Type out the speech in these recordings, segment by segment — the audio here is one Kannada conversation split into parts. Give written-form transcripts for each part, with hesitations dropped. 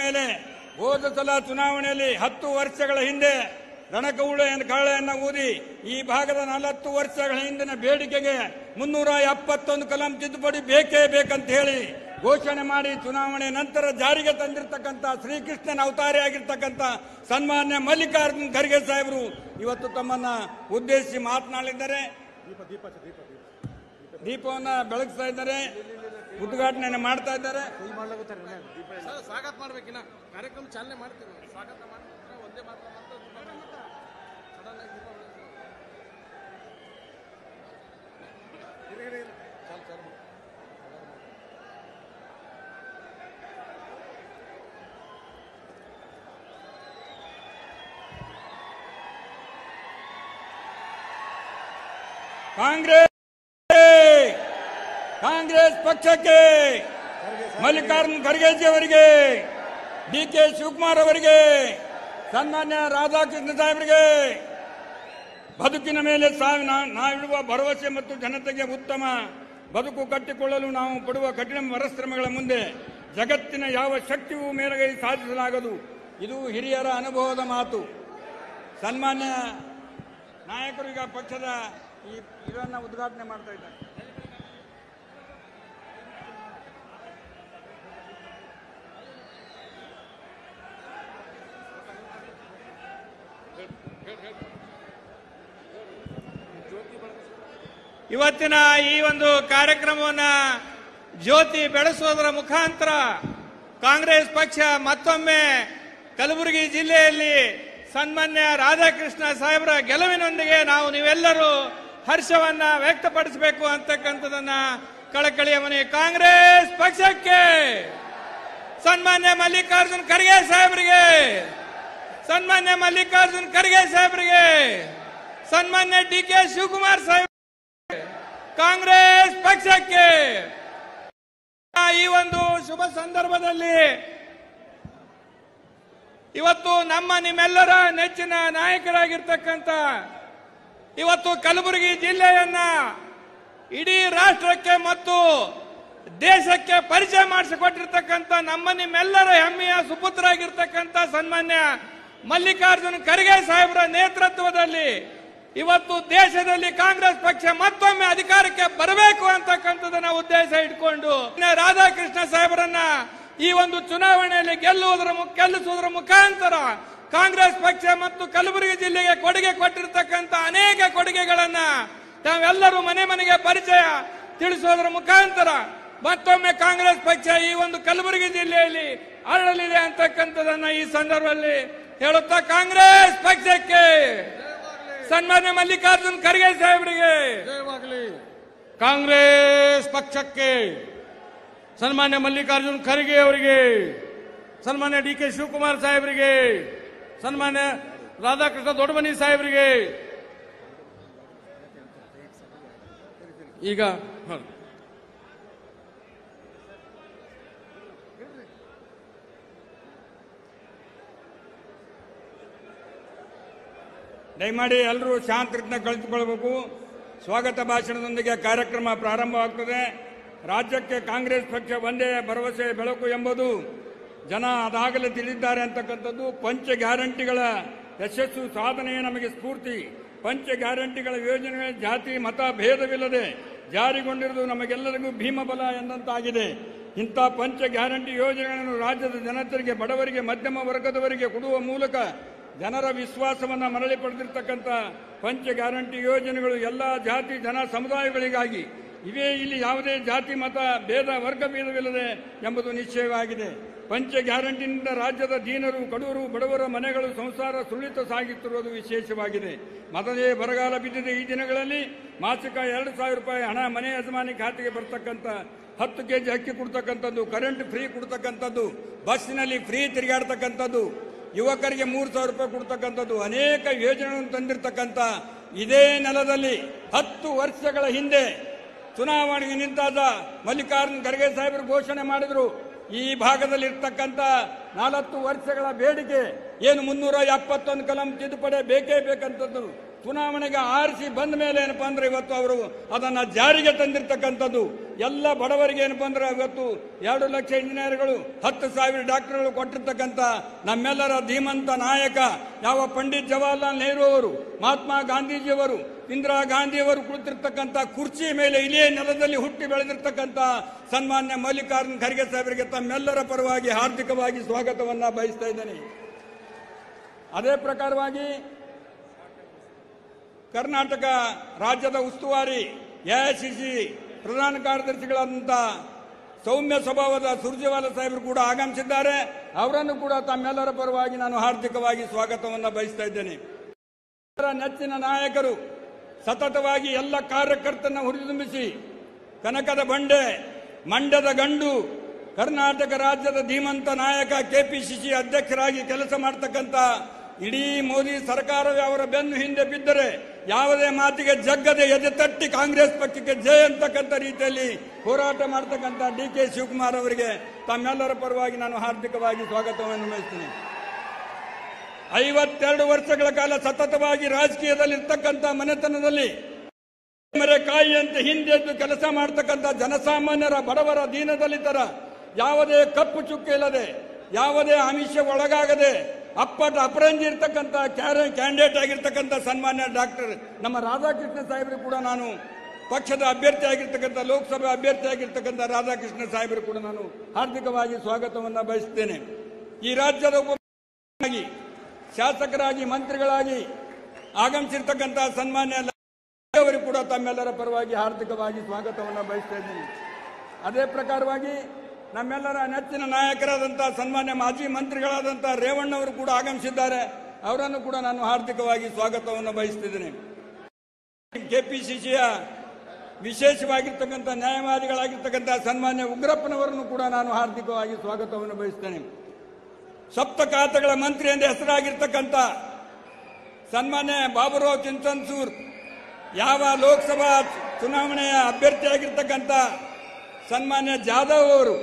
ಮೇಲೆ ಹೋದ ಸಲ ಚುನಾವಣೆಯಲ್ಲಿ 10 ವರ್ಷಗಳ ಹಿಂದೆ ಕಾಳೆಯನ್ನು ಊದಿ ಈ ಭಾಗದ 40 ವರ್ಷಗಳ ಹಿಂದಿನ ಬೇಡಿಕೆಗೆ 371 ಕಲಂ ತಿದ್ದುಪಡಿ ಬೇಕೇ ಬೇಕಂತ ಹೇಳಿ ಘೋಷಣೆ ಮಾಡಿ ಚುನಾವಣೆ ನಂತರ ಜಾರಿಗೆ ತಂದಿರತಕ್ಕಂಥ ಶ್ರೀಕೃಷ್ಣನ ಅವತಾರಿಯಾಗಿರ್ತಕ್ಕಂಥ ಸನ್ಮಾನ್ಯ ಮಲ್ಲಿಕಾರ್ಜುನ್ ಖರ್ಗೆ ಸಾಹೇಬರು ಇವತ್ತು ತಮ್ಮನ್ನ ಉದ್ದೇಶಿಸಿ ಮಾತನಾಡಿದ್ದಾರೆ. ದೀಪವನ್ನು ಬೆಳಗಿಸ್ತಾ ಇದ್ದಾರೆ, ಉದ್ಘಾಟನೆ ಮಾಡ್ತಾ ಇದ್ದಾರೆ. ಸ್ವಾಗತ ಮಾಡ್ಬೇಕಿನ ಕಾರ್ಯಕ್ರಮ ಚಾಲನೆ ಮಾಡ್ತೀವಿ. ಸ್ವಾಗತ ಮಾಡ್ತಾರೆ ಒಂದೇ ಮಾತ್ರ ಕಾಂಗ್ರೆಸ್ ಪಕ್ಷಕ್ಕೆ ಮಲ್ಲಿಕಾರ್ಜುನ್ ಖರ್ಗೆಜಿ ಅವರಿಗೆ, ಡಿಕೆ ಶಿವಕುಮಾರ್ ಅವರಿಗೆ, ಸನ್ಮಾನ್ಯ ರಾಧಾಕೃಷ್ಣ ಸಾಹೇಬರಿಗೆ ಬದುಕಿನ ಮೇಲೆ ನಾವಿಡುವ ಭರವಸೆ ಮತ್ತು ಜನತೆಗೆ ಉತ್ತಮ ಬದುಕು ಕಟ್ಟಿಕೊಳ್ಳಲು ನಾವು ಪಡುವ ಕಠಿಣ ಪರಿಶ್ರಮಗಳ ಮುಂದೆ ಜಗತ್ತಿನ ಯಾವ ಶಕ್ತಿಯೂ ಮೇಲುಗೈ ಸಾಧಿಸಲಾಗದು. ಇದು ಹಿರಿಯರ ಅನುಭವದ ಮಾತು. ಸನ್ಮಾನ್ಯ ನಾಯಕರು ಈಗ ಪಕ್ಷದ ಇದನ್ನು ಉದ್ಘಾಟನೆ ಮಾಡ್ತಾ ಇದ್ದಾರೆ. ಇವತ್ತಿನ ಈ ಒಂದು ಕಾರ್ಯಕ್ರಮವನ್ನ ಜ್ಯೋತಿ ಬೆಳೆಸುವುದರ ಮುಖಾಂತರ ಕಾಂಗ್ರೆಸ್ ಪಕ್ಷ ಮತ್ತೊಮ್ಮೆ ಕಲಬುರಗಿ ಜಿಲ್ಲೆಯಲ್ಲಿ ಸನ್ಮಾನ್ಯ ರಾಧಾಕೃಷ್ಣ ಸಾಹೇಬರ ಗೆಲುವಿನೊಂದಿಗೆ ನೀವೆಲ್ಲರೂ ಹರ್ಷವನ್ನ ವ್ಯಕ್ತಪಡಿಸಬೇಕು ಅಂತಕ್ಕಂಥದನ್ನ ಕಳಕಳಿಯ ಮನೆ. ಕಾಂಗ್ರೆಸ್ ಪಕ್ಷಕ್ಕೆ ಸನ್ಮಾನ್ಯ ಮಲ್ಲಿಕಾರ್ಜುನ್ ಖರ್ಗೆ ಸಾಹೇಬರಿಗೆ, ಸನ್ಮಾನ್ಯ ಮಲ್ಲಿಕಾರ್ಜುನ್ ಖರ್ಗೆ ಸಾಹೇಬರಿಗೆ, ಸನ್ಮಾನ್ಯ ಡಿಕೆ ಶಿವಕುಮಾರ್ ಸಾಹೇಬ್, ಕಾಂಗ್ರೆಸ್ ಪಕ್ಷಕ್ಕೆ ಈ ಒಂದು ಶುಭ ಸಂದರ್ಭದಲ್ಲಿ ಇವತ್ತು ನಿಮ್ಮೆಲ್ಲರ ನೆಚ್ಚಿನ ನಾಯಕರಾಗಿರ್ತಕ್ಕಂಥ ಇವತ್ತು ಕಲಬುರಗಿ ಜಿಲ್ಲೆಯನ್ನ ಇಡೀ ರಾಷ್ಟ್ರಕ್ಕೆ ಮತ್ತು ದೇಶಕ್ಕೆ ಪರಿಚಯ ಮಾಡಿಸಿಕೊಟ್ಟಿರ್ತಕ್ಕಂಥ ನಿಮ್ಮೆಲ್ಲರ ಹೆಮ್ಮೆಯ ಸುಪುತ್ರರಾಗಿರ್ತಕ್ಕಂಥ ಸನ್ಮಾನ್ಯ ಮಲ್ಲಿಕಾರ್ಜುನ್ ಖರ್ಗೆ ಸಾಹೇಬರ ನೇತೃತ್ವದಲ್ಲಿ ಇವತ್ತು ದೇಶದಲ್ಲಿ ಕಾಂಗ್ರೆಸ್ ಪಕ್ಷ ಮತ್ತೊಮ್ಮೆ ಅಧಿಕಾರಕ್ಕೆ ಬರಬೇಕು ಅಂತಕ್ಕಂಥದನ್ನ ಉದ್ದೇಶ ಇಟ್ಕೊಂಡು ರಾಧಾಕೃಷ್ಣ ಸಾಹೇಬರನ್ನ ಈ ಒಂದು ಚುನಾವಣೆಯಲ್ಲಿ ಗೆಲ್ಲಿಸುವುದರ ಮುಖಾಂತರ ಕಾಂಗ್ರೆಸ್ ಪಕ್ಷ ಮತ್ತು ಕಲಬುರಗಿ ಜಿಲ್ಲೆಗೆ ಕೊಡುಗೆ ಕೊಟ್ಟಿರತಕ್ಕಂಥ ಅನೇಕ ಕೊಡುಗೆಗಳನ್ನ ತಾವೆಲ್ಲರೂ ಮನೆ ಮನೆಗೆ ಪರಿಚಯ ತಿಳಿಸುವುದರ ಮುಖಾಂತರ ಮತ್ತೊಮ್ಮೆ ಕಾಂಗ್ರೆಸ್ ಪಕ್ಷ ಈ ಒಂದು ಕಲಬುರಗಿ ಜಿಲ್ಲೆಯಲ್ಲಿ ಅರಳಲಿದೆ ಅಂತಕ್ಕಂಥದನ್ನ ಈ ಸಂದರ್ಭದಲ್ಲಿ ಹೇಳುತ್ತಾ ಕಾಂಗ್ರೆಸ್ ಪಕ್ಷಕ್ಕೆ ಸನ್ಮಾನ್ಯ ಮಲ್ಲಿಕಾರ್ಜುನ್ ಖರ್ಗೆ ಸಾಹೇಬರಿಗೆ, ಕಾಂಗ್ರೆಸ್ ಪಕ್ಷಕ್ಕೆ ಸನ್ಮಾನ್ಯ ಮಲ್ಲಿಕಾರ್ಜುನ್ ಖರ್ಗೆ ಅವರಿಗೆ, ಸನ್ಮಾನ್ಯ ಡಿಕೆ ಶಿವಕುಮಾರ್ ಸಾಹೇಬರಿಗೆ, ಸನ್ಮಾನ್ಯ ರಾಧಾಕೃಷ್ಣ ದೊಡ್ಡಮನಿ ಸಾಹೇಬರಿಗೆ ಈಗ ದಯಮಾಡಿ ಎಲ್ಲರೂ ಶಾಂತರತ್ನ ಕಳೆದುಕೊಳ್ಳಬೇಕು. ಸ್ವಾಗತ ಭಾಷಣದೊಂದಿಗೆ ಕಾರ್ಯಕ್ರಮ ಪ್ರಾರಂಭವಾಗುತ್ತದೆ. ರಾಜ್ಯಕ್ಕೆ ಕಾಂಗ್ರೆಸ್ ಪಕ್ಷ ಒಂದೇ ಭರವಸೆ ಬೆಳಕು ಎಂಬುದು ಜನ ಅದಾಗಲೇ ತಿಳಿದಿದ್ದಾರೆ ಅಂತಕ್ಕಂಥದ್ದು. ಪಂಚ ಗ್ಯಾರಂಟಿಗಳ ಯಶಸ್ಸು ಸಾಧನೆಯೇ ನಮಗೆ ಸ್ಫೂರ್ತಿ. ಪಂಚ ಗ್ಯಾರಂಟಿಗಳ ಯೋಜನೆಗಳ ಜಾತಿ ಮತ ಭೇದವಿಲ್ಲದೆ ಜಾರಿಗೊಂಡಿರುವುದು ನಮಗೆಲ್ಲರಿಗೂ ಭೀಮಬಲ ಎಂದಂತಾಗಿದೆ. ಇಂಥ ಪಂಚ ಗ್ಯಾರಂಟಿ ಯೋಜನೆಗಳನ್ನು ರಾಜ್ಯದ ಜನತೆಗೆ, ಬಡವರಿಗೆ, ಮಧ್ಯಮ ವರ್ಗದವರಿಗೆ ಕೊಡುವ ಮೂಲಕ ಜನರ ವಿಶ್ವಾಸವನ್ನು ಮರಳಿ ಪಡೆದಿರ್ತಕ್ಕಂಥ ಪಂಚ ಗ್ಯಾರಂಟಿ ಯೋಜನೆಗಳು ಎಲ್ಲ ಜಾತಿ ಜನ ಸಮುದಾಯಗಳಿಗಾಗಿ ಇವೇ. ಇಲ್ಲಿ ಯಾವುದೇ ಜಾತಿ ಮತ ಭೇದ ವರ್ಗ ಭೇದವಿಲ್ಲದೆ ಎಂಬುದು ನಿಶ್ಚಯವಾಗಿದೆ. ಪಂಚ ಗ್ಯಾರಂಟಿನಿಂದ ರಾಜ್ಯದ ದೀನರು, ಕಡುವರು, ಬಡವರ ಮನೆಗಳು ಸಂಸಾರ ಸುಳಿತ ಸಾಗುತ್ತಿರುವುದು ವಿಶೇಷವಾಗಿದೆ. ಮೊದಲೇ ಬರಗಾಲ ಬಿದ್ದಿದೆ. ಈ ದಿನಗಳಲ್ಲಿ ಮಾಸಿಕ 2,000 ರೂಪಾಯಿ ಹಣ ಮನೆ ಯಜಮಾನಿ ಖಾತೆಗೆ ಬರ್ತಕ್ಕಂಥ, 10 ಕೆಜಿ ಅಕ್ಕಿ ಕೊಡ್ತಕ್ಕಂಥದ್ದು, ಕರೆಂಟ್ ಫ್ರೀ ಕೊಡ್ತಕ್ಕಂಥದ್ದು, ಬಸ್ಸಿನಲ್ಲಿ ಫ್ರೀ ತಿರುಗಾಡ್ತಕ್ಕಂಥದ್ದು, ಯುವಕರಿಗೆ 3,000 ರೂಪಾಯಿ ಕೊಡ್ತಕ್ಕಂಥದ್ದು, ಅನೇಕ ಯೋಜನೆಗಳನ್ನು ತಂದಿರತಕ್ಕಂಥ ಇದೇ ನೆಲದಲ್ಲಿ 10 ವರ್ಷಗಳ ಹಿಂದೆ ಚುನಾವಣೆಗೆ ನಿಂತಾದ ಮಲ್ಲಿಕಾರ್ಜುನ್ ಖರ್ಗೆ ಸಾಹೇಬರು ಘೋಷಣೆ ಮಾಡಿದ್ರು. ಈ ಭಾಗದಲ್ಲಿ ಇರ್ತಕ್ಕಂಥ 40 ವರ್ಷಗಳ ಬೇಡಿಕೆ ಏನು 371 ಕಲಂ ತಿದ್ದುಪಡಿ ಬೇಕೇ ಬೇಕಂತದ್ದು ಚುನಾವಣೆಗೆ ಆರಿಸಿ ಬಂದ ಮೇಲೆ ಏನಪ್ಪಾ ಅಂದ್ರೆ ಇವತ್ತು ಅವರು ಅದನ್ನ ಜಾರಿಗೆ ತಂದಿರತಕ್ಕಂಥದ್ದು. ಎಲ್ಲ ಬಡವರಿಗೆ ಏನಪ್ಪಾ ಅಂದ್ರೆ ಇವತ್ತು 2 ಲಕ್ಷ ಇಂಜಿನಿಯರ್ಗಳು 10,000 ಡಾಕ್ಟರ್ಗಳು ಕೊಟ್ಟಿರ್ತಕ್ಕಂಥ ನಮ್ಮೆಲ್ಲರ ಧೀಮಂತ ನಾಯಕ ಯಾವ ಪಂಡಿತ್ ಜವಾಹರ್ಲಾಲ್ ನೆಹರು ಅವರು, ಮಹಾತ್ಮ ಗಾಂಧೀಜಿಯವರು, ಇಂದಿರಾ ಗಾಂಧಿಯವರು ಕುಳಿತಿರ್ತಕ್ಕಂಥ ಕುರ್ಚಿ ಮೇಲೆ ಇದೇ ನೆಲದಲ್ಲಿ ಹುಟ್ಟಿ ಬೆಳೆದಿರ್ತಕ್ಕಂಥ ಸನ್ಮಾನ್ಯ ಮಲ್ಲಿಕಾರ್ಜುನ್ ಖರ್ಗೆ ಸಾಹೇಬರಿಗೆ ತಮ್ಮೆಲ್ಲರ ಪರವಾಗಿ ಹಾರ್ದಿಕವಾಗಿ ಸ್ವಾಗತವನ್ನ ಬಯಸ್ತಾ ಇದ್ದೇನೆ. ಅದೇ ಪ್ರಕಾರವಾಗಿ ಕರ್ನಾಟಕ ರಾಜ್ಯದ ಉಸ್ತುವಾರಿ ಎಐಸಿಸಿ ಪ್ರಧಾನ ಕಾರ್ಯದರ್ಶಿಗಳಾದಂಥ ಸೌಮ್ಯ ಸ್ವಭಾವದ ಸುರ್ಜೇವಾಲಾ ಸಾಹೇಬರು ಕೂಡ ಆಗಮಿಸಿದ್ದಾರೆ. ಅವರನ್ನು ಕೂಡ ತಮ್ಮೆಲ್ಲರ ಪರವಾಗಿ ನಾನು ಹಾರ್ದಿಕವಾಗಿ ಸ್ವಾಗತವನ್ನು ಬಯಸ್ತಾ ಇದ್ದೇನೆ. ನೆಚ್ಚಿನ ನಾಯಕರು ಸತತವಾಗಿ ಎಲ್ಲ ಕಾರ್ಯಕರ್ತರನ್ನು ಹುರಿದುಂಬಿಸಿ ಕನಕದ ಬಂಡೆ, ಮಂಡ್ಯದ ಗಂಡು, ಕರ್ನಾಟಕ ರಾಜ್ಯದ ಧೀಮಂತ ನಾಯಕ ಕೆಪಿಸಿಸಿ ಅಧ್ಯಕ್ಷರಾಗಿ ಕೆಲಸ ಮಾಡತಕ್ಕಂಥ ಇಡೀ ಮೋದಿ ಸರ್ಕಾರವೇ ಅವರ ಬೆನ್ನು ಹಿಂದೆ ಬಿದ್ದರೆ ಯಾವುದೇ ಮಾತಿಗೆ ಜಗ್ಗದೆ ಎದೆ ತಟ್ಟಿ ಕಾಂಗ್ರೆಸ್ ಪಕ್ಷಕ್ಕೆ ಜಯ ಅಂತಕ್ಕಂಥ ರೀತಿಯಲ್ಲಿ ಹೋರಾಟ ಮಾಡತಕ್ಕಂಥ ಡಿ.ಕೆ. ಶಿವಕುಮಾರ್ ಅವರಿಗೆ ತಮ್ಮೆಲ್ಲರ ಪರವಾಗಿ ನಾನು ಹಾರ್ದಿಕವಾಗಿ ಸ್ವಾಗತವನ್ನು ಬಯಸ್ತೀನಿ. 52 ವರ್ಷಗಳ ಕಾಲ ಸತತವಾಗಿ ರಾಜಕೀಯದಲ್ಲಿರ್ತಕ್ಕಂಥ ಮನೆತನದಲ್ಲಿ ಕಾಯಿಯಂತೆ ಹಿಂದೆದ್ದು ಕೆಲಸ ಮಾಡತಕ್ಕಂಥ ಜನಸಾಮಾನ್ಯರ, ಬಡವರ, ದೀನದಲಿತರ ಯಾವುದೇ ಕಪ್ಪು ಚುಕ್ಕೆ ಇಲ್ಲದೆ, ಯಾವುದೇ ಆಮಿಷ ಒಳಗಾಗದೆ ಅಪ್ಪಟ ಅಪರಂಜಿ ಇರ್ತಕ್ಕಂಥ ಕ್ಯಾಂಡಿಡೇಟ್ ಆಗಿರ್ತಕ್ಕಂಥ ಸನ್ಮಾನ್ಯ ಡಾಕ್ಟರ್ ನಮ್ಮ ರಾಧಾಕೃಷ್ಣ ಸಾಹೇಬರು ಕೂಡ ನಾನು ಪಕ್ಷದ ಅಭ್ಯರ್ಥಿ ಆಗಿರ್ತಕ್ಕಂಥ ಲೋಕಸಭೆ ಅಭ್ಯರ್ಥಿ ಆಗಿರ್ತಕ್ಕಂಥ ರಾಧಾಕೃಷ್ಣ ಸಾಹೇಬರು ಕೂಡ ನಾನು ಹಾರ್ದಿಕವಾಗಿ ಸ್ವಾಗತವನ್ನು ಬಯಸುತ್ತೇನೆ. ಈ ರಾಜ್ಯದ ಉಪಮುಖ್ಯಮಂತ್ರಿಯಾಗಿ, ಶಾಸಕರಾಗಿ, ಮಂತ್ರಿಗಳಾಗಿ ಆಗಮಿಸಿರ್ತಕ್ಕಂಥ ಸನ್ಮಾನ್ಯ ಅವರಿಗೆ ಕೂಡ ತಮ್ಮೆಲ್ಲರ ಪರವಾಗಿ ಹಾರ್ದಿಕವಾಗಿ ಸ್ವಾಗತವನ್ನು ಬಯಸ್ತಾ ಇದ್ದೀನಿ. ಅದೇ ಪ್ರಕಾರವಾಗಿ ನಮ್ಮೆಲ್ಲರ ನೆಚ್ಚಿನ ನಾಯಕರಾದಂಥ ಸನ್ಮಾನ್ಯ ಮಾಜಿ ಮಂತ್ರಿಗಳಾದಂಥ ರೇವಣ್ಣವರು ಕೂಡ ಆಗಮಿಸಿದ್ದಾರೆ. ಅವರನ್ನು ಕೂಡ ನಾನು ಹಾರ್ದಿಕವಾಗಿ ಸ್ವಾಗತವನ್ನು ಬಯಸ್ತಿದ್ದೇನೆ. ಕೆಪಿಸಿಸಿಯ ವಿಶೇಷವಾಗಿರ್ತಕ್ಕಂಥ ನ್ಯಾಯವಾದಿಗಳಾಗಿರ್ತಕ್ಕಂಥ ಸನ್ಮಾನ್ಯ ಉಗ್ರಪ್ಪನವರನ್ನು ಕೂಡ ನಾನು ಹಾರ್ದಿಕವಾಗಿ ಸ್ವಾಗತವನ್ನು ಬಯಸ್ತೇನೆ. ಸಪ್ತ ಖಾತೆಗಳ ಮಂತ್ರಿ ಎಂದು ಹೆಸರಾಗಿರ್ತಕ್ಕಂಥ ಸನ್ಮಾನ್ಯ ಬಾಬುರಾವ್ ಚಿಂಚನ್ಸೂರ್, ಯಾವ ಲೋಕಸಭಾ ಚುನಾವಣೆಯ ಅಭ್ಯರ್ಥಿಯಾಗಿರ್ತಕ್ಕಂಥ ಸನ್ಮಾನ್ಯ ಜಾಧವ್ ಅವರು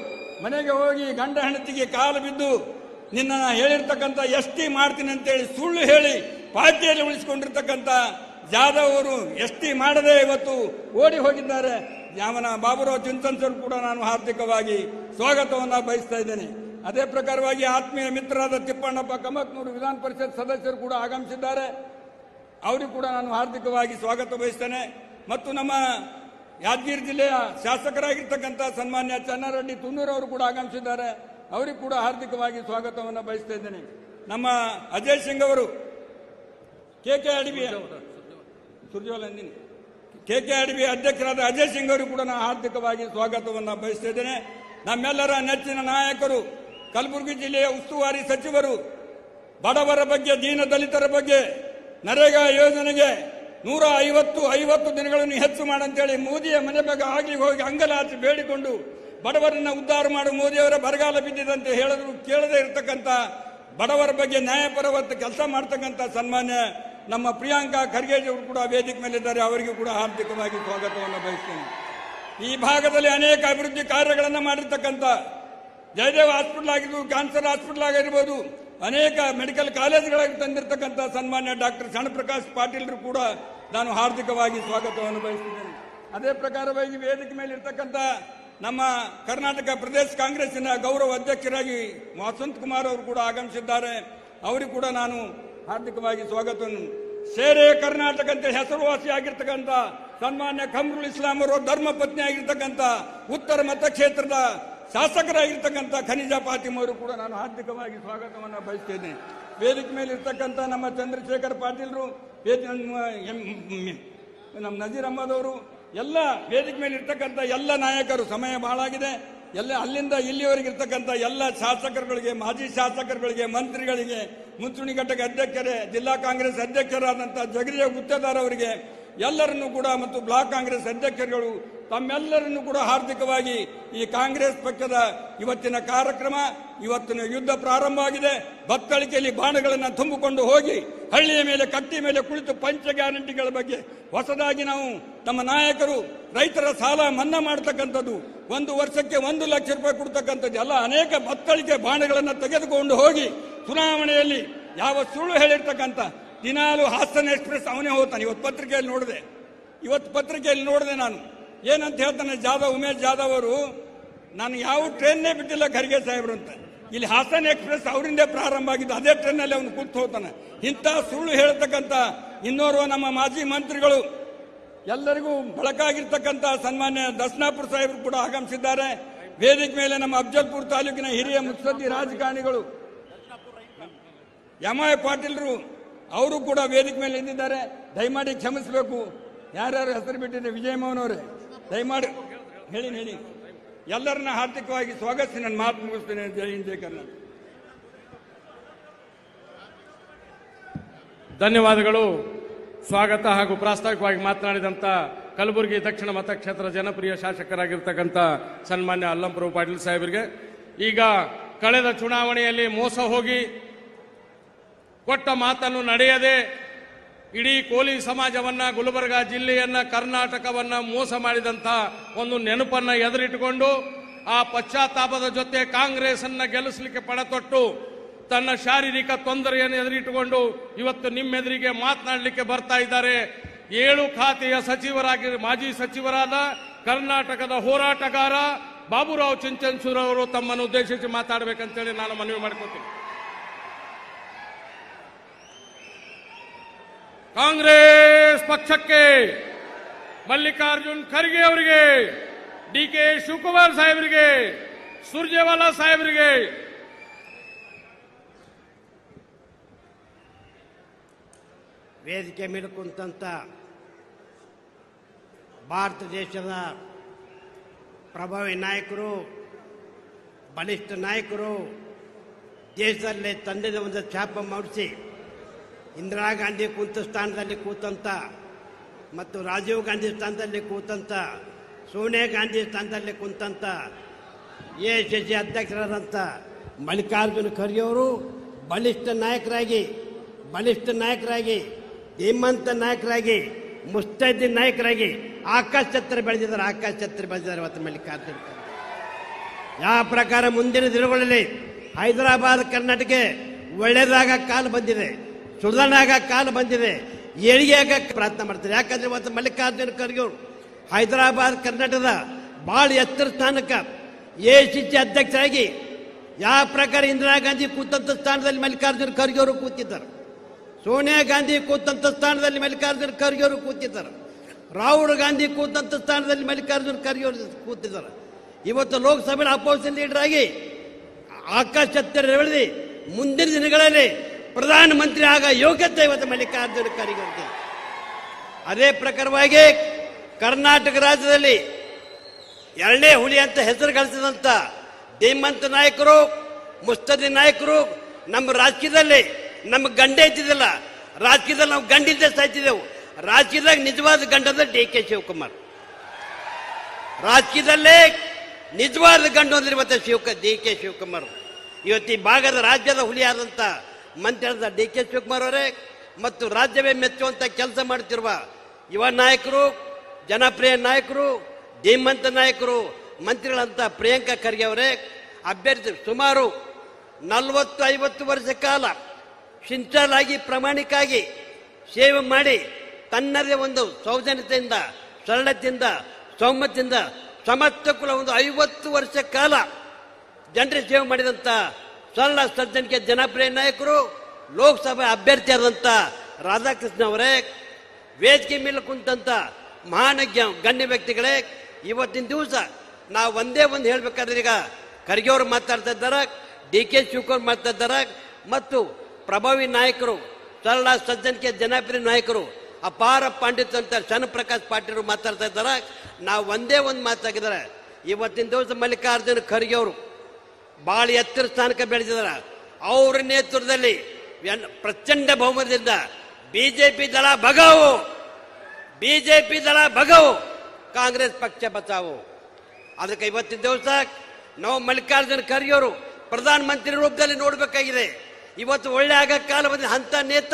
ಮನೆಗೆ ಹೋಗಿ ಗಂಡ ಹೆಂಡತಿಗೆ ಕಾಲು ಬಿದ್ದು ನಿನ್ನ ಹೇಳಿರ್ತಕ್ಕಂಥ ಎಸ್.ಟಿ. ಮಾಡ್ತೀನಿ ಅಂತೇಳಿ ಸುಳ್ಳು ಹೇಳಿ ಪಾರ್ಟಿಯಲ್ಲಿ ಉಳಿಸಿಕೊಂಡಿರ್ತಕ್ಕಂಥ ಜಾಧವ್ ಅವರು ಎಸ್.ಟಿ. ಮಾಡದೆ ಇವತ್ತು ಓಡಿ ಹೋಗಿದ್ದಾರೆ. ಯಾವನ ಬಾಬುರಾವ್ ಚಿಂಚನ್ಸೂರ್ ಕೂಡ ನಾನು ಹಾರ್ದಿಕವಾಗಿ ಸ್ವಾಗತವನ್ನು ಬಯಸ್ತಾ ಇದ್ದೇನೆ. ಅದೇ ಪ್ರಕಾರವಾಗಿ ಆತ್ಮೀಯ ಮಿತ್ರರಾದ ತಿಪ್ಪಣ್ಣಪ್ಪ ಕಮಕ್ನೂರು ವಿಧಾನ ಪರಿಷತ್ ಸದಸ್ಯರು ಕೂಡ ಆಗಮಿಸಿದ್ದಾರೆ. ಅವರಿಗೂ ಕೂಡ ನಾನು ಹಾರ್ದಿಕವಾಗಿ ಸ್ವಾಗತ ಬಯಸ್ತೇನೆ. ಮತ್ತು ನಮ್ಮ ಯಾದಗಿರಿ ಜಿಲ್ಲೆಯ ಶಾಸಕರಾಗಿರ್ತಕ್ಕಂಥ ಸನ್ಮಾನ್ಯ ಚನ್ನಾರೆಡ್ಡಿ ತುನ್ನೂರು ಅವರು ಕೂಡ ಆಗಮಿಸಿದ್ದಾರೆ. ಅವರಿಗೂ ಕೂಡ ಹಾರ್ದಿಕವಾಗಿ ಸ್ವಾಗತವನ್ನು ಬಯಸ್ತಾ ಇದ್ದೇನೆ. ನಮ್ಮ ಅಜಯ್ ಸಿಂಗ್ ಅವರು ಕೆಕೆಆರ್ಡಿಬಿ ಅಧ್ಯಕ್ಷರಾದ ಅಜಯ್ ಸಿಂಗ್ ಅವರು ಕೂಡ ನಾನು ಹಾರ್ದಿಕವಾಗಿ ಸ್ವಾಗತವನ್ನು ಬಯಸ್ತಾ ಇದ್ದೇನೆ. ನಮ್ಮೆಲ್ಲರ ನೆಚ್ಚಿನ ನಾಯಕರು, ಕಲಬುರಗಿ ಜಿಲ್ಲೆಯ ಉಸ್ತುವಾರಿ ಸಚಿವರು, ಬಡವರ ಬಗ್ಗೆ, ದೀನ ದಲಿತರ ಬಗ್ಗೆ, ನರೇಗಾ ಯೋಜನೆಗೆ 150 ದಿನಗಳನ್ನು ಹೆಚ್ಚು ಮಾಡಂತೇಳಿ ಮೋದಿಯ ಮನೆ ಬಗ್ಗೆ ಆಗ್ಲಿ ಹೋಗಿ ಅಂಗಲಾಚಿ ಬೇಡಿಕೊಂಡು ಬಡವರನ್ನ ಉದ್ಧಾರ ಮಾಡು, ಮೋದಿಯವರ ಬರಗಾಲ ಬಿದ್ದಿದಂತೆ ಹೇಳಿದ್ರು ಕೇಳದೇ ಇರತಕ್ಕಂಥ ಬಡವರ ಬಗ್ಗೆ ನ್ಯಾಯಪರವತ್ತ ಕೆಲಸ ಮಾಡ್ತಕ್ಕಂಥ ಸನ್ಮಾನ್ಯ ನಮ್ಮ ಪ್ರಿಯಾಂಕಾ ಖರ್ಗೆಜಿ ಅವರು ಕೂಡ ವೇದಿಕೆ ಮೇಲಿದ್ದಾರೆ. ಅವರಿಗೂ ಕೂಡ ಹಾರ್ದಿಕವಾಗಿ ಸ್ವಾಗತವನ್ನು ಬಯಸ್ತೇನೆ. ಈ ಭಾಗದಲ್ಲಿ ಅನೇಕ ಅಭಿವೃದ್ಧಿ ಕಾರ್ಯಗಳನ್ನು ಮಾಡಿರ್ತಕ್ಕಂಥ ಜಯದೇವ ಹಾಸ್ಪಿಟಲ್ ಆಗಿರ್ಬೋದು, ಕ್ಯಾನ್ಸರ್ ಹಾಸ್ಪಿಟಲ್ ಆಗಿರ್ಬೋದು, ಅನೇಕ ಮೆಡಿಕಲ್ ಕಾಲೇಜುಗಳಾಗಿ ತಂದಿರತಕ್ಕಂಥ ಸನ್ಮಾನ್ಯ ಡಾಕ್ಟರ್ ಶರಣಪ್ರಕಾಶ್ ಪಾಟೀಲ್ರು ಕೂಡ ನಾನು ಹಾರ್ದಿಕವಾಗಿ ಸ್ವಾಗತವನ್ನು ಬಯಸಿದ್ದೇನೆ. ಅದೇ ಪ್ರಕಾರವಾಗಿ ವೇದಿಕೆ ಮೇಲೆ ಇರ್ತಕ್ಕಂಥ ನಮ್ಮ ಕರ್ನಾಟಕ ಪ್ರದೇಶ ಕಾಂಗ್ರೆಸ್ಸಿನ ಗೌರವ ಅಧ್ಯಕ್ಷರಾಗಿ ವಸಂತ್ ಕುಮಾರ್ ಅವರು ಕೂಡ ಆಗಮಿಸಿದ್ದಾರೆ. ಅವರಿಗೂ ಕೂಡ ನಾನು ಹಾರ್ದಿಕವಾಗಿ ಸ್ವಾಗತವನ್ನು. ಶೇರೆ ಕರ್ನಾಟಕ ಅಂತ ಹೆಸರುವಾಸಿಯಾಗಿರ್ತಕ್ಕಂಥ ಸನ್ಮಾನ್ಯ ಕಮರುಲ್ ಇಸ್ಲಾಂ ಅವರು ಧರ್ಮ ಪತ್ನಿ ಆಗಿರ್ತಕ್ಕಂಥ ಉತ್ತರ ಮತಕ್ಷೇತ್ರದ ಶಾಸಕರಾಗಿರ್ತಕ್ಕಂಥ ಖನಿಜಾ ಫಾತಿಮಾ ಅವರು ಕೂಡ ನಾನು ಹಾರ್ದಿಕವಾಗಿ ಸ್ವಾಗತವನ್ನು ಬಯಸ್ತೇನೆ. ವೇದಿಕೆ ಮೇಲೆ ಇರ್ತಕ್ಕಂಥ ನಮ್ಮ ಚಂದ್ರಶೇಖರ್ ಪಾಟೀಲ್ರು, ನಮ್ಮ ನಜೀರ್ ಅಹಮದ್ ಅವರು, ಎಲ್ಲ ವೇದಿಕೆ ಮೇಲೆ ಇರ್ತಕ್ಕಂಥ ಎಲ್ಲ ನಾಯಕರು, ಸಮಯ ಬಹಳ ಆಗಿದೆ, ಎಲ್ಲ ಅಲ್ಲಿಂದ ಇಲ್ಲಿವರೆಗೆ ಇರ್ತಕ್ಕಂಥ ಎಲ್ಲ ಶಾಸಕರುಗಳಿಗೆ, ಮಾಜಿ ಶಾಸಕರುಗಳಿಗೆ, ಮಂತ್ರಿಗಳಿಗೆ, ಮುಂಚೂಣಿ ಘಟಕ ಅಧ್ಯಕ್ಷರೇ, ಜಿಲ್ಲಾ ಕಾಂಗ್ರೆಸ್ ಅಧ್ಯಕ್ಷರಾದಂಥ ಜಗರಿಯ ಗುತ್ತೇದಾರ್ ಅವರಿಗೆ ಎಲ್ಲರನ್ನೂ ಕೂಡ, ಮತ್ತು ಬ್ಲಾಕ್ ಕಾಂಗ್ರೆಸ್ ಅಧ್ಯಕ್ಷರುಗಳು ತಮ್ಮೆಲ್ಲರನ್ನೂ ಕೂಡ ಹಾರ್ದಿಕವಾಗಿ ಈ ಕಾಂಗ್ರೆಸ್ ಪಕ್ಷದ ಇವತ್ತಿನ ಕಾರ್ಯಕ್ರಮ, ಇವತ್ತಿನ ಯುದ್ಧ ಪ್ರಾರಂಭವಾಗಿದೆ. ಬತ್ತಳಿಕೆಯಲ್ಲಿ ಬಾಣಗಳನ್ನು ತುಂಬಿಕೊಂಡು ಹೋಗಿ ಹಳ್ಳಿಯ ಮೇಲೆ, ಕಟ್ಟಿ ಮೇಲೆ ಕುಳಿತು ಪಂಚ ಗ್ಯಾರಂಟಿಗಳ ಬಗ್ಗೆ ಹೊಸದಾಗಿ ನಾವು ನಮ್ಮ ನಾಯಕರು ರೈತರ ಸಾಲ ಮನ್ನಾ ಮಾಡತಕ್ಕಂಥದ್ದು, 1 ವರ್ಷಕ್ಕೆ 1 ಲಕ್ಷ ರೂಪಾಯಿ ಕೊಡ್ತಕ್ಕಂಥದ್ದು ಎಲ್ಲ ಅನೇಕ ಬತ್ತಳಿಕೆ ಬಾಣಗಳನ್ನು ತೆಗೆದುಕೊಂಡು ಹೋಗಿ ಚುನಾವಣೆಯಲ್ಲಿ ಯಾವ ಸುಳ್ಳು ಹೇಳಿರ್ತಕ್ಕಂಥ ದಿನಾಲು ಹಾಸನ್ ಎಕ್ಸ್ಪ್ರೆಸ್ ಅವನೇ ಹೋಗ್ತಾನೆ. ಇವತ್ತು ಪತ್ರಿಕೆಯಲ್ಲಿ ನೋಡಿದೆ ನಾನು ಏನಂತ ಹೇಳ್ತಾನೆ ಉಮೇಶ್ ಜಾಧವ್ ಅವರು, ನಾನು ಯಾವ ಟ್ರೈನ್ನೇ ಬಿಟ್ಟಿಲ್ಲ ಖರ್ಗೆ ಸಾಹೇಬ್ರು ಅಂತ. ಇಲ್ಲಿ ಹಾಸನ್ ಎಕ್ಸ್ಪ್ರೆಸ್ ಅವರಿಂದ ಪ್ರಾರಂಭ ಆಗಿದ್ದು, ಅದೇ ಟ್ರೈನಲ್ಲಿ ಅವನು ಕೂತು ಹೋಗ್ತಾನೆ. ಇಂಥ ಸುಳ್ಳು ಹೇಳ್ತಕ್ಕಂಥ ಇನ್ನೋರ್ವ ನಮ್ಮ ಮಾಜಿ ಮಂತ್ರಿಗಳು, ಎಲ್ಲರಿಗೂ ಬಳಕಾಗಿರ್ತಕ್ಕಂಥ ಸನ್ಮಾನ್ಯ ದರ್ಶನಾಪುರ ಸಾಹೇಬರು ಕೂಡ ಆಗಮಿಸಿದ್ದಾರೆ. ವೇದಿಕೆ ಮೇಲೆ ನಮ್ಮ ಅಫಜಲ್ಪುರ ತಾಲೂಕಿನ ಹಿರಿಯ ಮುತ್ಸದ್ದಿ ರಾಜಕಾರಣಿಗಳು ಎಂ.ಐ. ಪಾಟೀಲ್ರು ಅವರು ಕೂಡ ವೇದಿಕೆ ಮೇಲೆ ಇದ್ದಿದ್ದಾರೆ. ದಯಮಾಡಿ ಕ್ಷಮಿಸಬೇಕು. ಯಾರ್ಯಾರು ಹೆಸರು ಬಿಟ್ಟಿದೆ ವಿಜಯಮೋಹನ್ ಅವರೇ, ದಯಮಾಡಿ ಹೇಳಿ ಎಲ್ಲರನ್ನ ಹಾರ್ದಿಕವಾಗಿ ಸ್ವಾಗತಿಸಿ ನನ್ನ ಮಾತು ಮುಗಿಸ್ತೇನೆ. ಜೈ ಹಿಂದ್ ಜೈ ಕರ್ನಾಟಕ. ಧನ್ಯವಾದಗಳು. ಸ್ವಾಗತ ಹಾಗೂ ಪ್ರಾಸ್ತಾವಿಕವಾಗಿ ಮಾತನಾಡಿದಂಥ ಕಲಬುರಗಿ ದಕ್ಷಿಣ ಮತಕ್ಷೇತ್ರ ಜನಪ್ರಿಯ ಶಾಸಕರಾಗಿರ್ತಕ್ಕಂಥ ಸನ್ಮಾನ್ಯ ಅಲ್ಲಂಪ್ರಭು ಪಾಟೀಲ್ ಸಾಹೇಬರಿಗೆ, ಈಗ ಕಳೆದ ಚುನಾವಣೆಯಲ್ಲಿ ಮೋಸ ಹೋಗಿ ಕೊಟ್ಟ ಮಾತನ್ನು ನಡೆಯದೆ ಇಡೀ ಕೋಲಿ ಸಮಾಜವನ್ನ, ಗುಲ್ಬರ್ಗಾ ಜಿಲ್ಲೆಯನ್ನ, ಕರ್ನಾಟಕವನ್ನ ಮೋಸ ಮಾಡಿದಂಥ ಒಂದು ನೆನಪನ್ನ ಎದುರಿಟ್ಟುಕೊಂಡು ಆ ಪಶ್ಚಾತ್ತಾಪದ ಜೊತೆ ಕಾಂಗ್ರೆಸ್ ಅನ್ನ ಗೆಲ್ಲಿಸಲಿಕ್ಕೆ ಪಣತೊಟ್ಟು ತನ್ನ ಶಾರೀರಿಕ ತೊಂದರೆಯನ್ನು ಎದುರಿಟ್ಟುಕೊಂಡು ಇವತ್ತು ನಿಮ್ಮೆದುರಿಗೆ ಮಾತನಾಡಲಿಕ್ಕೆ ಬರ್ತಾ ಇದ್ದಾರೆ. 7 ಖಾತೆಯ ಮಾಜಿ ಸಚಿವರಾದ ಕರ್ನಾಟಕದ ಹೋರಾಟಗಾರ ಬಾಬುರಾವ್ ಚಿಂಚನ್ಸೂರ್ ಅವರು ತಮ್ಮನ್ನು ಉದ್ದೇಶಿಸಿ ಮಾತಾಡಬೇಕಂತೇಳಿ ನಾನು ಮನವಿ ಮಾಡ್ಕೋತೀನಿ. ಕಾಂಗ್ರೆಸ್ ಪಕ್ಷಕ್ಕೆ ಮಲ್ಲಿಕಾರ್ಜುನ್ ಖರ್ಗೆ ಅವರಿಗೆ, ಡಿ.ಕೆ. ಶಿವಕುಮಾರ್ ಸಾಹೇಬರಿಗೆ, ಸುರ್ಜೇವಾಲಾ ಸಾಹೇಬರಿಗೆ, ವೇದಿಕೆ ಮೇಲೆ ಕುಂತಂತ ಭಾರತ ದೇಶದ ಪ್ರಭಾವಿ ನಾಯಕರು, ಬಲಿಷ್ಠ ನಾಯಕರು, ದೇಶದಲ್ಲೇ ತಂದೆದ ಒಂದು ಛಾಪ ಮೂಡಿಸಿ ಇಂದಿರಾ ಗಾಂಧಿ ಕೂತ ಸ್ಥಾನದಲ್ಲಿ ಕೂತಂತ ಮತ್ತು ರಾಜೀವ್ ಗಾಂಧಿ ಸ್ಥಾನದಲ್ಲಿ ಕೂತಂತ, ಸೋನಿಯಾ ಗಾಂಧಿ ಸ್ಥಾನದಲ್ಲಿ ಕುಂತಂತ ಎಐಸಿಸಿ ಅಧ್ಯಕ್ಷರಾದಂಥ ಮಲ್ಲಿಕಾರ್ಜುನ ಖರ್ಗೆ ಅವರು ಬಲಿಷ್ಠ ನಾಯಕರಾಗಿ ಧೀಮಂತ ನಾಯಕರಾಗಿ, ಮುಸ್ತೈದಿ ನಾಯಕರಾಗಿ ಆಕಾಶ ಛತ್ರ ಬೆಳೆದಿದ್ದಾರೆ ಇವತ್ತು ಮಲ್ಲಿಕಾರ್ಜುನ ಖರ್ಗೆ. ಯಾವ ಪ್ರಕಾರ ಮುಂದಿನ ದಿನಗಳಲ್ಲಿ ಹೈದರಾಬಾದ್ ಕರ್ನಾಟಕ ಒಳ್ಳೆಯದಾಗ ಕಾಲ ಬಂದಿದೆ, ಸುಧಾರಣೆ ಆಗ ಕಾಲ ಬಂದಿದೆ, ಏಳಿಗೆ ಆಗ ಪ್ರಯತ್ನ ಮಾಡ್ತಾರೆ. ಯಾಕಂದ್ರೆ ಇವತ್ತು ಮಲ್ಲಿಕಾರ್ಜುನ ಖರ್ಗೆ ಅವರು ಹೈದರಾಬಾದ್ ಕರ್ನಾಟಕದ ಭಾಳ ಎತ್ತರ ಸ್ಥಾನಕ್ಕೆ ಎಐಸಿಸಿ ಅಧ್ಯಕ್ಷರಾಗಿ ಯಾವ ಪ್ರಕಾರ ಇಂದಿರಾ ಗಾಂಧಿ ಕೂತಂತ ಸ್ಥಾನದಲ್ಲಿ ಮಲ್ಲಿಕಾರ್ಜುನ ಖರ್ಗೆ ಅವರು ಕೂತಿದ್ದಾರೆ, ಸೋನಿಯಾ ಗಾಂಧಿ ಕೂತಂತ ಸ್ಥಾನದಲ್ಲಿ ಮಲ್ಲಿಕಾರ್ಜುನ ಖರ್ಗೆ ಅವರು ಕೂತಿದ್ದಾರೆ, ರಾಹುಲ್ ಗಾಂಧಿ ಕೂತಂತ ಸ್ಥಾನದಲ್ಲಿ ಮಲ್ಲಿಕಾರ್ಜುನ ಖರ್ಗೆ ಅವರು ಕೂತಿದ್ದಾರೆ. ಇವತ್ತು ಲೋಕಸಭೆ ಅಪೋಸಿಷನ್ ಲೀಡರ್ ಆಗಿ ಆಕಾಶ ಛತ್ರ ಬೆಳೆದಿ ಮುಂದಿನ ದಿನಗಳಲ್ಲಿ ಪ್ರಧಾನಮಂತ್ರಿ ಆಗ ಯೋಗ್ಯತೆ ಇವತ್ತು ಮಲ್ಲಿಕಾರ್ಜುನ ಖರ್ಗೆ ಅವರಿಗೆ. ಅದೇ ಪ್ರಕಾರವಾಗಿ ಕರ್ನಾಟಕ ರಾಜ್ಯದಲ್ಲಿ 2ನೇ ಹುಲಿ ಅಂತ ಹೆಸರು ಗಳಿಸಿದಂತ ಧೀಮಂತ ನಾಯಕರು, ಮುಸ್ತದಿ ನಾಯಕರು ನಮ್ಮ ರಾಜಕೀಯದಲ್ಲಿ ನಮ್ಮ ಗಂಡ ಇದ್ದಿದ್ದಿಲ್ಲ. ರಾಜಕೀಯದಲ್ಲಿ ನಾವು ಗಂಡಿದ್ದೇ ಸಾಯ್ತಿದ್ದೆವು. ರಾಜಕೀಯದಾಗ ನಿಜವಾದ ಗಂಡದ ಡಿ.ಕೆ. ಶಿವಕುಮಾರ್. ರಾಜಕೀಯದಲ್ಲೇ ನಿಜವಾದ ಗಂಡು ಅಂದ್ರೆ ಇವತ್ತು ಡಿ.ಕೆ. ಶಿವಕುಮಾರ್. ಇವತ್ತು ಈ ಭಾಗದ ರಾಜ್ಯದ ಹುಲಿಯಾದಂಥ ಮಂತ್ರಿಯಾದ ಡಿ.ಕೆ. ಶಿವಕುಮಾರ್ ಅವರೇ ಮತ್ತು ರಾಜ್ಯವೇ ಮೆಚ್ಚುವಂತ ಕೆಲಸ ಮಾಡುತ್ತಿರುವ ಯುವ ನಾಯಕರು, ಜನಪ್ರಿಯ ನಾಯಕರು, ಧೀಮಂತ ನಾಯಕರು, ಮಂತ್ರಿಗಳಂತ ಪ್ರಿಯಾಂಕಾ ಖರ್ಗೆ ಅವರೇ ಅಭ್ಯರ್ಥಿ ಸುಮಾರು 40-50 ವರ್ಷ ಕಾಲ ಸಿನ್ಸಿಯರ್ ಆಗಿ ಪ್ರಾಮಾಣಿಕವಾಗಿ ಸೇವೆ ಮಾಡಿ ತನ್ನದೇ ಒಂದು ಸೌಜನ್ಯತೆಯಿಂದ, ಸರಳತೆಯಿಂದ, ಸೌಮ್ಯತೆಯಿಂದ ಸಮಸ್ತ ಕುಲ ಒಂದು 50 ವರ್ಷ ಕಾಲ ಜನರಿಗೆ ಸೇವೆ ಮಾಡಿದಂಥ ಸರಳ ಸಜ್ಜನಿಕೆ ಜನಪ್ರಿಯ ನಾಯಕರು, ಲೋಕಸಭೆ ಅಭ್ಯರ್ಥಿಯಾದಂಥ ರಾಧಾಕೃಷ್ಣ ಅವರೇ, ವೇದಿಕೆ ಮೇಲೆ ಕುಂತಂತ ಮಹಾನ್ ಗಣ್ಯ ವ್ಯಕ್ತಿಗಳೇ, ಇವತ್ತಿನ ದಿವಸ ನಾವು ಒಂದೇ ಒಂದು ಹೇಳ್ಬೇಕಾದ್ರೆ ಈಗ ಖರ್ಗೆ ಅವರು ಮಾತಾಡ್ತಾ ಇದ್ದಾರೆ, ಡಿ.ಕೆ. ಶಿವಕುಮಾರ್ ಮಾತಾಡ್ತಾ ಇದ್ದಾರೆ ಮತ್ತು ಪ್ರಭಾವಿ ನಾಯಕರು, ಸರಳ ಸಜ್ಜನಿಕೆ ಜನಪ್ರಿಯ ನಾಯಕರು, ಅಪಾರ ಪಾಂಡಿತ್ಯ ಅಂತ ಚನ್ನಪ್ರಕಾಶ್ ಪಾಟೀಲ್ ಮಾತಾಡ್ತಾ ಇದ್ದಾರೆ. ನಾವು ಒಂದೇ ಒಂದು ಮಾತಾಗಿದ್ದಾರೆ, ಇವತ್ತಿನ ದಿವಸ ಮಲ್ಲಿಕಾರ್ಜುನ ಖರ್ಗೆ ಅವರು ಬಹಳ ಎತ್ತರ ಸ್ಥಾನಕ್ಕೆ ಬೆಳೆದಿದ್ದಾರೆ. ಅವರ ನೇತೃತ್ವದಲ್ಲಿ ಪ್ರಚಂಡ ಬಹುಮತದಿಂದ ಬಿಜೆಪಿ ದಳ ಭಗವು, ಕಾಂಗ್ರೆಸ್ ಪಕ್ಷ ಬಚಾವು. ಅದಕ್ಕೆ ಇವತ್ತಿನ ದಿವಸ ನಾವು ಮಲ್ಲಿಕಾರ್ಜುನ ಖರ್ಗೆ ಅವರು ಪ್ರಧಾನಮಂತ್ರಿ ರೂಪದಲ್ಲಿ ನೋಡಬೇಕಾಗಿದೆ. ಇವತ್ತು ಒಳ್ಳೆ ಆಗ ಕಾಲ ಬಂದ ಅಂತ ನೇತ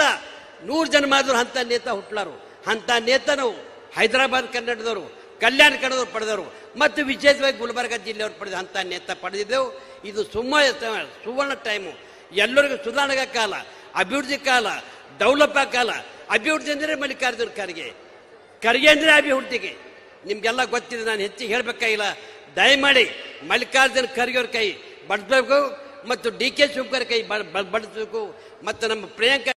100 ಜನ ಆದರೂ ಅಂತ ನೇತ ಹುಟ್ಲಾರು. ಅಂತ ನೇತ ನಾವು ಹೈದರಾಬಾದ್ ಕರ್ನಾಟಕದವರು, ಕಲ್ಯಾಣ ಕರ್ನಾಟಕದವರು ಪಡೆದವರು ಮತ್ತು ವಿಶೇಷವಾಗಿ ಗುಲ್ಬರ್ಗಾ ಜಿಲ್ಲೆಯವರು ಪಡೆದ ಅಂತ ನೇತ ಪಡೆದಿದ್ದೆವು. ಇದು ಸುವರ್ಣ ಟೈಮು, ಎಲ್ಲರಿಗೂ ಸುಧಾರಣೆಗ ಕಾಲ, ಅಭಿವೃದ್ಧಿ ಕಾಲ, ಡೆವಲಪ್ ಆಗಲ್ಲ. ಅಭಿವೃದ್ಧಿ ಅಂದರೆ ಮಲ್ಲಿಕಾರ್ಜುನ ಖರ್ಗೆ, ಖರ್ಗೆ ಅಂದರೆ ಅಭಿವೃದ್ಧಿಗೆ. ನಿಮ್ಗೆಲ್ಲ ಗೊತ್ತಿದೆ, ನಾನು ಹೆಚ್ಚಿಗೆ ಹೇಳ್ಬೇಕಾಗಿಲ್ಲ. ದಯಮಾಡಿ ಮಲ್ಲಿಕಾರ್ಜುನ ಖರ್ಗೆ ಅವ್ರ ಕೈ ಬಡಿಸ್ಬೇಕು ಮತ್ತು DK ಶಿವಕುಮಾರ್ ಕೈ ಬಡಿಸ್ಬೇಕು ಮತ್ತು ನಮ್ಮ ಪ್ರಿಯಾಂಕಾ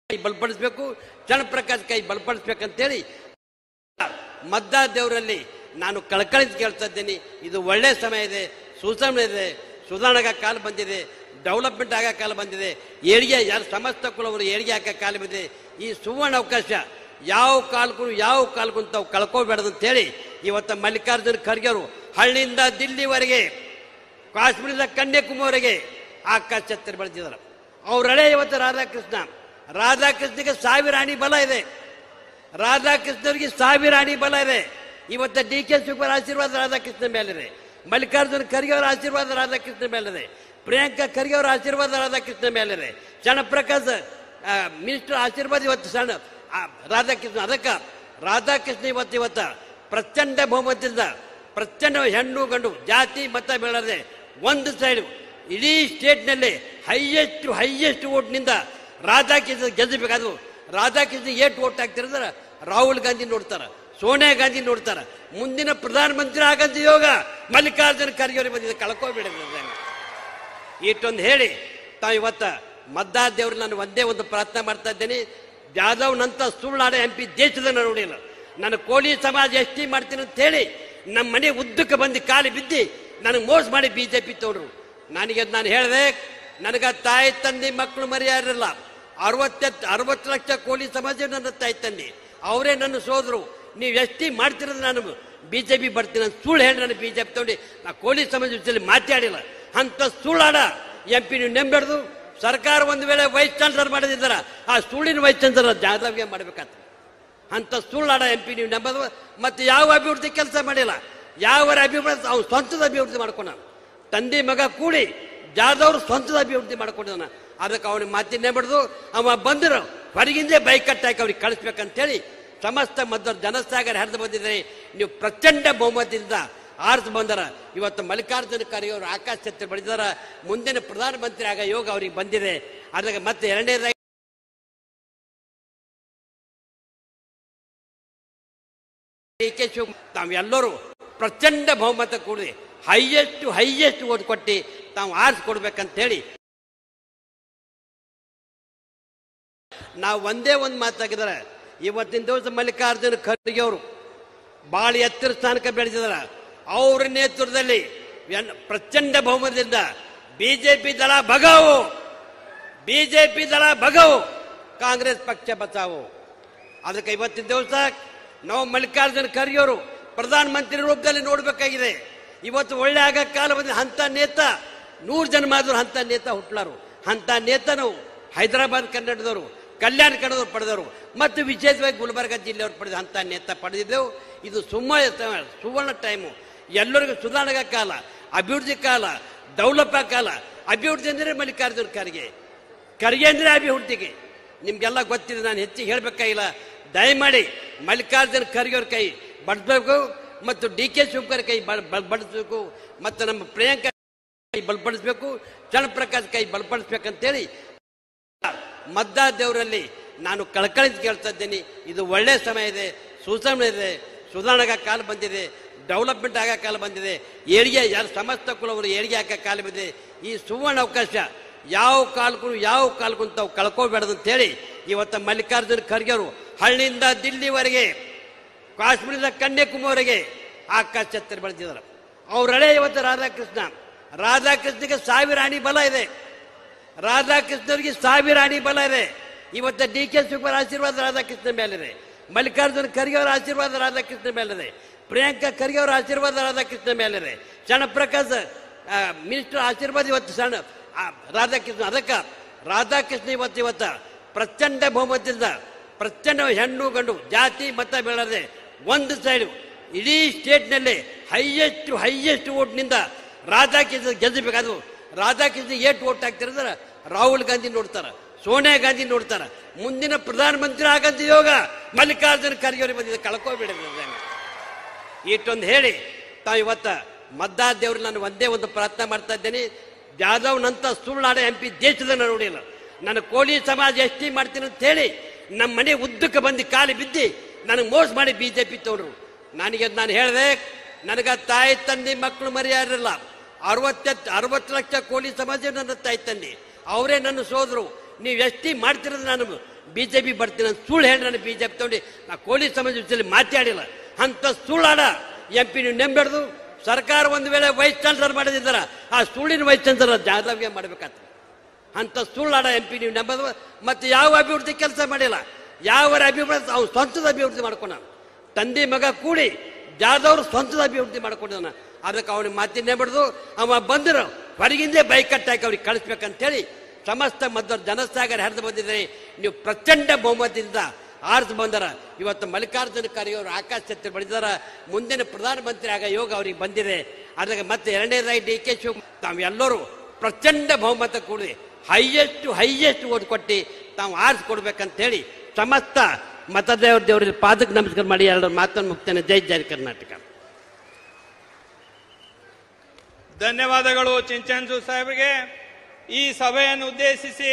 ಕೈ ಬಲಪಡಿಸ್ಬೇಕು, ಚನ್ನಪ್ರಕಾಶ್ ಕೈ ಬಲಪಡಿಸ್ಬೇಕಂತೇಳಿ ಮತದಾರರಲ್ಲಿ ನಾನು ಕಳಕಳಿ ಕೇಳ್ತಾ ಇದ್ದೀನಿ. ಇದು ಒಳ್ಳೆ ಸಮಯ ಇದೆ, ಸುಸಮಯ ಇದೆ, ಸುಧಾರಣೆಗ ಕಾಲ ಬಂದಿದೆ, ಡೆವಲಪ್ಮೆಂಟ್ ಆಗೋ ಕಾಲ ಬಂದಿದೆ, ಏಳಿಗೆ ಯಾರು ಸಮಸ್ತ ಕುಲವರು ಏಳಿಗೆ ಹಾಕೋ ಕಾಲ ಬಂದಿದೆ. ಈ ಸುವರ್ಣ ಅವಕಾಶ ಯಾವ ಕಾಲಕ್ಕೂ ತಾವು ಕಳ್ಕೋಬೇಡದು ಅಂತೇಳಿ ಇವತ್ತು ಮಲ್ಲಿಕಾರ್ಜುನ ಖರ್ಗೆ ಅವರು ಹಳ್ಳಿಯಿಂದ ದಿಲ್ಲಿವರೆಗೆ, ಕಾಶ್ಮೀರದ ಕನ್ಯಾಕುಮಾರಿಗೆ ಆಕಾಶ ಛತ್ರ ಬೆಳೆದಿದ್ದಾರೆ. ಅವ್ರ ಹಳೆ ಇವತ್ತು ರಾಧಾಕೃಷ್ಣಗೆ 1000 ಆಣಿ ಬಲ ಇದೆ. ರಾಧಾಕೃಷ್ಣವ್ರಿಗೆ 1000 ಆಣಿ ಬಲ ಇದೆ. ಇವತ್ತು DK ಶಿವಕುಮಾರ್ ಆಶೀರ್ವಾದ ರಾಧಾಕೃಷ್ಣ ಮೇಲಿದೆ, ಮಲ್ಲಿಕಾರ್ಜುನ ಖರ್ಗೆ ಅವರ ಆಶೀರ್ವಾದ ರಾಧಾಕೃಷ್ಣ ಮೇಲಿದೆ, ಪ್ರಿಯಾಂಕಾ ಖರ್ಗೆ ಅವರ ಆಶೀರ್ವಾದ ರಾಧಾಕೃಷ್ಣ ಮೇಲಿದೆ, ಚನ್ನಪ್ರಕಾಶ್ ಮಿನಿಸ್ಟರ್ ಆಶೀರ್ವಾದ ಇವತ್ತು ರಾಧಾಕೃಷ್ಣ. ಅದಕ್ಕೆ ರಾಧಾಕೃಷ್ಣ ಇವತ್ತು ಪ್ರಚಂಡ ಬಹುಮತದಿಂದ, ಪ್ರಚಂಡ ಹೆಣ್ಣು ಗಂಡು ಜಾತಿ ಮತ ಬೆಳೆದೆ ಒಂದು ಸೈಡ್ ಇಡೀ ಸ್ಟೇಟ್ನಲ್ಲಿ ಹೈಯೆಸ್ಟ್ ಓಟ್ನಿಂದ ರಾಧಾಕೃಷ್ಣ ಗೆಲ್ಲಬೇಕಾದ್ರು. ರಾಧಾಕೃಷ್ಣ ಏಟ್ ಓಟ್ ಹಾಕ್ತಿರಂದ್ರೆ ರಾಹುಲ್ ಗಾಂಧಿ ನೋಡ್ತಾರೆ, ಸೋನಿಯಾ ಗಾಂಧಿ ನೋಡ್ತಾರೆ. ಮುಂದಿನ ಪ್ರಧಾನಮಂತ್ರಿ ಆಗಂತ ಯೋಗ ಮಲ್ಲಿಕಾರ್ಜುನ ಖರ್ಗೆ ಅವರಿಗೆ ಬಂದಿದೆ, ಕಳ್ಕೋಬೇಡಿದ್ರೆ ಇಷ್ಟೊಂದು ಹೇಳಿ ತಾವು ಇವತ್ತ ಮತದಾರ ದೇವ್ರು ನಾನು ಒಂದೇ ಒಂದು ಪ್ರಾರ್ಥನೆ ಮಾಡ್ತಾ ಇದ್ದೇನೆ. ಜಾಧವ್ನಂತ ಸುಳ್ಳು MP ದೇಶದ ನೋಡಿಲ್ಲ. ನಾನು ಕೋಳಿ ಸಮಾಜ ST ಮಾಡ್ತೀನಿ ಅಂತ ಹೇಳಿ ನಮ್ಮ ಮನೆ ಉದ್ದಕ್ಕೆ ಬಂದು ಕಾಲಿ ಬಿದ್ದು ನನಗೆ ಮೋಸ ಮಾಡಿ BJP ತೋಡ್ರು. ನಾನು ಹೇಳಿದೆ, ನನಗೆ ತಾಯಿ ತಂದೆ ಮಕ್ಕಳು ಮರ್ಯಾರಿಲ್ಲ. 60 ಲಕ್ಷ ಕೋಳಿ ಸಮಾಜ ನನ್ನ ತಾಯಿ ತಂದೆ, ಅವರೇ ನನ್ನ ಸೋದರು. ನೀವು ST ಮಾಡ್ತಿರೋದು ನಾನು BJP ಬರ್ತೀನಿ ಅಂತ ಸುಳ್ಳು ಹೇಳಿ ನಾನು BJP ತಗೊಂಡು ನಾ ಕೋಳಿ ಸಮಾಜ ವಿಷಯದಲ್ಲಿ ಮಾತಾಡಿಲ್ಲ. ಅಂತ ಸುಳ್ಳಾಡ MP ನೀವು ನೆಂಬೆಡ್ದು ಸರ್ಕಾರ ಒಂದು ವೇಳೆ ವೈಸ್ ಚಾನ್ಸಲರ್ ಮಾಡೋದಿದ್ದಾರೆ, ಆ ಸುಳ್ಳಿನ ವೈಸ್ ಚಾನ್ಸಲರ್ ಜಾಧವ್ಗೆ ಮಾಡಬೇಕಾಗ್ತದೆ. ಅಂತ ಸುಳ್ಳಾಡ MP ನೀವು ನಂಬೋದು. ಮತ್ತು ಯಾವ ಅಭಿವೃದ್ಧಿ ಕೆಲಸ ಮಾಡಿಲ್ಲ, ಯಾವ ಅಭಿವೃದ್ಧಿ ಅವ್ನು ಸ್ವಂತದ ಅಭಿವೃದ್ಧಿ ಮಾಡ್ಕೊಂಡ. ತಂದೆ ಮಗ ಕೂಡಿ ಜಾಧವ್ ಸ್ವಂತದ ಅಭಿವೃದ್ಧಿ ಮಾಡ್ಕೊಂಡಿದ್ದಾನ. ಅದಕ್ಕೆ ಅವನಿಗೆ ಮಾತಿನ್ನೇ ಬಡ್ದು ಅವ ಬಂದರು ಹೊರಗಿಂದೇ ಬೈಕಟ್ ಹಾಕಿ ಅವ್ರಿಗೆ ಕಳಿಸ್ಬೇಕಂತೇಳಿ ಸಮಸ್ತ ಮದ್ದವರು ಜನಸಾಗರ ಹರಿದು ಬಂದಿದ್ದಾರೆ. ನೀವು ಪ್ರಚಂಡ ಬಹುಮತದಿಂದ ಆರಿಸಿ ಬಂದರ. ಇವತ್ತು ಮಲ್ಲಿಕಾರ್ಜುನ ಖರ್ಗೆ ಅವರು ಆಕಾಶ ಛತ್ರ ಬೆಳೆದಿದ್ದಾರ. ಮುಂದಿನ ಪ್ರಧಾನಮಂತ್ರಿ ಆಗ ಯೋಗ ಅವ್ರಿಗೆ ಬಂದಿದೆ. ಅದಕ್ಕೆ ಮತ್ತೆ ಎರಡನೇದಾಗಿ DK ಶಿವಕುಮಾರ್ ತಾವೆಲ್ಲರೂ ಪ್ರಚಂಡ ಬಹುಮತ ಕೂಡಿ ಹೈಯೆಸ್ಟ್ ಓಟ್ ಕೊಟ್ಟು ತಾವು ಆರಿಸ್ಕೊಡ್ಬೇಕಂತ ಹೇಳಿ ನಾವು ಒಂದೇ ಒಂದು ಮಾತಾಗಿದ್ದಾರೆ. ಇವತ್ತಿನ ದಿವಸ ಮಲ್ಲಿಕಾರ್ಜುನ ಖರ್ಗೆ ಅವರು ಭಾಳ ಎತ್ತರ ಸ್ಥಾನಕ್ಕೆ ಬೆಳೆದಿದ್ದಾರೆ. ಅವರ ನೇತೃತ್ವದಲ್ಲಿ ಪ್ರಚಂಡ ಬಹುಮತದಿಂದ BJP ದಳ ಭಗಾವು, ಕಾಂಗ್ರೆಸ್ ಪಕ್ಷ ಬಚಾವು. ಅದಕ್ಕೆ ಇವತ್ತಿನ ದಿವಸ ನಾವು ಮಲ್ಲಿಕಾರ್ಜುನ ಖರ್ಗೆ ಅವರು ಪ್ರಧಾನಮಂತ್ರಿ ರೂಪದಲ್ಲಿ ನೋಡಬೇಕಾಗಿದೆ. ಇವತ್ತು ಒಳ್ಳೆ ಆಗ ಕಾಲ ಬಂದಿದೆ. ಅಂಥ ನೇತ 100 ಜನ ಮಾಡಿದ್ರು ಅಂಥ ನೇತ ಹುಟ್ಲಾರು. ಅಂಥ ನೇತ ನಾವು ಹೈದರಾಬಾದ್ ಕನ್ನಡದವರು, ಕಲ್ಯಾಣ ಕನ್ನಡದವ್ರು ಪಡೆದವರು ಮತ್ತು ವಿಶೇಷವಾಗಿ ಗುಲ್ಬರ್ಗ ಜಿಲ್ಲೆಯವರು ಪಡೆದ ಅಂಥ ನೇತ ಪಡೆದಿದ್ದೆವು. ಇದು ಸುವರ್ಣ ಟೈಮು. ಎಲ್ಲರಿಗೂ ಸುಧಾರಣೆಗ ಕಾಲ, ಅಭಿವೃದ್ಧಿ ಕಾಲ, ಡೆವಲಪ್ ಕಾಲ. ಅಭಿವೃದ್ಧಿ ಅಂದರೆ ಮಲ್ಲಿಕಾರ್ಜುನ ಖರ್ಗೆ ಅಂದರೆ ಅಭಿವೃದ್ಧಿಗೆ. ನಿಮ್ಗೆಲ್ಲ ಗೊತ್ತಿದೆ, ನಾನು ಹೆಚ್ಚಿಗೆ ಹೇಳ್ಬೇಕಾಗಿಲ್ಲ. ದಯಮಾಡಿ ಮಲ್ಲಿಕಾರ್ಜುನ ಖರ್ಗೆ ಅವ್ರ ಕೈ ಬಡಿಸ್ಬೇಕು ಮತ್ತು DK ಶಿವಕುಮಾರ್ ಕೈ ಬಡಿಸ್ಬೇಕು ಮತ್ತು ನಮ್ಮ ಪ್ರಿಯಾಂಕಾ ಕೈ ಬಲಪಡಿಸ್ಬೇಕು, ಚನ್ನಪ್ರಕಾಶ್ ಕೈ ಬಲಪಡಿಸ್ಬೇಕಂತೇಳಿ ಮತದಾರ ದೇವರಲ್ಲಿ ನಾನು ಕಳಕಳಿ ಕೇಳ್ತಾ ಇದ್ದೀನಿ. ಇದು ಒಳ್ಳೆ ಸಮಯ ಇದೆ, ಸುಸಮಯ ಇದೆ, ಸುಧಾರಣೆಗ ಕಾಲ ಬಂದಿದೆ, ಡೆವಲಪ್ಮೆಂಟ್ ಆಗೋ ಕಾಲ ಬಂದಿದೆ, ಏಳಿಗೆ ಯಾರು ಸಮಸ್ತ ಕುಲವರು ಏಳಿಗೆ ಹಾಕೋ ಕಾಲ ಬಂದಿದೆ. ಈ ಸುವರ್ಣ ಅವಕಾಶ ಯಾವ ಕಾಲಕ್ಕೂ ತಾವು ಕಳ್ಕೋಬೇಡದು ಅಂತೇಳಿ ಇವತ್ತು ಮಲ್ಲಿಕಾರ್ಜುನ ಖರ್ಗೆ ಅವರು ಹಳ್ಳಿಯಿಂದ ದಿಲ್ಲಿವರೆಗೆ, ಕಾಶ್ಮೀರದ ಕನ್ಯಾಕುಮಾರಿಗೆ ಆಕಾಶ ಛತ್ರ ಬೆಳೆದಿದ್ದಾರೆ. ಅವ್ರ ಹಳೆ ಇವತ್ತು ರಾಧಾಕೃಷ್ಣಗೆ 1000 ಆಣಿ ಬಲ ಇದೆ. ರಾಧಾಕೃಷ್ಣವ್ರಿಗೆ 1000 ಆಣಿ ಬಲ ಇದೆ. ಇವತ್ತು DK ಶಿವಕುಮಾರ್ ಆಶೀರ್ವಾದ ರಾಧಾಕೃಷ್ಣ ಮೇಲಿದೆ, ಮಲ್ಲಿಕಾರ್ಜುನ ಖರ್ಗೆ ಅವರ ಆಶೀರ್ವಾದ ರಾಧಾಕೃಷ್ಣ ಮೇಲಿದೆ, ಪ್ರಿಯಾಂಕಾ ಖರ್ಗೆ ಅವರ ಆಶೀರ್ವಾದ ರಾಧಾಕೃಷ್ಣ ಮೇಲಿದೆ, ಚನ್ನಪ್ರಕಾಶ್ ಮಿನಿಸ್ಟರ್ ಆಶೀರ್ವಾದ ಇವತ್ತು ರಾಧಾಕೃಷ್ಣ. ಅದಕ್ಕೆ ರಾಧಾಕೃಷ್ಣ ಇವತ್ತು ಪ್ರಚಂಡ ಬಹುಮತದಿಂದ, ಪ್ರಚಂಡ ಹೆಣ್ಣು ಗಂಡು ಜಾತಿ ಮತ ಬೆಳೆದೆ ಒಂದು ಸೈಡ್ ಇಡೀ ಸ್ಟೇಟ್ನಲ್ಲಿ ಹೈಯೆಸ್ಟ್ ಓಟ್ನಿಂದ ರಾಧಾಕೃಷ್ಣ ಗೆಲ್ಲಬೇಕಾದ್ರು. ರಾಧಾಕೃಷ್ಣ ಏಟ್ ಓಟ್ ಹಾಕ್ತಿರಂದ್ರೆ ರಾಹುಲ್ ಗಾಂಧಿ ನೋಡ್ತಾರೆ, ಸೋನಿಯಾ ಗಾಂಧಿ ನೋಡ್ತಾರೆ. ಮುಂದಿನ ಪ್ರಧಾನಮಂತ್ರಿ ಆಗಂತ ಯೋಗ ಮಲ್ಲಿಕಾರ್ಜುನ ಖರ್ಗೆ ಅವರಿಗೆ ಬಂದಿದೆ, ಕಳ್ಕೋಬೇಡಿದ್ರೆ ಇಷ್ಟೊಂದು ಹೇಳಿ ತಾವು ಇವತ್ತು ಮತದಾರ ದೇವ್ರು ನಾನು ಒಂದೇ ಒಂದು ಪ್ರಾರ್ಥನೆ ಮಾಡ್ತಾ ಇದ್ದೇನೆ. ಜಾಧವ್ನಂತ ಸುಳ್ಳು MP ದೇಶದ ನೋಡಿಲ್ಲ. ನನ್ನ ಕೋಳಿ ಸಮಾಜ ಎಷ್ಟಿ ಮಾಡ್ತೀನಿ ಅಂತ ಹೇಳಿ ನಮ್ಮ ಮನೆ ಉದ್ದಕ್ಕೆ ಬಂದು ಕಾಲಿ ಬಿದ್ದು ನನಗೆ ಮೋಸ ಮಾಡಿ ಬಿಜೆಪಿ ತಗೊಂಡ್ರು. ನಾನು ಹೇಳಿದೆ, ನನಗ ತಾಯಿ ತಂದೆ ಮಕ್ಕಳು ಮರ್ಯಾರಿಲ್ಲ. 60 ಲಕ್ಷ ಕೋಳಿ ಸಮಾಜ ನನ್ನ ತಾಯಿ ತಂದೆ, ಅವರೇ ನನ್ನ ಸೋದರು. ನೀವು ಎಷ್ಟಿ ಮಾಡ್ತಿರೋದು ನಾನು ಬಿಜೆಪಿ ಬರ್ತೀನಿ ಅಂತ ಸುಳ್ಳು ಹೇಳಿ ನಾನು ಬಿಜೆಪಿ ತಗೊಂಡು ನಾ ಕೋಳಿ ಸಮಾಜ ವಿಷಯದಲ್ಲಿ ಮಾತಾಡಿಲ್ಲ. ಅಂತ ಸುಳ್ಳಾಡ MP ನೀವು ನೆಂಬೆಡ್ದು ಸರ್ಕಾರ ಒಂದು ವೇಳೆ ವೈಸ್ ಚಾನ್ಸಲರ್ ಮಾಡಿದಾರ, ಆ ಸುಳ್ಳಿನ ವೈಸ್ ಚಾನ್ಸಲರ್ ಜಾಧವ್ಗೆ ಮಾಡ್ಬೇಕಾಗ್ತದೆ. ಅಂತ ಸುಳ್ಳಾಡ MP ನೀವು ನಂಬದು. ಮತ್ತೆ ಯಾವ ಅಭಿವೃದ್ಧಿ ಕೆಲಸ ಮಾಡಿಲ್ಲ, ಯಾವ ಅಭಿವೃದ್ಧಿ ಅವ್ನು ಸ್ವಂತದ ಅಭಿವೃದ್ಧಿ ಮಾಡ್ಕೊಂಡ. ತಂದೆ ಮಗ ಕೂಡಿ ಜಾದವ್ರು ಸ್ವಂತದ ಅಭಿವೃದ್ಧಿ ಮಾಡ್ಕೊಂಡಿದ್ದಾನ. ಅದಕ್ಕೆ ಅವನಿಗೆ ಮಾತಿನ ನೆಂಬಡ್ದು ಅವ ಬಂದರು ಹೊರಗಿಂದೇ ಬೈಕಟ್ ಹಾಕಿ ಅವ್ರಿಗೆ ಕಳಿಸ್ಬೇಕಂತೇಳಿ ಸಮಸ್ತ ಮಧ್ಯ ಜನಸಾಗರ ಹರಿದು ಬಂದಿದ್ದಾರೆ. ನೀವು ಪ್ರಚಂಡ ಬಹುಮತದಿಂದ ಆರಿಸಿ ಬಂದಾರ. ಇವತ್ತು ಮಲ್ಲಿಕಾರ್ಜುನ ಖರ್ಗೆ ಅವರು ಆಕಾಶ ಛತ್ರ ಬಡಿದಾರ. ಮುಂದಿನ ಪ್ರಧಾನಮಂತ್ರಿ ಆಗ ಯೋಗ ಅವ್ರಿಗೆ ಬಂದಿದೆ. ಅದಕ್ಕೆ ಮತ್ತೆ ಎರಡನೇದಾಗಿ DK ಶಿವಕುಮಾರ್ ತಾವೆಲ್ಲರೂ ಪ್ರಚಂಡ ಬಹುಮತ ಕೂಡಿ ಹೈಯೆಸ್ಟ್ ಓಟ್ ಕೊಟ್ಟು ತಾವು ಆರಿಸ್ಕೊಡ್ಬೇಕಂತ ಹೇಳಿ ಸಮಸ್ತ ಮತದೇವ್ರಿಗೆ ಪಾದಕ್ಕೆ ನಮಸ್ಕಾರ ಮಾಡಿ ಎರಡು ಮಾತನ್ನು ಮುಗ್ತೇನೆ. ಜೈ ಜೈ ಕರ್ನಾಟಕ. ಧನ್ಯವಾದಗಳು ಚಿಂಚನ್ಸು ಸಾಹೇಬ್ರಿಗೆ. ಈ ಸಭೆಯನ್ನು ಉದ್ದೇಶಿಸಿ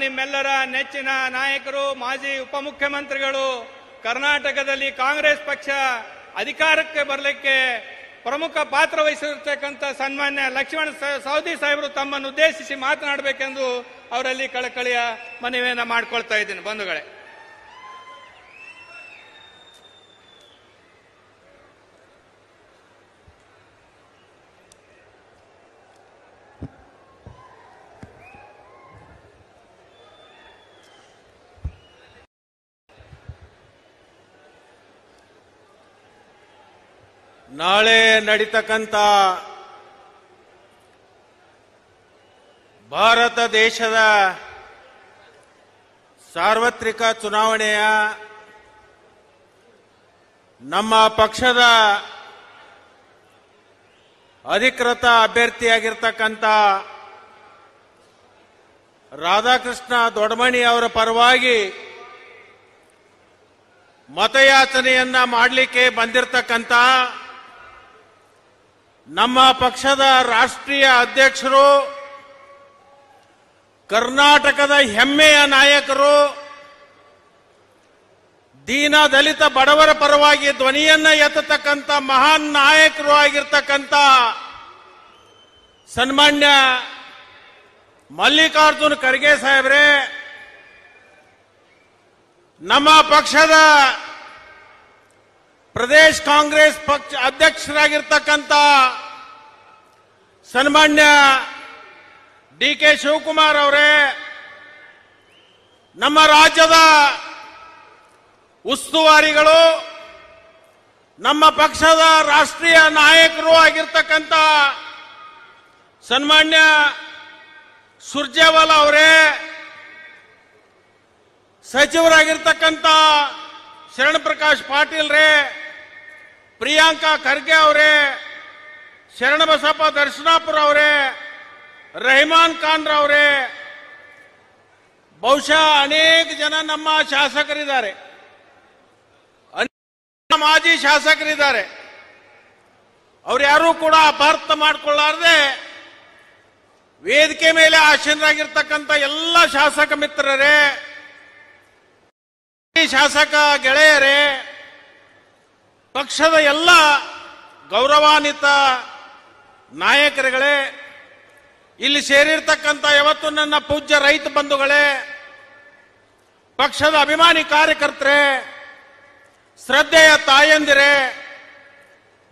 ನಿಮ್ಮೆಲ್ಲರ ನೆಚ್ಚಿನ ನಾಯಕರು, ಮಾಜಿ ಉಪಮುಖ್ಯಮಂತ್ರಿಗಳು, ಕರ್ನಾಟಕದಲ್ಲಿ ಕಾಂಗ್ರೆಸ್ ಪಕ್ಷ ಅಧಿಕಾರಕ್ಕೆ ಬರಲಿಕ್ಕೆ ಪ್ರಮುಖ ಪಾತ್ರ ವಹಿಸಿರ್ತಕ್ಕಂಥ ಸನ್ಮಾನ್ಯ ಲಕ್ಷ್ಮಣ ಸವದಿ ಸಾಹೇಬರು ತಮ್ಮನ್ನು ಉದ್ದೇಶಿಸಿ ಮಾತನಾಡಬೇಕೆಂದು ಅವರಲ್ಲಿ ಕಳಕಳಿಯ ಮನವಿಯನ್ನು ಮಾಡಿಕೊಳ್ತಾ ಇದ್ದೀನಿ. ಬಂಧುಗಳೇ, ನಾಳೆ ನಡೀತಕ್ಕಂಥ ಭಾರತ ದೇಶದ ಸಾರ್ವತ್ರಿಕ ಚುನಾವಣೆಯ ನಮ್ಮ ಪಕ್ಷದ ಅಧಿಕೃತ ಅಭ್ಯರ್ಥಿಯಾಗಿರ್ತಕ್ಕಂಥ ರಾಧಾಕೃಷ್ಣ ದೊಡ್ಡಮನಿ ಅವರ ಪರವಾಗಿ ಮತಯಾಚನೆಯನ್ನ ಮಾಡಲಿಕ್ಕೆ ಬಂದಿರತಕ್ಕಂಥ ನಮ್ಮ ಪಕ್ಷದ ರಾಷ್ಟ್ರೀಯ ಅಧ್ಯಕ್ಷರು, ಕರ್ನಾಟಕದ ಹೆಮ್ಮೆಯ ನಾಯಕರು, ದೀನ ದಲಿತ ಬಡವರ ಪರವಾಗಿ ಧ್ವನಿಯನ್ನ ಎತ್ತತಕ್ಕಂಥ ಮಹಾನ್ ನಾಯಕರು ಆಗಿರ್ತಕ್ಕಂಥ ಸನ್ಮಾನ್ಯ ಮಲ್ಲಿಕಾರ್ಜುನ ಖರ್ಗೆ ಸಾಹೇಬ್ರೆ, ನಮ್ಮ ಪಕ್ಷದ ಪ್ರದೇಶ್ ಕಾಂಗ್ರೆಸ್ ಪಕ್ಷ ಅಧ್ಯಕ್ಷರಾಗಿರ್ತಕ್ಕಂಥ ಸನ್ಮಾನ್ಯ DK ಶಿವಕುಮಾರ್ ಅವರೇ, ನಮ್ಮ ರಾಜ್ಯದ ಉಸ್ತುವಾರಿಗಳು, ನಮ್ಮ ಪಕ್ಷದ ರಾಷ್ಟ್ರೀಯ ನಾಯಕರು ಆಗಿರ್ತಕ್ಕಂಥ ಸನ್ಮಾನ್ಯ ಸುರ್ಜೇವಾಲಾ ಅವರೇ, ಸಚಿವರಾಗಿರ್ತಕ್ಕಂಥ ಶರಣ ಪ್ರಕಾಶ್ ಪಾಟೀಲ್ ರೇ, ಪ್ರಿಯಾಂಕಾ ಖರ್ಗೆ ಅವರೇ, ಶರಣಬಸಪ್ಪ ದರ್ಶನಾಪುರ ಅವರೇ, ರೆಹಮಾನ್ ಖಾನ್ ರವರೇ, ಬಹುಶಃ ಅನೇಕ ಜನ ನಮ್ಮ ಶಾಸಕರಿದ್ದಾರೆ, ಮಾಜಿ ಶಾಸಕರಿದ್ದಾರೆ. ಅವ್ರು ಯಾರೂ ಕೂಡ ಅಪಾರ್ಥ ಮಾಡಿಕೊಳ್ಳಾರದೆ ವೇದಿಕೆ ಮೇಲೆ ಆಸೀನರಾಗಿರ್ತಕ್ಕಂಥ ಎಲ್ಲ ಶಾಸಕ ಮಿತ್ರರೇ, ಶಾಸಕ ಗೆಳೆಯರೇ, ಪಕ್ಷದ ಎಲ್ಲ ಗೌರವಾನ್ವಿತ ನಾಯಕರುಗಳೇ, ಇಲ್ಲಿ ಸೇರಿರ್ತಕ್ಕಂಥ ಯಾವತ್ತು ನನ್ನ ಪೂಜ್ಯ ರೈತ ಬಂಧುಗಳೇ, ಪಕ್ಷದ ಅಭಿಮಾನಿ ಕಾರ್ಯಕರ್ತರೇ, ಶ್ರದ್ಧೆಯ ತಾಯಂದಿರೇ,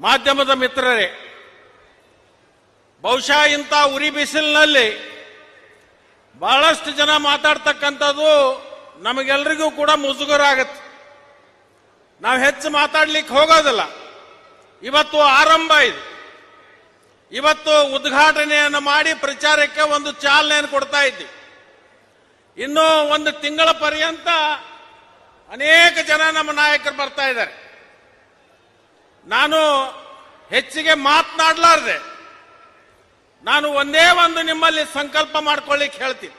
ಮಾಧ್ಯಮದ ಮಿತ್ರರೇ, ಬಹುಶಃ ಇಂಥ ಉರಿ ಬಿಸಿಲಿನಲ್ಲಿ ಬಹಳಷ್ಟು ಜನ ಮಾತಾಡ್ತಕ್ಕಂಥದ್ದು ನಮಗೆಲ್ಲರಿಗೂ ಕೂಡ ಮುಜುಗರ ಆಗುತ್ತೆ. ನಾವು ಹೆಚ್ಚು ಮಾತಾಡ್ಲಿಕ್ಕೆ ಹೋಗೋದಿಲ್ಲ. ಇವತ್ತು ಆರಂಭ ಇದು. ಇವತ್ತು ಉದ್ಘಾಟನೆಯನ್ನು ಮಾಡಿ ಪ್ರಚಾರಕ್ಕೆ ಒಂದು ಚಾಲನೆಯನ್ನು ಕೊಡ್ತಾ ಇದ್ದೀವಿ. ಇನ್ನು ಒಂದು ತಿಂಗಳ ಪರ್ಯಂತ ಅನೇಕ ಜನ ನಮ್ಮ ನಾಯಕರು ಬರ್ತಾ ಇದ್ದಾರೆ. ನಾನು ಹೆಚ್ಚಿಗೆ ಮಾತನಾಡಲಾರ್ದೆ ನಾನು ಒಂದೇ ಒಂದು ನಿಮ್ಮಲ್ಲಿ ಸಂಕಲ್ಪ ಮಾಡ್ಕೊಳ್ಳಿಕ್ಕೆ ಹೇಳ್ತೀನಿ.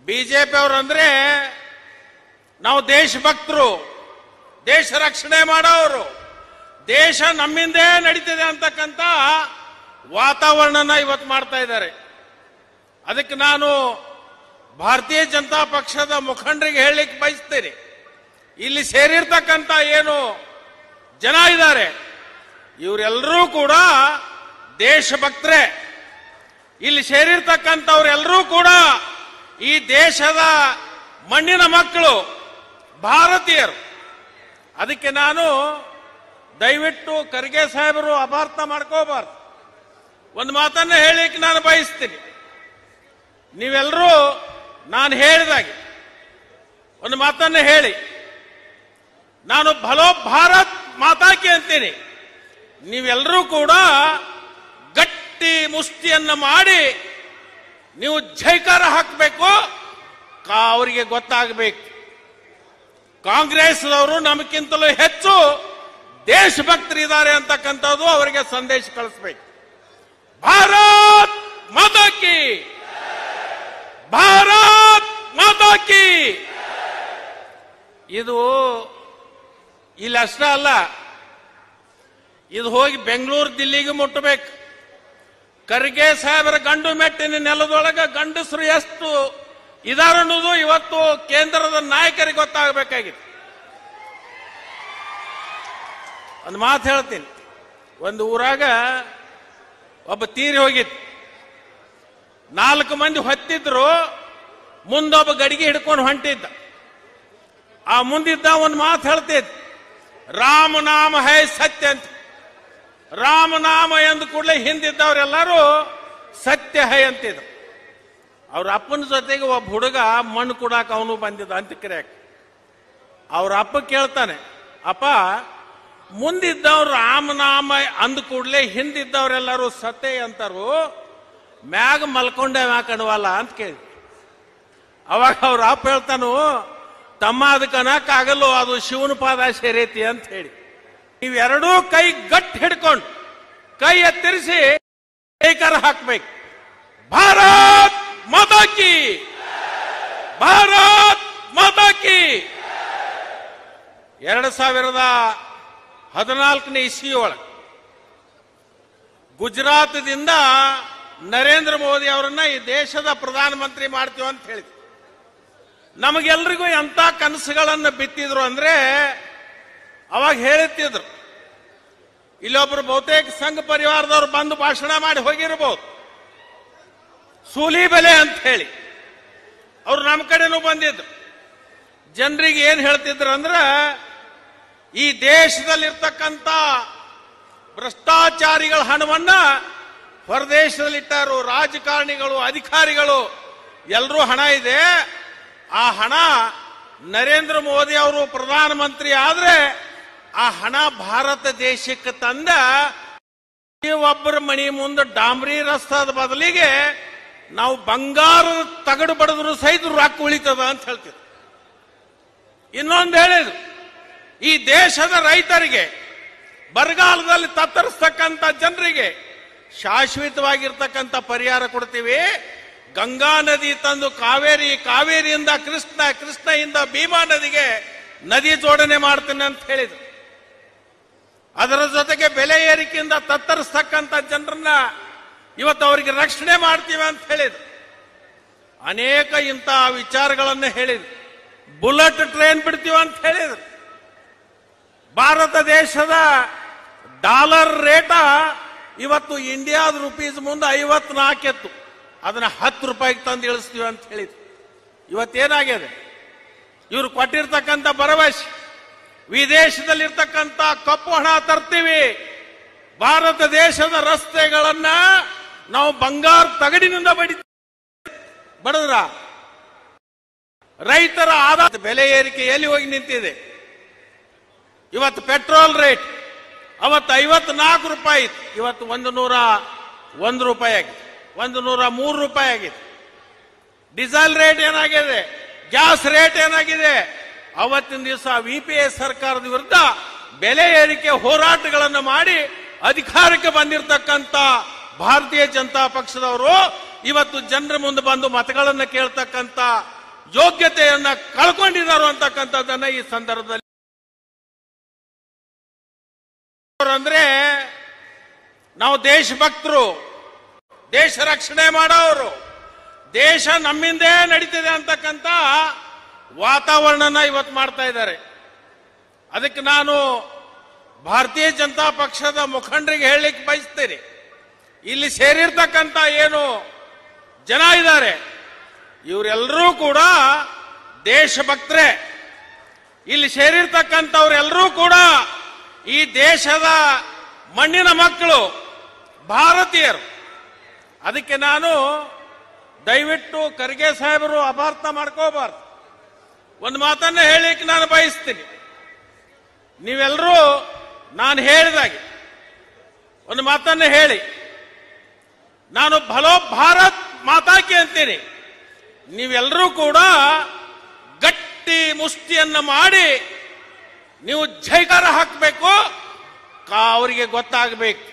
ಬಿಜೆಪಿ ಅವರಂದ್ರೆ ನಾವು ದೇಶಭಕ್ತರು, ದೇಶ ರಕ್ಷಣೆ ಮಾಡೋರು, ದೇಶ ನಮ್ಮಿಂದೇ ನಡೀತಿದೆ ಅಂತಕ್ಕಂಥ ವಾತಾವರಣನ ಇವತ್ತು ಮಾಡ್ತಾ ಇದ್ದಾರೆ. ಅದಕ್ಕೆ ನಾನು ಭಾರತೀಯ ಜನತಾ ಪಕ್ಷದ ಮುಖಂಡರಿಗೆ ಹೇಳಲಿಕ್ಕೆ ಬಯಸ್ತೇನೆ. ಇಲ್ಲಿ ಸೇರಿರ್ತಕ್ಕಂಥ ಏನು ಜನ ಇದ್ದಾರೆ ಇವರೆಲ್ಲರೂ ಕೂಡ ದೇಶಭಕ್ತರೇ. ಇಲ್ಲಿ ಸೇರಿರ್ತಕ್ಕಂಥವರೆಲ್ಲರೂ ಕೂಡ ಈ ದೇಶದ ಮಣ್ಣಿನ ಮಕ್ಕಳು, ಭಾರತೀಯರು. ಅದಕ್ಕೆ ನಾನು ದಯವಿಟ್ಟು ಖರ್ಗೆ ಸಾಹೇಬರು ಅಪಾರ್ಥ ಮಾಡ್ಕೋಬಾರ್ದು. ಒಂದು ಮಾತನ್ನ ಹೇಳಲಿಕ್ಕೆ ನಾನು ಬಯಸ್ತೀನಿ. ನೀವೆಲ್ಲರೂ ನಾನು ಹೇಳಿದಾಗೆ ಒಂದು ಮಾತನ್ನ ಹೇಳಿ, ನಾನು ಭಲೋ ಭಾರತ್ ಮಾತಾಕಿ ಅಂತೀನಿ. ನೀವೆಲ್ಲರೂ ಕೂಡ ಗಟ್ಟಿ ಮುಷ್ಟಿಯನ್ನ ಮಾಡಿ ನೀವು ಜೈಕಾರ ಹಾಕಬೇಕು. ಅವರಿಗೆ ಗೊತ್ತಾಗಬೇಕು ಕಾಂಗ್ರೆಸ್ನವರು ನಮಗಿಂತಲೂ ಹೆಚ್ಚು ದೇಶಭಕ್ತರಿದ್ದಾರೆ ಅಂತಕ್ಕಂಥದ್ದು ಅವರಿಗೆ ಸಂದೇಶ ಕಳಿಸ್ಬೇಕು. ಭಾರತ್ ಮಾತಾ ಕಿ, ಭಾರತ್ ಮಾತಾ ಕಿ. ಇದು ಇಲ್ಲಿ ಅಷ್ಟೇ ಅಲ್ಲ, ಇದು ಹೋಗಿ ಬೆಂಗಳೂರು ದಿಲ್ಲಿಗೆ ಮುಟ್ಟಬೇಕು. ಖರ್ಗೆ ಸಾಹೇಬರ ಗಂಡು ಮೆಟ್ಟಿನ ನೆಲದೊಳಗೆ ಗಂಡಸರು ಎಷ್ಟು ಇದಾರ ಅನ್ನೋದು ಇವತ್ತು ಕೇಂದ್ರದ ನಾಯಕರಿಗೆ ಗೊತ್ತಾಗಬೇಕಾಗಿದೆ. ಒಂದು ಮಾತು ಹೇಳ್ತೀನಿ. ಒಂದು ಊರಾಗ ಒಬ್ಬ ತೀರಿ ಹೋಗಿತ್ತು. 4 ಮಂದಿ ಹೊತ್ತಿದ್ರು, ಮುಂದೊಬ್ಬ ಗಡಿಗೆ ಹಿಡ್ಕೊಂಡು ಹೊಂಟಿದ್ದ. ಆ ಮುಂದಿದ್ದ ಒಂದು ಮಾತು ಹೇಳ್ತಿದ್ದ, ರಾಮನಾಮ ಹೈ ಸತ್ಯ ಅಂತ. ರಾಮನಾಮ ಎಂದ ಕೂಡಲೇ ಹಿಂದಿದ್ದವರೆಲ್ಲರೂ ಸತ್ಯ ಹೈ ಅಂತಿದ್ರು. ಅವ್ರ ಅಪ್ಪನ ಜೊತೆಗೆ ಒಬ್ಬ ಹುಡುಗ ಮಣ್ಣು ಕೊಡಾಕ ಅವನು ಬಂದಿದ್ದ ಅಂತ್ಯಕ್ರಿಯೆಗೆ. ಅವ್ರ ಅಪ್ಪ ಕೇಳ್ತಾನೆ, ಅಪ್ಪ ಮುಂದಿದ್ದವ್ರು ರಾಮನಾಮ ಅಂದ ಕೂಡಲೇ ಹಿಂದಿದ್ದವರೆಲ್ಲರೂ ಸತ್ಯ ಅಂತಾರು, ಮ್ಯಾಗ ಮಲ್ಕೊಂಡೆ ಯಾಕಣವಲ್ಲ ಅಂತ ಕೇಳಿ. ಅವಾಗ ಅವ್ರ ಅಪ್ಪ ಹೇಳ್ತಾನು, ತಮ್ಮ ಅದಕ್ಕೆ ಅನ್ನಕ್ಕಾಗಲ್ಲೋ, ಅದು ಶಿವನ ಪಾದ ಸೇರೈತಿ ಅಂತ ಹೇಳಿ. ನೀವೆರಡೂ ಕೈ ಗಟ್ಟಿ ಹಿಡ್ಕೊಂಡು ಕೈ ಎತ್ತರಿಸಿ ಕೈಕಾರ ಹಾಕ್ಬೇಕು. ಭಾರತ್ ಮಾತಾ ಕಿ, ಭಾರತ್ ಮಾತಾ ಕಿ. 2014ನೇ ಇಸ್ವಿ ಒಳಗೆ ಗುಜರಾತ್ದಿಂದ ನರೇಂದ್ರ ಮೋದಿ ಅವರನ್ನ ಈ ದೇಶದ ಪ್ರಧಾನಮಂತ್ರಿ ಮಾಡ್ತೀವಿ ಅಂತ ಹೇಳಿದ್ರು. ನಮಗೆಲ್ರಿಗೂ ಎಂತ ಕನಸುಗಳನ್ನು ಬಿತ್ತಿದ್ರು ಅಂದ್ರೆ ಅವಾಗ ಹೇಳುತ್ತಿದ್ರು. ಇಲ್ಲೊಬ್ರು ಬಹುತೇಕ ಸಂಘ ಪರಿವಾರದವ್ರು ಬಂದು ಭಾಷಣ ಮಾಡಿ ಹೋಗಿರಬಹುದು. ಸೂಲಿ ಬೆಲೆ ಅಂತ ಹೇಳಿ ಅವ್ರು ನಮ್ಮ ಕಡೆನೂ ಬಂದಿದ್ರು. ಜನರಿಗೆ ಏನ್ ಹೇಳ್ತಿದ್ರು ಅಂದ್ರೆ, ಈ ದೇಶದಲ್ಲಿರ್ತಕ್ಕಂಥ ಭ್ರಷ್ಟಾಚಾರಿಗಳ ಹಣವನ್ನ ಹೊರದೇಶದಲ್ಲಿಟ್ಟಾರು. ರಾಜಕಾರಣಿಗಳು, ಅಧಿಕಾರಿಗಳು ಎಲ್ಲರೂ ಹಣ ಇದೆ. ಆ ಹಣ ನರೇಂದ್ರ ಮೋದಿ ಅವರು ಪ್ರಧಾನಮಂತ್ರಿ ಆದ್ರೆ ಆ ಹಣ ಭಾರತ ದೇಶಕ್ಕೆ ತಂದ ಒಬ್ಬರ ಮಣಿ ಮುಂದೆ ಡಾಂಬ್ರಿ ರಸ್ತಾದ ಬದಲಿಗೆ ನಾವು ಬಂಗಾರದ ತಗಡು ಬಡದ್ರು ಸಹಿತ ರೊಕ್ಕ ಉಳಿತದ ಅಂತ ಹೇಳ್ತೀವಿ. ಇನ್ನೊಂದು ಹೇಳಿದ್ರು, ಈ ದೇಶದ ರೈತರಿಗೆ, ಬರಗಾಲದಲ್ಲಿ ತತ್ತರಿಸ್ತಕ್ಕಂಥ ಜನರಿಗೆ ಶಾಶ್ವತವಾಗಿರ್ತಕ್ಕಂಥ ಪರಿಹಾರ ಕೊಡ್ತೀವಿ. ಗಂಗಾ ನದಿ ತಂದು ಕಾವೇರಿ, ಕಾವೇರಿಯಿಂದ ಕೃಷ್ಣ, ಕೃಷ್ಣದಿಂದ ಭೀಮಾ ನದಿಗೆ ನದಿ ಜೋಡಣೆ ಮಾಡ್ತೀನಿ ಅಂತ ಹೇಳಿದ್ರು. ಅದರ ಜೊತೆಗೆ ಬೆಲೆ ಏರಿಕೆಯಿಂದ ತತ್ತರಿಸ್ತಕ್ಕಂಥ ಜನರನ್ನ ಇವತ್ತು ಅವರಿಗೆ ರಕ್ಷಣೆ ಮಾಡ್ತೀವಿ ಅಂತ ಹೇಳಿದ್ರು. ಅನೇಕ ಇಂತಹ ವಿಚಾರಗಳನ್ನು ಹೇಳಿದ್ರು. ಬುಲೆಟ್ ಟ್ರೈನ್ ಬಿಡ್ತೀವಿ ಅಂತ ಹೇಳಿದ್ರು. ಭಾರತ ದೇಶದ ಡಾಲರ್ ರೇಟ ಇವತ್ತು ಇಂಡಿಯಾದ ರುಪೀಸ್ ಮುಂದೆ 54 ಇತ್ತು. ಅದನ್ನ 10 ರೂಪಾಯಿಗೆ ತಂದು ಇಳಿಸ್ತೀವಿ ಅಂತ ಹೇಳಿದ್ರು. ಇವತ್ತೇನಾಗಿದೆ? ಇವರು ಕೊಟ್ಟಿರ್ತಕ್ಕಂಥ ಭರವಸೆ, ವಿದೇಶದಲ್ಲಿರ್ತಕ್ಕಂಥ ಕಪ್ಪು ಹಣ ತರ್ತೀವಿ, ಭಾರತ ದೇಶದ ರಸ್ತೆಗಳನ್ನ ನಾವು ಬಂಗಾರ ತಗಡಿನಿಂದ ಬಡದ್ರ ರೈತರ ಆದಾಯ ಬೆಲೆ ಏರಿಕೆ ಎಲ್ಲಿ ಹೋಗಿ ನಿಂತಿದೆ? ಇವತ್ತು ಪೆಟ್ರೋಲ್ ರೇಟ್ ಅವತ್ತು 54 ರೂಪಾಯಿ ಇತ್ತು, ಇವತ್ತು 101 ರೂಪಾಯಿ ಆಗಿದೆ, 103 ರೂಪಾಯಿ ಆಗಿದೆ. ಡೀಸೆಲ್ ರೇಟ್ ಏನಾಗಿದೆ? ಗ್ಯಾಸ್ ರೇಟ್ ಏನಾಗಿದೆ? ಅವತ್ತಿನ ದಿವಸ UPA ಸರ್ಕಾರದ ವಿರುದ್ಧ ಬೆಲೆ ಏರಿಕೆ ಹೋರಾಟಗಳನ್ನು ಮಾಡಿ ಅಧಿಕಾರಕ್ಕೆ ಬಂದಿರತಕ್ಕಂಥ ಭಾರತೀಯ ಜನತಾ ಪಕ್ಷದವರು ಇವತ್ತು ಜನರ ಮುಂದೆ ಬಂದು ಮತಗಳನ್ನು ಕೇಳ್ತಕ್ಕಂಥ ಯೋಗ್ಯತೆಯನ್ನ ಕಳ್ಕೊಂಡಿದ್ದಾರೆ ಅಂತಕ್ಕಂಥದ್ದನ್ನ ಈ ಸಂದರ್ಭದಲ್ಲಿ ಅಂದ್ರೆ, ನಾವು ದೇಶಭಕ್ತರು, ದೇಶ ರಕ್ಷಣೆ ಮಾಡೋರು, ದೇಶ ನಮ್ಮಿಂದೇ ನಡೀತಿದೆ ಅಂತಕ್ಕಂಥ ವಾತಾವರಣನ ಇವತ್ತು ಮಾಡ್ತಾ ಇದ್ದಾರೆ. ಅದಕ್ಕೆ ನಾನು ಭಾರತೀಯ ಜನತಾ ಪಕ್ಷದ ಮುಖಂಡರಿಗೆ ಹೇಳಲಿಕ್ಕೆ ಬಯಸ್ತೇನೆ, ಇಲ್ಲಿ ಸೇರಿರ್ತಕ್ಕಂಥ ಏನು ಜನ ಇದ್ದಾರೆ ಇವರೆಲ್ಲರೂ ಕೂಡ ದೇಶಭಕ್ತರೇ. ಇಲ್ಲಿ ಸೇರಿರ್ತಕ್ಕಂಥವ್ರೆಲ್ಲರೂ ಕೂಡ ಈ ದೇಶದ ಮಣ್ಣಿನ ಮಕ್ಕಳು, ಭಾರತೀಯರು. ಅದಕ್ಕೆ ನಾನು ದಯವಿಟ್ಟು ಖರ್ಗೆ ಸಾಹೇಬರು ಅಪಾರ್ಥ ಮಾಡ್ಕೋಬಾರ್ದು. ಒಂದು ಮಾತನ್ನ ಹೇಳಿಕ್ಕೆ ನಾನು ಬಯಸ್ತೀನಿ. ನೀವೆಲ್ಲರೂ ನಾನು ಹೇಳಿದಾಗೆ ಒಂದು ಮಾತನ್ನ ಹೇಳಿ, ನಾನು ಭಲೋ ಭಾರತ್ ಮಾತಾಕಿ ಅಂತೀನಿ. ನೀವೆಲ್ಲರೂ ಕೂಡ ಗಟ್ಟಿ ಮುಷ್ಟಿಯನ್ನು ಮಾಡಿ ನೀವು ಜೈಕಾರ ಹಾಕಬೇಕು. ಅವರಿಗೆ ಗೊತ್ತಾಗಬೇಕು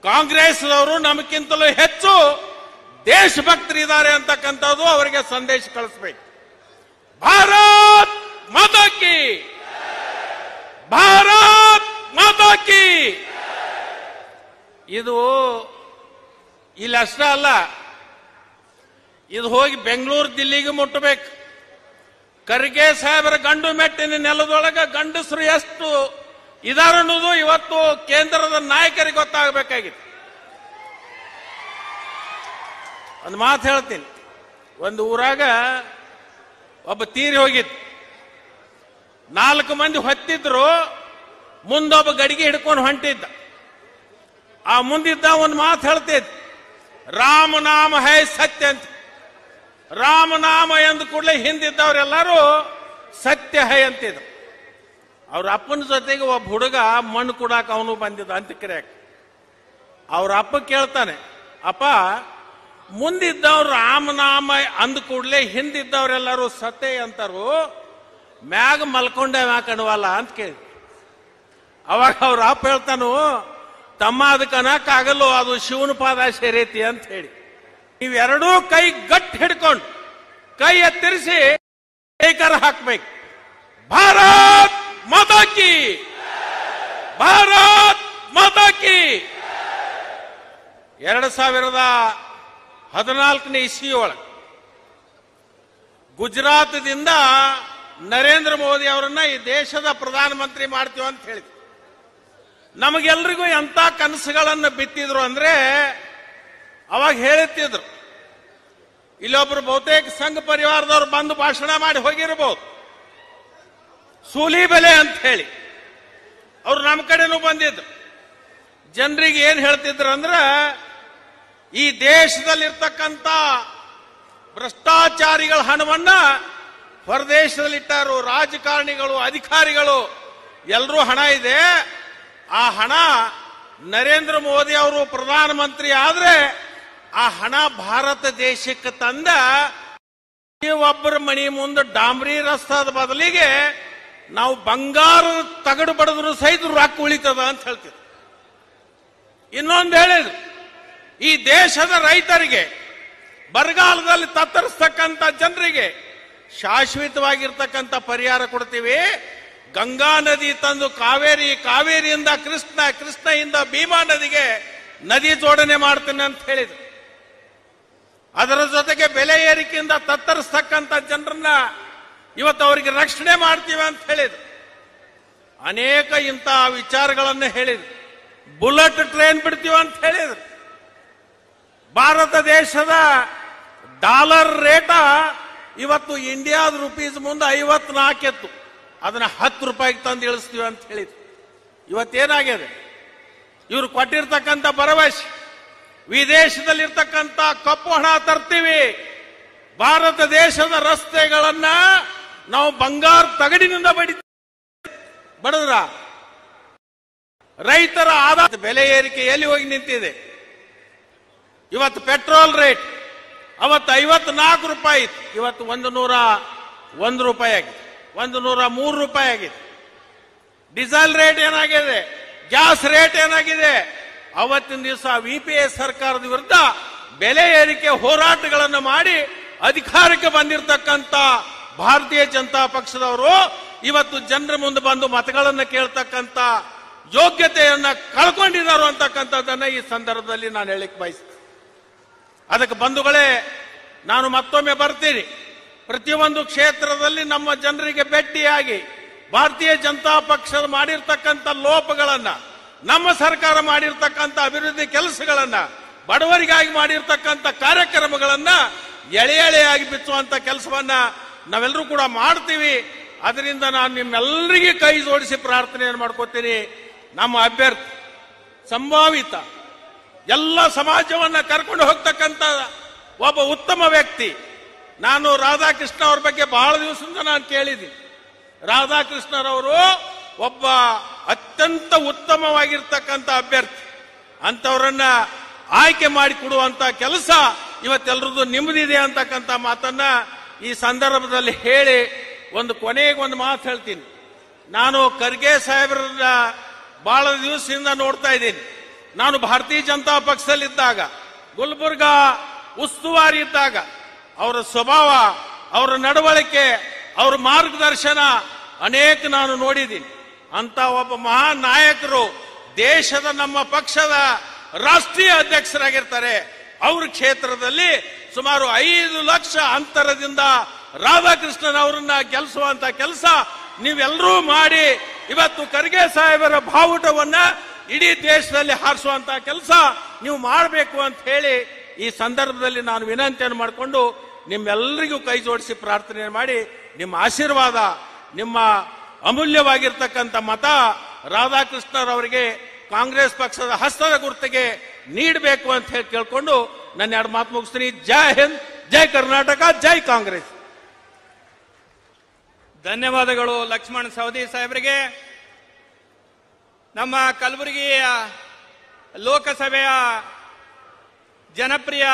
ಕಾಂಗ್ರೆಸ್ನವರು ನಮಗಿಂತಲೂ ಹೆಚ್ಚು ದೇಶಭಕ್ತರಿದ್ದಾರೆ ಅಂತಕ್ಕಂಥದ್ದು ಅವರಿಗೆ ಸಂದೇಶ ಕಳಿಸ್ಬೇಕು. ಭಾರತ್ ಮಾತಾ ಕಿ, ಭಾರತ್ ಮಾತಾ ಕಿ. ಇದು ಇಲ್ಲಿ ಅಷ್ಟೇ ಅಲ್ಲ, ಇದು ಹೋಗಿ ಬೆಂಗಳೂರು ದಿಲ್ಲಿಗೆ ಮುಟ್ಟಬೇಕು. ಖರ್ಗೆ ಸಾಹೇಬರ ಗಂಡು ಮೆಟ್ಟಿನ ನೆಲದೊಳಗೆ ಗಂಡಸರು ಎಷ್ಟು ಇದಾರೆ ಅನ್ನೋದು ಇವತ್ತು ಕೇಂದ್ರದ ನಾಯಕರಿಗೆ ಗೊತ್ತಾಗಬೇಕಾಗಿತ್ತು. ಒಂದು ಮಾತು ಹೇಳ್ತೀನಿ. ಒಂದು ಊರಾಗ ಒಬ್ಬ ತೀರಿ ಹೋಗಿತ್ತು. 4 ಮಂದಿ ಹೊತ್ತಿದ್ರು, ಮುಂದೊಬ್ಬ ಗಡಿಗೆ ಹಿಡ್ಕೊಂಡು ಹೊಂಟಿದ್ದ. ಆ ಮುಂದಿದ್ದ ಒಂದು ಮಾತು ಹೇಳ್ತಿದ್ದ, ರಾಮನಾಮ ಹೈ ಸತ್ಯ ಅಂತ. ರಾಮನಾಮ ಎಂದ ಕೂಡಲೇ ಹಿಂದಿದ್ದವರೆಲ್ಲರೂ ಸತ್ಯ ಹೈ ಅಂತಿದ್ರು. ಅವ್ರ ಅಪ್ಪನ ಜೊತೆಗೆ ಒಬ್ಬ ಹುಡುಗ ಮಣ್ಣು ಕೊಡಾಕ ಅವನು ಬಂದಿದ್ದ ಅಂತ್ಯಕ್ರಿಯೆಗೆ. ಅವ್ರ ಅಪ್ಪ ಕೇಳ್ತಾನೆ, ಅಪ್ಪ ಮುಂದಿದ್ದವ್ರು ರಾಮನಾಮ ಅಂದ ಕೂಡಲೇ ಹಿಂದಿದ್ದವರೆಲ್ಲರೂ ಸತ್ಯ ಅಂತಾರು, ಮ್ಯಾಗ ಮಲ್ಕೊಂಡೆ ಮ್ಯಾಕಣವಲ್ಲ ಅಂತ ಕೇಳಿ. ಅವಾಗ ಅವ್ರ ಅಪ್ಪ ಹೇಳ್ತಾನು, ತಮ್ಮ ಅದಕ್ಕೆ ಅನ್ನಕ್ಕಾಗಲ್ಲೋ, ಅದು ಶಿವನ ಪಾದ ಸೇರೈತಿ ಅಂತ ಹೇಳಿ. ನೀವೆರಡೂ ಕೈ ಗಟ್ಟಿ ಹಿಡ್ಕೊಂಡು ಕೈ ಎತ್ತರಿಸಿ ಏಕರ ಹಾಕ್ಬೇಕು. ಭಾರತ್ ಮಾತಾ ಕಿ, ಭಾರತ್ ಮಾತಾ ಕಿ. 2014ನೇ ಇಸ್ವಿ ಒಳಗೆ ಗುಜರಾತದಿಂದ ನರೇಂದ್ರ ಮೋದಿ ಅವರನ್ನ ಈ ದೇಶದ ಪ್ರಧಾನಮಂತ್ರಿ ಮಾಡ್ತೀವಿ ಅಂತ ಹೇಳಿದ್ರು. ನಮಗೆಲ್ರಿಗೂ ಎಂತ ಕನಸುಗಳನ್ನು ಬಿತ್ತಿದ್ರು ಅಂದ್ರೆ ಅವಾಗ ಹೇಳುತ್ತಿದ್ರು. ಇಲ್ಲೊಬ್ರು ಬಹುತೇಕ ಸಂಘ ಪರಿವಾರದವ್ರು ಬಂದು ಭಾಷಣ ಮಾಡಿ ಹೋಗಿರಬಹುದು, ಸೂಲಿ ಬೆಲೆ ಅಂತ ಹೇಳಿ. ಅವ್ರು ನಮ್ಮ ಕಡೆನೂ ಬಂದಿದ್ರು. ಜನರಿಗೆ ಏನ್ ಹೇಳ್ತಿದ್ರು ಅಂದ್ರೆ, ಈ ದೇಶದಲ್ಲಿರ್ತಕ್ಕಂಥ ಭ್ರಷ್ಟಾಚಾರಿಗಳ ಹಣವನ್ನ ಹೊರದೇಶದಲ್ಲಿಟ್ಟಾರು. ರಾಜಕಾರಣಿಗಳು, ಅಧಿಕಾರಿಗಳು ಎಲ್ಲರೂ ಹಣ ಇದೆ. ಆ ಹಣ ನರೇಂದ್ರ ಮೋದಿ ಅವರು ಪ್ರಧಾನಮಂತ್ರಿ ಆದ್ರೆ ಆ ಹಣ ಭಾರತ ದೇಶಕ್ಕೆ ತಂದ ಒಬ್ಬರ ಮಣಿ ಮುಂದೆ ಡಾಂಬ್ರಿ ರಸ್ತಾದ ಬದಲಿಗೆ ನಾವು ಬಂಗಾರ ತಗಡು ಬಡದ್ರು ಸಹಿತ ರೊಕ್ಕ ಉಳಿತದ ಅಂತ ಹೇಳ್ತಿದ್ರು. ಇನ್ನೊಂದು ಹೇಳಿದ್ರು, ಈ ದೇಶದ ರೈತರಿಗೆ, ಬರಗಾಲದಲ್ಲಿ ತತ್ತರಿಸ್ತಕ್ಕಂಥ ಜನರಿಗೆ ಶಾಶ್ವತವಾಗಿರ್ತಕ್ಕಂಥ ಪರಿಹಾರ ಕೊಡ್ತೀವಿ. ಗಂಗಾ ನದಿ ತಂದು ಕಾವೇರಿ, ಕಾವೇರಿಯಿಂದ ಕೃಷ್ಣ, ಕೃಷ್ಣದಿಂದ ಭೀಮಾ ನದಿಗೆ ನದಿ ಜೋಡಣೆ ಮಾಡ್ತೇನೆ ಅಂತ ಹೇಳಿದ್ರು. ಅದರ ಜೊತೆಗೆ ಬೆಲೆ ಏರಿಕೆಯಿಂದ ತತ್ತರಿಸ್ತಕ್ಕಂಥ ಜನರನ್ನ ಇವತ್ತು ಅವರಿಗೆ ರಕ್ಷಣೆ ಮಾಡ್ತೀವಿ ಅಂತ ಹೇಳಿದ್ರು. ಅನೇಕ ಇಂತಹ ವಿಚಾರಗಳನ್ನು ಹೇಳಿದ್ರು. ಬುಲೆಟ್ ಟ್ರೈನ್ ಬಿಡ್ತೀವಿ ಅಂತ ಹೇಳಿದ್ರು. ಭಾರತ ದೇಶದ ಡಾಲರ್ ರೇಟ ಇವತ್ತು ಇಂಡಿಯಾದ ರುಪೀಸ್ ಮುಂದೆ 54 ಇತ್ತು, ಅದನ್ನ 10 ರೂಪಾಯಿಗೆ ತಂದು ಇಳಿಸ್ತೀವಿ ಅಂತ ಹೇಳಿದ್ರು. ಇವತ್ತೇನಾಗಿದೆ? ಇವರು ಕೊಟ್ಟಿರ್ತಕ್ಕಂಥ ಭರವಸೆ, ವಿದೇಶದಲ್ಲಿರ್ತಕ್ಕಂಥ ಕಪ್ಪು ಹಣ ತರ್ತೀವಿ, ಭಾರತ ದೇಶದ ರಸ್ತೆಗಳನ್ನ ನಾವು ಬಂಗಾರ ತಗಡಿನಿಂದ ಬಡದ್ರ ರೈತರ ಆದಾಯ ಬೆಲೆ ಏರಿಕೆ ಎಲ್ಲಿ ಹೋಗಿ ನಿಂತಿದೆ? ಇವತ್ತು ಪೆಟ್ರೋಲ್ ರೇಟ್ ಅವತ್ತು 54 ರೂಪಾಯಿ ಇತ್ತು, ಇವತ್ತು 101 ರೂಪಾಯಿ ಆಗಿದೆ, 103 ರೂಪಾಯಿ ಆಗಿದೆ. ಡೀಸೆಲ್ ರೇಟ್ ಏನಾಗಿದೆ? ಗ್ಯಾಸ್ ರೇಟ್ ಏನಾಗಿದೆ? ಅವತ್ತಿನ ದಿವಸ ಯುಪಿಎ ಸರ್ಕಾರದ ವಿರುದ್ಧ ಬೆಲೆ ಏರಿಕೆ ಹೋರಾಟಗಳನ್ನು ಮಾಡಿ ಅಧಿಕಾರಕ್ಕೆ ಬಂದಿರತಕ್ಕಂಥ ಭಾರತೀಯ ಜನತಾ ಪಕ್ಷದವರು ಇವತ್ತು ಜನರ ಮುಂದೆ ಬಂದು ಮತಗಳನ್ನು ಕೇಳ್ತಕ್ಕಂಥ ಯೋಗ್ಯತೆಯನ್ನ ಕಳ್ಕೊಂಡಿದ್ದಾರೆ ಅಂತಕ್ಕಂಥದ್ದನ್ನ ಈ ಸಂದರ್ಭದಲ್ಲಿ ನಾನು ಹೇಳಿಕ್ ಬಯಸ್ತೀನಿ. ಅದಕ್ಕೆ ಬಂಧುಗಳೇ, ನಾನು ಮತ್ತೊಮ್ಮೆ ಬರ್ತೀನಿ. ಪ್ರತಿಯೊಂದು ಕ್ಷೇತ್ರದಲ್ಲಿ ನಮ್ಮ ಜನರಿಗೆ ಭೇಟಿಯಾಗಿ ಭಾರತೀಯ ಜನತಾ ಪಕ್ಷ ಮಾಡಿರ್ತಕ್ಕಂಥ ಲೋಪಗಳನ್ನ, ನಮ್ಮ ಸರ್ಕಾರ ಮಾಡಿರ್ತಕ್ಕಂಥ ಅಭಿವೃದ್ಧಿ ಕೆಲಸಗಳನ್ನ, ಬಡವರಿಗಾಗಿ ಮಾಡಿರ್ತಕ್ಕಂಥ ಕಾರ್ಯಕ್ರಮಗಳನ್ನ ಎಳೆ ಎಳೆಯಾಗಿ ಬಿಚ್ಚುವಂತ ಕೆಲಸವನ್ನ ನಾವೆಲ್ಲರೂ ಕೂಡ ಮಾಡ್ತೀವಿ. ಅದರಿಂದ ನಾನು ನಿಮ್ಮೆಲ್ಲರಿಗೆ ಕೈ ಜೋಡಿಸಿ ಪ್ರಾರ್ಥನೆಯನ್ನು ಮಾಡ್ಕೋತೀನಿ. ನಮ್ಮ ಅಭ್ಯರ್ಥಿ ಸಂಭಾವಿತ ಎಲ್ಲ ಸಮಾಜವನ್ನ ಕರ್ಕೊಂಡು ಹೋಗ್ತಕ್ಕಂಥ ಒಬ್ಬ ಉತ್ತಮ ವ್ಯಕ್ತಿ. ನಾನು ರಾಧಾಕೃಷ್ಣ ಅವ್ರ ಬಗ್ಗೆ ಬಹಳ ದಿವಸದಿಂದ ನಾನು ಕೇಳಿದ್ದೀನಿ. ರಾಧಾಕೃಷ್ಣರವರು ಒಬ್ಬ ಅತ್ಯಂತ ಉತ್ತಮವಾಗಿರ್ತಕ್ಕಂಥ ಅಭ್ಯರ್ಥಿ. ಅಂತವರನ್ನ ಆಯ್ಕೆ ಮಾಡಿ ಕೊಡುವಂತ ಕೆಲಸ ಇವತ್ತೆಲ್ಲರದ್ದು ನಿಮ್ಮದಿದೆ ಅಂತಕ್ಕಂಥ ಮಾತನ್ನ ಈ ಸಂದರ್ಭದಲ್ಲಿ ಹೇಳಿ ಒಂದು ಕೊನೆಗೆ ಒಂದು ಮಾತು ಹೇಳ್ತೀನಿ. ನಾನು ಖರ್ಗೆ ಸಾಹೇಬ್ರನ್ನ ಬಹಳ ದಿವಸದಿಂದ ನೋಡ್ತಾ ಇದ್ದೀನಿ. ನಾನು ಭಾರತೀಯ ಜನತಾ ಪಕ್ಷದಲ್ಲಿದ್ದಾಗ, ಗುಲ್ಬರ್ಗಾ ಉಸ್ತುವಾರಿ ಇದ್ದಾಗ ಅವರ ಸ್ವಭಾವ, ಅವರ ನಡವಳಿಕೆ, ಅವರ ಮಾರ್ಗದರ್ಶನ ಅನೇಕ ನಾನು ನೋಡಿದ್ದೀನಿ. ಅಂತ ಒಬ್ಬ ಮಹಾನ್ ನಾಯಕರು ದೇಶದ ನಮ್ಮ ಪಕ್ಷದ ರಾಷ್ಟ್ರೀಯ ಅಧ್ಯಕ್ಷರಾಗಿರ್ತಾರೆ. ಅವ್ರ ಕ್ಷೇತ್ರದಲ್ಲಿ ಸುಮಾರು 5 ಲಕ್ಷ ಅಂತರದಿಂದ ರಾಧಾಕೃಷ್ಣನ್ ಅವರನ್ನ ಗೆಲ್ಲಿಸುವಂತ ಕೆಲಸ ನೀವೆಲ್ಲರೂ ಮಾಡಿ ಇವತ್ತು ಖರ್ಗೆ ಸಾಹೇಬರ ಬಾವುಟವನ್ನ ಇಡೀ ದೇಶದಲ್ಲಿ ಹಾರಿಸುವಂತ ಕೆಲಸ ನೀವು ಮಾಡಬೇಕು ಅಂತ ಹೇಳಿ ಈ ಸಂದರ್ಭದಲ್ಲಿ ನಾನು ವಿನಂತಿಯನ್ನು ಮಾಡಿಕೊಂಡು ನಿಮ್ಮೆಲ್ಲರಿಗೂ ಕೈ ಜೋಡಿಸಿ ಪ್ರಾರ್ಥನೆ ಮಾಡಿ, ನಿಮ್ಮ ಆಶೀರ್ವಾದ, ನಿಮ್ಮ ಅಮೂಲ್ಯವಾಗಿರ್ತಕ್ಕಂಥ ಮತ ರಾಧಾಕೃಷ್ಣರವರಿಗೆ ಕಾಂಗ್ರೆಸ್ ಪಕ್ಷದ ಹಸ್ತದ ಗುರುತಿಗೆ ನೀಡಬೇಕು ಅಂತ ಹೇಳಿ ಕೇಳ್ಕೊಂಡು ನನ್ನ 2 ಮಾತು ಮುಗಿಸ್ತೀನಿ. ಜೈ ಹಿಂದ್, ಜೈ ಕರ್ನಾಟಕ, ಜೈ ಕಾಂಗ್ರೆಸ್. ಧನ್ಯವಾದಗಳು ಲಕ್ಷ್ಮಣ್ ಸವದಿ ಸಾಹೇಬರಿಗೆ. ನಮ್ಮ ಕಲಬುರಗಿಯ ಲೋಕಸಭೆಯ ಜನಪ್ರಿಯ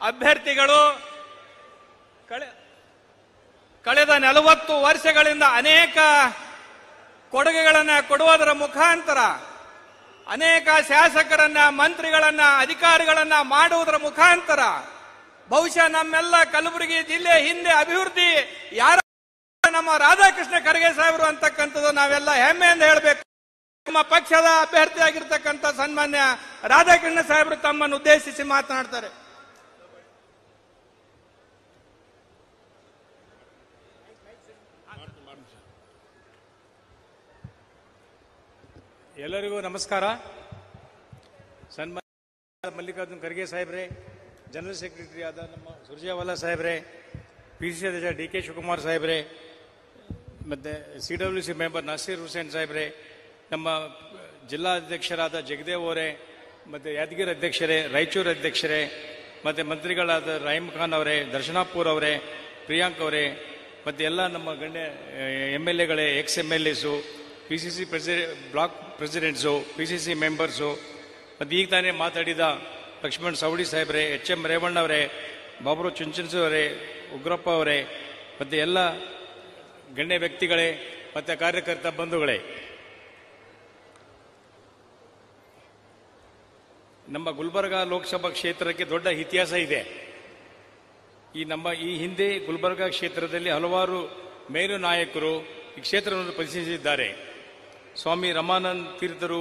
ಅಭ್ಯರ್ಥಿಗಳು ಕಳೆದ 40 ವರ್ಷಗಳಿಂದ ಅನೇಕ ಕೊಡುಗೆಗಳನ್ನು ಕೊಡುವುದರ ಮುಖಾಂತರ, ಅನೇಕ ಶಾಸಕರನ್ನ, ಮಂತ್ರಿಗಳನ್ನ, ಅಧಿಕಾರಿಗಳನ್ನ ಮಾಡುವುದರ ಮುಖಾಂತರ ಬಹುಶಃ ನಮ್ಮೆಲ್ಲ ಕಲಬುರಗಿ ಜಿಲ್ಲೆ ಹಿಂದೆ ಅಭಿವೃದ್ಧಿ ಯಾರ ನಮ್ಮ ರಾಧಾಕೃಷ್ಣ ಖರ್ಗೆ ಸಾಹೇಬರು ಅಂತಕ್ಕಂಥದ್ದು ನಾವೆಲ್ಲ ಹೆಮ್ಮೆಯಿಂದ ಹೇಳಬೇಕು. ನಮ್ಮ ಪಕ್ಷದ ಅಭ್ಯರ್ಥಿಯಾಗಿರ್ತಕ್ಕಂಥ ಸನ್ಮಾನ್ಯ ರಾಧಾಕೃಷ್ಣ ಸಾಹೇಬರು ತಮ್ಮನ್ನು ಉದ್ದೇಶಿಸಿ ಮಾತನಾಡ್ತಾರೆ. ಎಲ್ಲರಿಗೂ ನಮಸ್ಕಾರ. ಸನ್ಮಾನ್ಯ ಮಲ್ಲಿಕಾರ್ಜುನ್ ಖರ್ಗೆ ಸಾಹೇಬ್ರೆ, ಜನರಲ್ ಸೆಕ್ರೆಟರಿ ಆದ ನಮ್ಮ ಸುರ್ಜೇವಾಲಾ ಸಾಹೇಬ್ರೆ, PCC ಅಧ್ಯಕ್ಷ DK ಶಿವಕುಮಾರ್ ಸಾಹೇಬ್ರೆ, ಮತ್ತೆ CWC ಮೆಂಬರ್ ನಸೀರ್ ಹುಸೇನ್ ಸಾಹೇಬ್ರೆ, ನಮ್ಮ ಜಿಲ್ಲಾ ಅಧ್ಯಕ್ಷರಾದ ಜಗದೇವ್ ಅವರೇ, ಮತ್ತೆ ಯಾದಗಿರಿ ಅಧ್ಯಕ್ಷರೇ, ರಾಯಚೂರು ಅಧ್ಯಕ್ಷರೇ, ಮತ್ತೆ ಮಂತ್ರಿಗಳಾದ ರಹೀಮ್ ಖಾನ್ ಅವರೇ, ದರ್ಶನಾಪುರ್ ಅವರೇ, ಪ್ರಿಯಾಂಕ್ ಅವರೇ, ಮತ್ತೆ ಎಲ್ಲ ನಮ್ಮ ಗಣ್ಯ MLAಗಳೇ, ex-MLAಸು, PCC block presidents, PCC members, ಮತ್ತು ಈಗ ತಾನೇ ಮಾತಾಡಿದ ಲಕ್ಷ್ಮಣ್ ಸವಡಿ ಸಾಹೇಬ್ರೆ, HM ರೇವಣ್ಣ ಅವರೇ, ಬಾಬುರಾವ್ ಚುಂಚನ್ಸು ಅವರೇ, ಉಗ್ರಪ್ಪ ಅವರೇ, ಮತ್ತು ಎಲ್ಲ ಗಣ್ಯ ವ್ಯಕ್ತಿಗಳೇ, ಮತ್ತು ಕಾರ್ಯಕರ್ತ ಬಂಧುಗಳೇ, ನಮ್ಮ ಗುಲ್ಬರ್ಗಾ ಲೋಕಸಭಾ ಕ್ಷೇತ್ರಕ್ಕೆ ದೊಡ್ಡ ಇತಿಹಾಸ ಇದೆ. ಈ ಹಿಂದೆ ಗುಲ್ಬರ್ಗಾ ಕ್ಷೇತ್ರದಲ್ಲಿ ಹಲವಾರು ಮೇರು ನಾಯಕರು ಈ ಕ್ಷೇತ್ರವನ್ನು ಪರಿಶೀಲಿಸಿದ್ದಾರೆ. ಸ್ವಾಮಿ ರಮಾನಂದ್ ತೀರ್ಥರು,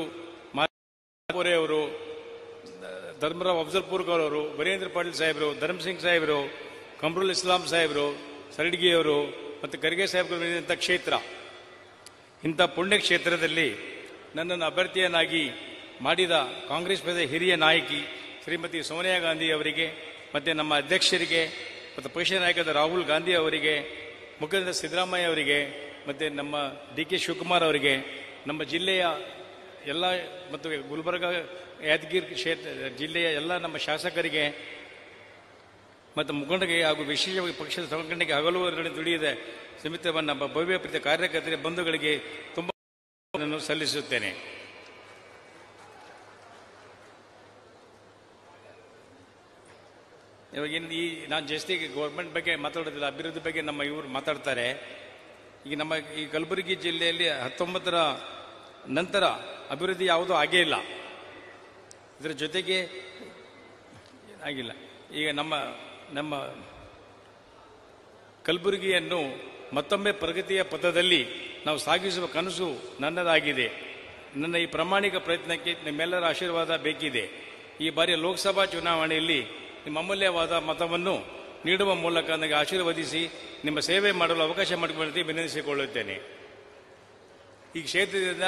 ಅವರು, ಧರ್ಮರಾವ್ ಅಫ್ಜಲ್ಪುರ್ಕರ್ ಅವರು, ವೀರೇಂದ್ರ ಪಾಟೀಲ್ ಸಾಹೇಬರು, ಧರ್ಮಸಿಂಗ್ ಸಾಹೇಬರು, ಕಮ್ರುಲ್ ಇಸ್ಲಾಂ ಸಾಹೇಬರು, ಸರಡ್ಗಿಯವರು ಮತ್ತು ಖರ್ಗೆ ಸಾಹೇಬರು ಇದ್ದಂಥ ಕ್ಷೇತ್ರ. ಇಂಥ ಪುಣ್ಯ ಕ್ಷೇತ್ರದಲ್ಲಿ ನನ್ನನ್ನು ಅಭ್ಯರ್ಥಿಯನ್ನಾಗಿ ಮಾಡಿದ ಕಾಂಗ್ರೆಸ್ ಪಕ್ಷದ ಹಿರಿಯ ನಾಯಕಿ ಶ್ರೀಮತಿ ಸೋನಿಯಾ ಗಾಂಧಿ ಅವರಿಗೆ, ಮತ್ತು ನಮ್ಮ ಅಧ್ಯಕ್ಷರಿಗೆ, ಮತ್ತು ಪಕ್ಷ ನಾಯಕರಾದ ರಾಹುಲ್ ಗಾಂಧಿ ಅವರಿಗೆ, ಮುಖ್ಯಮಂತ್ರಿ ಸಿದ್ದರಾಮಯ್ಯ ಅವರಿಗೆ, ಮತ್ತು ನಮ್ಮ DK ಶಿವಕುಮಾರ್ ಅವರಿಗೆ, ನಮ್ಮ ಜಿಲ್ಲೆಯ ಎಲ್ಲ ಮತ್ತು ಗುಲ್ಬರ್ಗಾ ಯಾದಗಿರಿ ಜಿಲ್ಲೆಯ ಎಲ್ಲ ನಮ್ಮ ಶಾಸಕರಿಗೆ ಮತ್ತು ಮುಖಂಡರಿಗೆ ಹಾಗೂ ವಿಶೇಷವಾಗಿ ಪಕ್ಷದ ಸಂಘಟನೆಗೆ ಹಗಲು ದುಡಿಯದ ಸಮಿತಿಯ ನಮ್ಮ ಭವ್ಯ ಪ್ರೀತಿಯ ಕಾರ್ಯಕರ್ತರಿಗೆ, ಬಂಧುಗಳಿಗೆ ತುಂಬ ಸಲ್ಲಿಸುತ್ತೇನೆ. ಇವಾಗ ನಾನು ಜಾಸ್ತಿ ಗೌರ್ಮೆಂಟ್ ಬಗ್ಗೆ ಮಾತಾಡೋದಿಲ್ಲ, ಅಭಿವೃದ್ಧಿ ಬಗ್ಗೆ ನಮ್ಮ ಇವರು ಮಾತಾಡ್ತಾರೆ. ಈಗ ನಮ್ಮ ಈ ಕಲಬುರಗಿ ಜಿಲ್ಲೆಯಲ್ಲಿ 19ರ ನಂತರ ಅಭಿವೃದ್ಧಿ ಯಾವುದೂ ಆಗೇ ಇಲ್ಲ. ಇದರ ಜೊತೆಗೆ ಆಗಿಲ್ಲ. ಈಗ ನಮ್ಮ ಕಲಬುರಗಿಯನ್ನು ಮತ್ತೊಮ್ಮೆ ಪ್ರಗತಿಯ ಪಥದಲ್ಲಿ ನಾವು ಸಾಗಿಸುವ ಕನಸು ನನ್ನದಾಗಿದೆ. ನನ್ನ ಈ ಪ್ರಾಮಾಣಿಕ ಪ್ರಯತ್ನಕ್ಕೆ ನಿಮ್ಮೆಲ್ಲರ ಆಶೀರ್ವಾದ ಬೇಕಿದೆ. ಈ ಬಾರಿಯ ಲೋಕಸಭಾ ಚುನಾವಣೆಯಲ್ಲಿ ನಿಮ್ಮ ಅಮೂಲ್ಯವಾದ ಮತವನ್ನು ನೀಡುವ ಮೂಲಕ ನನಗೆ ಆಶೀರ್ವದಿಸಿ ನಿಮ್ಮ ಸೇವೆ ಮಾಡಲು ಅವಕಾಶ ಮಾಡಿಕೊಳ್ಳುತ್ತಿ ವಿನಂತಿಸಿಕೊಳ್ಳುತ್ತೇನೆ. ಈ ಕ್ಷೇತ್ರದಿಂದ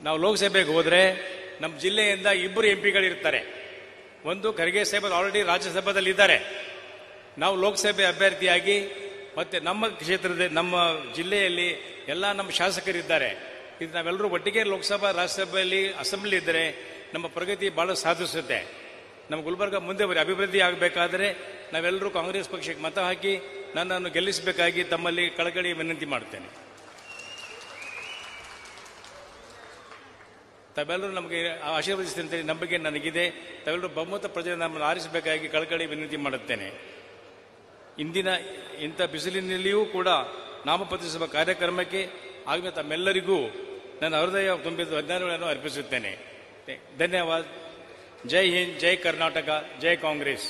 ನಾವು ಲೋಕಸಭೆಗೆ ಹೋದರೆ ನಮ್ಮ ಜಿಲ್ಲೆಯಿಂದ 2 ಎಂಪಿಗಳಿರ್ತಾರೆ. ಒಂದು ಖರ್ಗೆ ಸಾಹೇಬರು ಆಲ್ರೆಡಿ ರಾಜ್ಯಸಭಾದಲ್ಲಿ ಇದ್ದಾರೆ. ನಾವು ಲೋಕಸಭೆ ಅಭ್ಯರ್ಥಿಯಾಗಿ ಮತ್ತೆ ನಮ್ಮ ಕ್ಷೇತ್ರದ ನಮ್ಮ ಜಿಲ್ಲೆಯಲ್ಲಿ ಎಲ್ಲ ನಮ್ಮ ಶಾಸಕರಿದ್ದಾರೆ. ಇದು ನಾವೆಲ್ಲರೂ ಒಟ್ಟಿಗೆ ಲೋಕಸಭಾ ರಾಜ್ಯಸಭೆಯಲ್ಲಿ ಅಸೆಂಬ್ಲಿ ಇದ್ದರೆ ನಮ್ಮ ಪ್ರಗತಿ ಬಹಳ ಸಾಧಿಸುತ್ತೆ. ನಮ್ಮ ಗುಲ್ಬರ್ಗ ಮುಂದೆ ಅಭಿವೃದ್ಧಿ ಆಗಬೇಕಾದರೆ ನಾವೆಲ್ಲರೂ ಕಾಂಗ್ರೆಸ್ ಪಕ್ಷಕ್ಕೆ ಮತ ಹಾಕಿ ನನ್ನನ್ನು ಗೆಲ್ಲಿಸಬೇಕಾಗಿ ತಮ್ಮಲ್ಲಿ ಕಳಕಳಿ ವಿನಂತಿ ಮಾಡುತ್ತೇನೆ. ತಾವೆಲ್ಲರೂ ನಮಗೆ ಆಶೀರ್ವದಿಸಿದಂತೆ ನಂಬಿಕೆ ನನಗಿದೆ. ತಾವೆಲ್ಲರೂ ಬಹುಮತ ಪ್ರಜೆ ನಮ್ಮನ್ನು ಆರಿಸಬೇಕಾಗಿ ಕಳಕಳಿ ವಿನಂತಿ ಮಾಡುತ್ತೇನೆ. ಇಂದಿನ ಇಂಥ ಬಿಸಿಲಿನಲ್ಲಿಯೂ ಕೂಡ ನಾಮಪತ್ರ ಕಾರ್ಯಕ್ರಮಕ್ಕೆ ಆಗಮನ ತಮ್ಮೆಲ್ಲರಿಗೂ ನನ್ನ ಹೃದಯ ತುಂಬಿದ ಧನ್ಯವಾದಗಳನ್ನು ಅರ್ಪಿಸುತ್ತೇನೆ. ಧನ್ಯವಾದ. ಜೈ ಹಿಂದ್, ಜೈ ಕರ್ನಾಟಕ, ಜೈ ಕಾಂಗ್ರೆಸ್.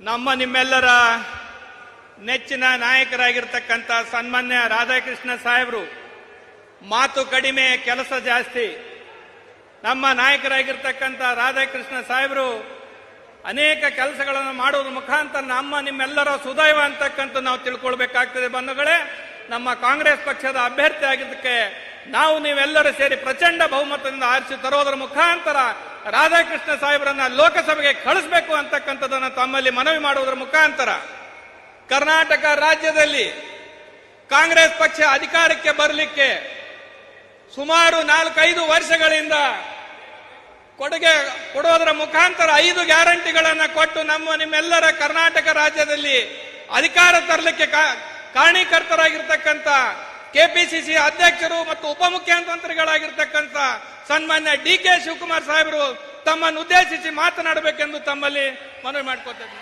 ನಮ್ಮ ನಿಮ್ಮೆಲ್ಲರ ನೆಚ್ಚಿನ ನಾಯಕರಾಗಿರ್ತಕ್ಕಂಥ ಸನ್ಮಾನ್ಯ ರಾಧಾಕೃಷ್ಣ ಸಾಹೇಬರು ಮಾತು ಕಡಿಮೆ, ಕೆಲಸ ಜಾಸ್ತಿ. ನಮ್ಮ ನಾಯಕರಾಗಿರ್ತಕ್ಕಂಥ ರಾಧಾಕೃಷ್ಣ ಸಾಹೇಬರು ಅನೇಕ ಕೆಲಸಗಳನ್ನು ಮಾಡುವುದರ ಮುಖಾಂತರ ನಮ್ಮ ನಿಮ್ಮೆಲ್ಲರ ಸುದೈವ ಅಂತಕ್ಕಂಥ ನಾವು ತಿಳ್ಕೊಳ್ಬೇಕಾಗ್ತದೆ ಬಂಧುಗಳೇ. ನಮ್ಮ ಕಾಂಗ್ರೆಸ್ ಪಕ್ಷದ ಅಭ್ಯರ್ಥಿ ಆಗಿದ್ದಕ್ಕೆ ನಾವು ನೀವೆಲ್ಲರೂ ಸೇರಿ ಪ್ರಚಂಡ ಬಹುಮತದಿಂದ ಆರಿಸಿ ತರೋದರ ಮುಖಾಂತರ ರಾಧಾಕೃಷ್ಣ ಸಾಹೇಬರನ್ನ ಲೋಕಸಭೆಗೆ ಕಳಿಸಬೇಕು ಅಂತಕ್ಕಂಥದ್ದನ್ನು ತಮ್ಮಲ್ಲಿ ಮನವಿ ಮಾಡುವುದರ ಮುಖಾಂತರ ಕರ್ನಾಟಕ ರಾಜ್ಯದಲ್ಲಿ ಕಾಂಗ್ರೆಸ್ ಪಕ್ಷ ಅಧಿಕಾರಕ್ಕೆ ಬರಲಿಕ್ಕೆ ಸುಮಾರು 4-5 ವರ್ಷಗಳಿಂದ ಕೊಡುಗೆ ಕೊಡುವುದರ ಮುಖಾಂತರ 5 ಗ್ಯಾರಂಟಿಗಳನ್ನು ಕೊಟ್ಟು ನಿಮ್ಮೆಲ್ಲರ ಕರ್ನಾಟಕ ರಾಜ್ಯದಲ್ಲಿ ಅಧಿಕಾರ ತರಲಿಕ್ಕೆ ಕಾರಣೀಕರ್ತರಾಗಿರ್ತಕ್ಕಂಥ ಕೆಪಿಸಿಸಿ ಅಧ್ಯಕ್ಷರು ಮತ್ತು ಉಪಮುಖ್ಯಮಂತ್ರಿಗಳಾಗಿರ್ತಕ್ಕಂಥ ಸನ್ಮಾನ್ಯ ಡಿ.ಕೆ. ಶಿವಕುಮಾರ್ ಸಾಹೇಬರು ತಮ್ಮನ್ನು ಉದ್ದೇಶಿಸಿ ಮಾತನಾಡಬೇಕೆಂದು ತಮ್ಮಲ್ಲಿ ಮನವಿ ಮಾಡಿಕೊಳ್ತೇನೆ.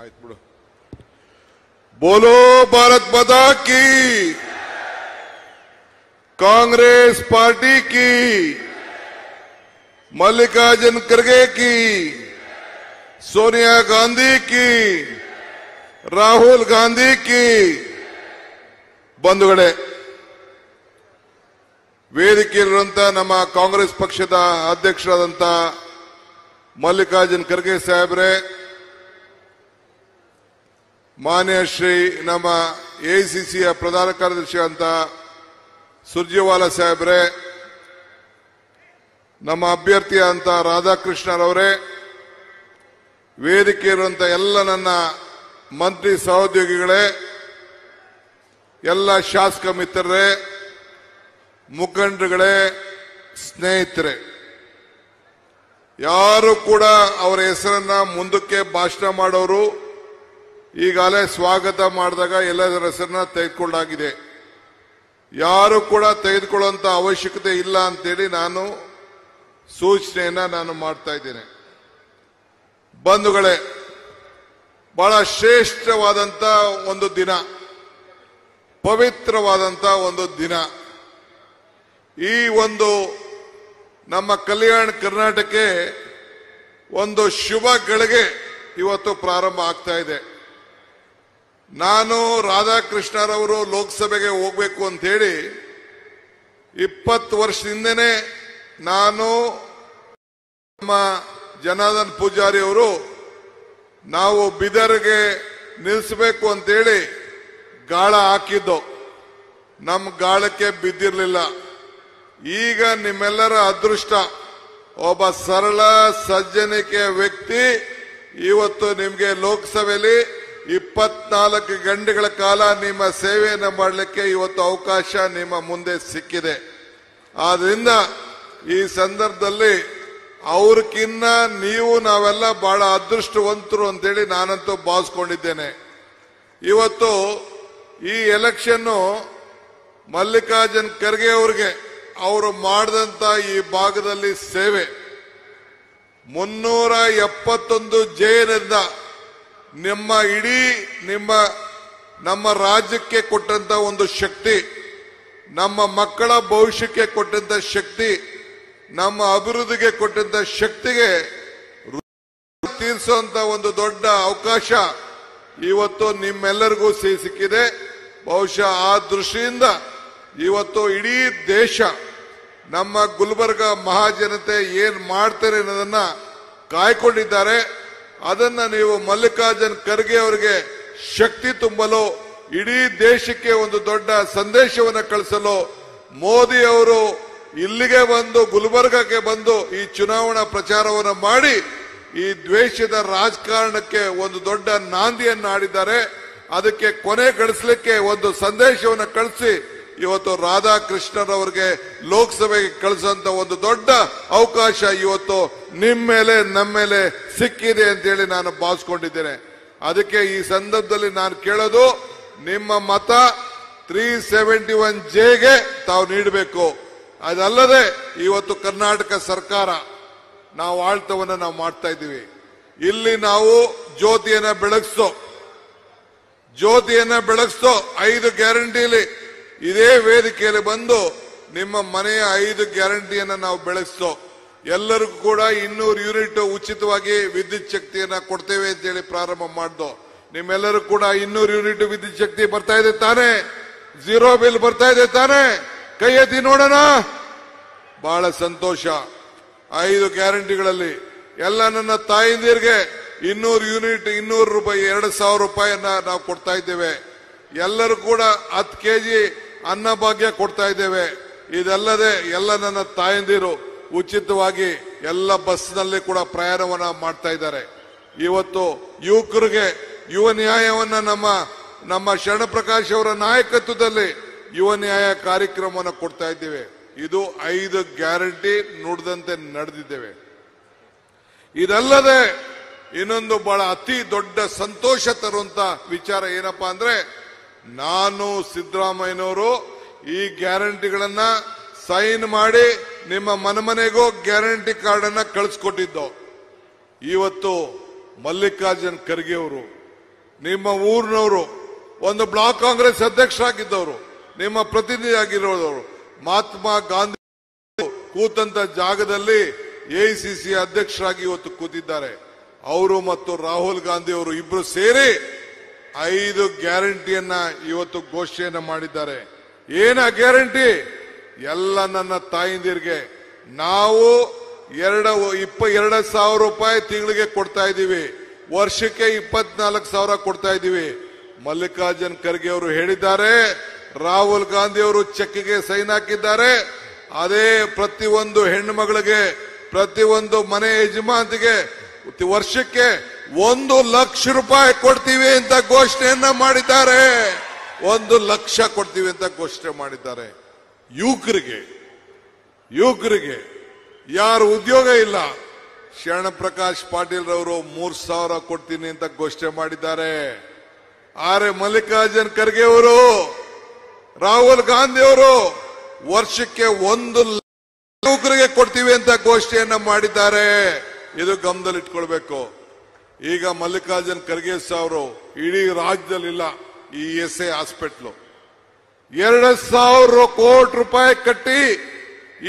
ಆಯ್ತು ಬಿಡು. ಬೋಲೋ ಭಾರತ್ ಮಾತಾ ಕಿ, कांग्रेस पार्टी की, मल्लिकार्जुन खड़गे की, सोनिया गांधी की, राहुल गांधी की. ಬಂಧುಗಳೇ, ವೇದಿಕೆಯಲ್ಲಿರುವಂತ ನಮ್ಮ ಕಾಂಗ್ರೆಸ್ ಪಕ್ಷದ ಅಧ್ಯಕ್ಷರಾದಂತ ಮಲ್ಲಿಕಾರ್ಜುನ್ ಖರ್ಗೆ ಸಾಹೇಬ್ರೆ, ಮಾನ್ಯ ಶ್ರೀ ನಮ್ಮ ಎಐಸಿಸಿಯ ಪ್ರಧಾನ ಕಾರ್ಯದರ್ಶಿ ಅಂತ ಸುರ್ಜೇವಾಲಾ ಸಾಹೇಬ್ರೆ, ನಮ್ಮ ಅಭ್ಯರ್ಥಿ ಅಂತ ರಾಧಾಕೃಷ್ಣರವರೇ, ವೇದಿಕೆ ಇರುವಂತ ಎಲ್ಲ ನನ್ನ ಮಂತ್ರಿ ಸಹೋದ್ಯೋಗಿಗಳೇ, ಎಲ್ಲ ಶಾಸಕ ಮಿತ್ರರೇ, ಮುಖಂಡರುಗಳೇ, ಸ್ನೇಹಿತರೆ, ಯಾರು ಕೂಡ ಅವರ ಹೆಸರನ್ನ ಮುಂದಕ್ಕೆ ಭಾಷಣ ಮಾಡೋರು ಈಗಾಗಲೇ ಸ್ವಾಗತ ಮಾಡಿದಾಗ ಎಲ್ಲದರ ಹೆಸರನ್ನ ತೆಗೆದುಕೊಳ್ಳಾಗಿದೆ. ಯಾರು ಕೂಡ ತೆಗೆದುಕೊಳ್ಳುವಂತ ಅವಶ್ಯಕತೆ ಇಲ್ಲ ಅಂತೇಳಿ ನಾನು ಸೂಚನೆಯನ್ನ ಮಾಡ್ತಾ ಇದ್ದೇನೆ. ಬಂಧುಗಳೇ, ಬಹಳ ಶ್ರೇಷ್ಠವಾದಂತ ಒಂದು ದಿನ, ಪವಿತ್ರವಾದಂತ ಒಂದು ದಿನ. ಈ ಒಂದು ನಮ್ಮ ಕಲ್ಯಾಣ ಕರ್ನಾಟಕಕ್ಕೆ ಒಂದು ಶುಭ ಗಳಿಗೆ ಇವತ್ತು ಪ್ರಾರಂಭ ಆಗ್ತಾ ಇದೆ. ನಾನು ರಾಧಾಕೃಷ್ಣರವರು ಲೋಕಸಭೆಗೆ ಹೋಗ್ಬೇಕು ಅಂತ ಹೇಳಿ 20 ವರ್ಷದಿಂದನೇ ನಾನು ನಮ್ಮ ಜನಾರ್ದನ್ ಪೂಜಾರಿ ಅವರು ನಾವು ಬಿದರ್ಗೆ ನಿಲ್ಲಿಸಬೇಕು ಅಂತೇಳಿ ಗಾಳ ಹಾಕಿದ್ದು. ನಮ್ಮ ಗಾಳಕ್ಕೆ ಬಿದ್ದಿರಲಿಲ್ಲ. ಈಗ ನಿಮ್ಮೆಲ್ಲರ ಅದೃಷ್ಟ, ಒಬ್ಬ ಸರಳ ಸಜ್ಜನಿಕೆ ವ್ಯಕ್ತಿ ಇವತ್ತು ನಿಮಗೆ ಲೋಕಸಭೆಯಲ್ಲಿ 24 ಗಂಟೆಗಳ ಕಾಲ ನಿಮ್ಮ ಸೇವೆಯನ್ನು ಮಾಡಲಿಕ್ಕೆ ಇವತ್ತು ಅವಕಾಶ ನಿಮ್ಮ ಮುಂದೆ ಸಿಕ್ಕಿದೆ. ಆದ್ರಿಂದ ಈ ಸಂದರ್ಭದಲ್ಲಿ ಅವ್ರಕ್ಕಿನ್ನ ನೀವು ನಾವೆಲ್ಲ ಬಹಳ ಅದೃಷ್ಟವಂತರು ಅಂತೇಳಿ ನಾನಂತೂ ಭಾವಿಸ್ಕೊಂಡಿದ್ದೇನೆ. ಇವತ್ತು ಈ ಎಲೆಕ್ಷನ್ನು ಮಲ್ಲಿಕಾರ್ಜುನ್ ಖರ್ಗೆ ಅವರಿಗೆ ಅವರು ಮಾಡಿದಂತ ಈ ಭಾಗದಲ್ಲಿ ಸೇವೆ 371 ಜೈಲಿಂದ ನಿಮ್ಮ ಇಡೀ ನಮ್ಮ ರಾಜ್ಯಕ್ಕೆ ಕೊಟ್ಟಂತ ಒಂದು ಶಕ್ತಿ, ನಮ್ಮ ಮಕ್ಕಳ ಭವಿಷ್ಯಕ್ಕೆ ಕೊಟ್ಟಂತ ಶಕ್ತಿ ನಮ್ಮ ಅಭಿವೃದ್ಧಿಗೆ ಕೊಟ್ಟಂತ ಶಕ್ತಿಗೆ ತೀರಿಸುವಂತ ಒಂದು ದೊಡ್ಡ ಅವಕಾಶ ಇವತ್ತು ನಿಮ್ಮೆಲ್ಲರಿಗೂ ಸಿಕ್ಕಿದೆ. ಬಹುಶಃ ಆ ದೃಷ್ಟಿಯಿಂದ ಇವತ್ತು ಇಡೀ ದೇಶ ನಮ್ಮ ಗುಲ್ಬರ್ಗ ಮಹಾಜನತೆ ಏನ್ ಮಾಡ್ತಾರೆ ಅನ್ನೋದನ್ನ ಕಾಯ್ಕೊಂಡಿದ್ದಾರೆ. ಅದನ್ನ ನೀವು ಮಲ್ಲಿಕಾರ್ಜುನ್ ಖರ್ಗೆ ಅವರಿಗೆ ಶಕ್ತಿ ತುಂಬಲು, ಇಡೀ ದೇಶಕ್ಕೆ ಒಂದು ದೊಡ್ಡ ಸಂದೇಶವನ್ನು ಕಳಿಸಲು ಮೋದಿ ಅವರು ಇಲ್ಲಿಗೆ ಬಂದು ಗುಲ್ಬರ್ಗಕ್ಕೆ ಬಂದು ಈ ಚುನಾವಣಾ ಪ್ರಚಾರವನ್ನು ಮಾಡಿ ಈ ದ್ವೇಷದ ರಾಜಕಾರಣಕ್ಕೆ ಒಂದು ದೊಡ್ಡ ನಾಂದಿಯನ್ನು ಆಡಿದ್ದಾರೆ. ಅದಕ್ಕೆ ಕೊನೆಗಳಿಸಲಿಕ್ಕೆ ಒಂದು ಸಂದೇಶವನ್ನು ಕಳಿಸಿ ಇವತ್ತು ರಾಧಾಕೃಷ್ಣರವರಿಗೆ ಲೋಕಸಭೆಗೆ ಕಳಿಸುವಂತ ಒಂದು ದೊಡ್ಡ ಅವಕಾಶ ಇವತ್ತು ನಿಮ್ಮ ಮೇಲೆ ನಮ್ಮ ಮೇಲೆ ಸಿಕ್ಕಿದೆ ಅಂತೇಳಿ ನಾನು ಭಾವಿಸ್ಕೊಂಡಿದ್ದೇನೆ. ಅದಕ್ಕೆ ಈ ಸಂದರ್ಭದಲ್ಲಿ ನಾನು ಕೇಳೋದು, ನಿಮ್ಮ ಮತ 371Jಗೆ ತಾವು ನೀಡಬೇಕು. ಅದಲ್ಲದೆ ಇವತ್ತು ಕರ್ನಾಟಕ ಸರ್ಕಾರ ನಾವು ಆಳ್ತವನ್ನ ನಾವು ಮಾಡ್ತಾ ಇದ್ದೀವಿ. ಇಲ್ಲಿ ನಾವು ಜ್ಯೋತಿಯನ್ನ ಬೆಳಗಿಸ್ತೋ 5 ಗ್ಯಾರಂಟಿಲಿ ಇದೇ ವೇದಿಕೆಯಲ್ಲಿ ಬಂದು ನಿಮ್ಮ ಮನೆಯ 5 ಗ್ಯಾರಂಟಿಯನ್ನ ನಾವು ಬೆಳಗಿಸ್ತೋ. ಎಲ್ಲರಿಗೂ ಕೂಡ 200 ಯೂನಿಟ್ ಉಚಿತವಾಗಿ ವಿದ್ಯುತ್ ಶಕ್ತಿಯನ್ನ ಕೊಡ್ತೇವೆ ಅಂತೇಳಿ ಪ್ರಾರಂಭ ಮಾಡ್ದೋ. ನಿಮ್ಮೆಲ್ಲರೂ ಕೂಡ 200 ಯೂನಿಟ್ ವಿದ್ಯುತ್ ಶಕ್ತಿ ಬರ್ತಾ ಇದೆ ತಾನೆ? ಝೀರೋ ಬಿಲ್ ಬರ್ತಾ ಇದೆ ತಾನೆ? ಕೈ ಎತ್ತಿ ನೋಡೋಣ. ಬಹಳ ಸಂತೋಷ. 5 ಗ್ಯಾರಂಟಿಗಳಲ್ಲಿ ಎಲ್ಲ ನನ್ನ ತಾಯಿಂದಿರಿಗೆ 200 ಯೂನಿಟ್ 200 ರೂಪಾಯಿ 2000 ರೂಪಾಯಿಯನ್ನ ನಾವು ಕೊಡ್ತಾ ಇದ್ದೇವೆ. ಎಲ್ಲರೂ ಕೂಡ 10 kg ಅನ್ನಭಾಗ್ಯ ಕೊಡ್ತಾ ಇದ್ದೇವೆ. ಇದಲ್ಲದೆ ಎಲ್ಲ ನನ್ನ ತಾಯಂದಿರು ಉಚಿತವಾಗಿ ಎಲ್ಲ ಬಸ್ನಲ್ಲಿ ಕೂಡ ಪ್ರಯಾಣವನ್ನ ಮಾಡ್ತಾ ಇದ್ದಾರೆ. ಇವತ್ತು ಯುವಕರಿಗೆ ಯುವ ನ್ಯಾಯವನ್ನ ನಮ್ಮ ಶರಣಪ್ರಕಾಶ್ ಅವರ ನಾಯಕತ್ವದಲ್ಲಿ ಯುವ ನ್ಯಾಯ ಕಾರ್ಯಕ್ರಮವನ್ನು ಕೊಡ್ತಾ ಇದ್ದೇವೆ. ಇದು 5 ಗ್ಯಾರಂಟಿ ನುಡಿದಂತೆ ನಡೆದಿದ್ದೇವೆ. ಇದಲ್ಲದೆ ಇನ್ನೊಂದು ಬಹಳ ಅತಿ ದೊಡ್ಡ ಸಂತೋಷ ತರುವಂತ ವಿಚಾರ ಏನಪ್ಪಾ ಅಂದ್ರೆ, ನಾನು ಸಿದ್ದರಾಮಯ್ಯನವರು ಈ ಗ್ಯಾರಂಟಿಗಳನ್ನ ಸೈನ್ ಮಾಡಿ ನಿಮ್ಮ ಮನೆಗೂ ಗ್ಯಾರಂಟಿ ಕಾರ್ಡ್ ಅನ್ನ ಕಳಿಸ್ಕೊಟ್ಟಿದ್ದು. ಇವತ್ತು ಮಲ್ಲಿಕಾರ್ಜುನ್ ಖರ್ಗೆ ಅವರು ನಿಮ್ಮ ಊರಿನವರು, ಒಂದು ಬ್ಲಾಕ್ ಕಾಂಗ್ರೆಸ್ ಅಧ್ಯಕ್ಷರಾಗಿದ್ದವರು, ನಿಮ್ಮ ಪ್ರತಿನಿಧಿ ಆಗಿರೋದವರು, ಮಹಾತ್ಮ ಗಾಂಧಿ ಕೂತಂತ ಜಾಗದಲ್ಲಿ ಎಐಸಿಸಿ ಅಧ್ಯಕ್ಷರಾಗಿ ಇವತ್ತು ಕೂತಿದ್ದಾರೆ. ಅವರು ಮತ್ತು ರಾಹುಲ್ ಗಾಂಧಿ ಅವರು ಇಬ್ರು ಸೇರಿ 5 ಗ್ಯಾರಂಟಿಯನ್ನ ಇವತ್ತು ಘೋಷಣೆಯನ್ನ ಮಾಡಿದ್ದಾರೆ. ಏನ ಗ್ಯಾರಂಟಿ? ಎಲ್ಲ ನನ್ನ ತಾಯಿಂದಿರಿಗೆ ನಾವು 22,000 ರೂಪಾಯಿ ತಿಂಗಳಿಗೆ ಕೊಡ್ತಾ ಇದ್ದೀವಿ, ವರ್ಷಕ್ಕೆ 24,000 ಕೊಡ್ತಾ ಇದ್ದೀವಿ. ಮಲ್ಲಿಕಾರ್ಜುನ್ ಖರ್ಗೆ ಅವರು ಹೇಳಿದ್ದಾರೆ, ರಾಹುಲ್ ಗಾಂಧಿ ಅವರು ಚೆಕ್ಗೆ ಸೈನ್ ಹಾಕಿದ್ದಾರೆ. ಅದೇ ಪ್ರತಿಯೊಂದು ಹೆಣ್ಣು ಮಗಳಿಗೆ, ಪ್ರತಿಯೊಂದು ಮನೆ ಯಜಮಾನಿಗೆ ವರ್ಷಕ್ಕೆ 1 ಲಕ್ಷ ರೂಪಾಯಿ ಕೊಡ್ತೀವಿ ಅಂತ ಘೋಷಣೆಯನ್ನ ಮಾಡಿದ್ದಾರೆ. 1 ಲಕ್ಷ ಕೊಡ್ತೀವಿ ಅಂತ ಘೋಷಣೆ ಮಾಡಿದ್ದಾರೆ. ಯುವಕರಿಗೆ ಯಾರು ಉದ್ಯೋಗ ಇಲ್ಲ, ಶರಣಪ್ರಕಾಶ್ ಪಾಟೀಲ್ ರವರು 3,000 ಕೊಡ್ತೀನಿ ಅಂತ ಘೋಷಣೆ ಮಾಡಿದ್ದಾರೆ. ಆದ್ರೆ ಮಲ್ಲಿಕಾರ್ಜುನ್ ಖರ್ಗೆ ಅವರು, ರಾಹುಲ್ ಗಾಂಧಿ ಅವರು ವರ್ಷಕ್ಕೆ 1 ಲಕ್ಷ ಯುವಕರಿಗೆ ಕೊಡ್ತೀವಿ ಅಂತ ಘೋಷಣೆಯನ್ನ ಮಾಡಿದ್ದಾರೆ. ಇದು ಗಮನದಲ್ಲಿಟ್ಕೊಳ್ಬೇಕು. ಈಗ ಮಲ್ಲಿಕಾರ್ಜುನ್ ಖರ್ಗೆ ಅವರು ಇಡೀ ರಾಜ್ಯದಲ್ಲಿಲ್ಲ, ಈ ESI ಹಾಸ್ಪಿಟಲ್ 2,000 ಕೋಟಿ ರೂಪಾಯಿ ಕಟ್ಟಿ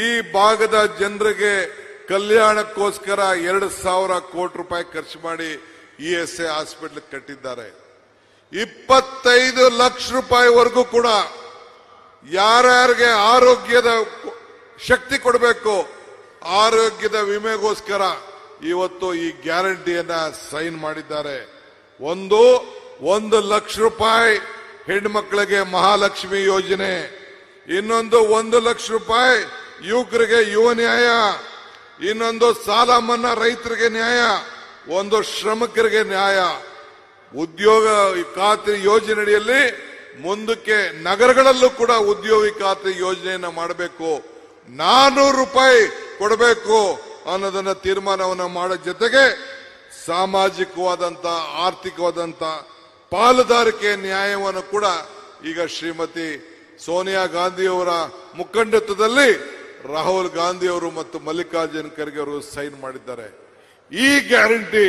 ಈ ಭಾಗದ ಜನರಿಗೆ ಕಲ್ಯಾಣಕ್ಕೋಸ್ಕರ 2,000 ಕೋಟಿ ರೂಪಾಯಿ ಖರ್ಚು ಮಾಡಿ ESI ಹಾಸ್ಪಿಟಲ್ ಕಟ್ಟಿದ್ದಾರೆ. 25 ಲಕ್ಷ ರೂಪಾಯಿವರೆಗೂ ಕೂಡ ಯಾರ್ಯಾರಿಗೆ ಆರೋಗ್ಯದ ಶಕ್ತಿ ಕೊಡಬೇಕು, ಆರೋಗ್ಯದ ವಿಮೆಗೋಸ್ಕರ ಇವತ್ತು ಈ ಗ್ಯಾರಂಟಿಯನ್ನ ಸೈನ್ ಮಾಡಿದ್ದಾರೆ. 1 ಲಕ್ಷ ರೂಪಾಯಿ ಹೆಣ್ಮಕ್ಳಿಗೆ ಮಹಾಲಕ್ಷ್ಮಿ ಯೋಜನೆ, ಇನ್ನೊಂದು 1 ಲಕ್ಷ ರೂಪಾಯಿ ಯುವಕರಿಗೆ ಯುವ ನ್ಯಾಯ, ಇನ್ನೊಂದು ಸಾಲ ಮನ್ನಾ ರೈತರಿಗೆ ನ್ಯಾಯ, ಒಂದು ಶ್ರಮಿಕರಿಗೆ ನ್ಯಾಯ. ಉದ್ಯೋಗ ಖಾತ್ರಿ ಯೋಜನೆಯಲ್ಲಿ ಮುಂದಕ್ಕೆ ನಗರಗಳಲ್ಲೂ ಕೂಡ ಉದ್ಯೋಗ ಖಾತ್ರಿ ಯೋಜನೆಯನ್ನ ಮಾಡಬೇಕು, 400 ರೂಪಾಯಿ ಕೊಡಬೇಕು ಅನ್ನೋದನ್ನ ತೀರ್ಮಾನವನ್ನ ಮಾಡೋ ಜೊತೆಗೆ ಸಾಮಾಜಿಕವಾದಂತ ಆರ್ಥಿಕವಾದಂತ ಪಾಲುದಾರಿಕೆ ನ್ಯಾಯವನ್ನು ಕೂಡ ಈಗ ಶ್ರೀಮತಿ ಸೋನಿಯಾ ಗಾಂಧಿ ಅವರ ಮುಖಂಡತ್ವದಲ್ಲಿ ರಾಹುಲ್ ಗಾಂಧಿ ಅವರು ಮತ್ತು ಮಲ್ಲಿಕಾರ್ಜುನ್ ಖರ್ಗೆ ಅವರು ಸೈನ್ ಮಾಡಿದ್ದಾರೆ. ಈ ಗ್ಯಾರಂಟಿ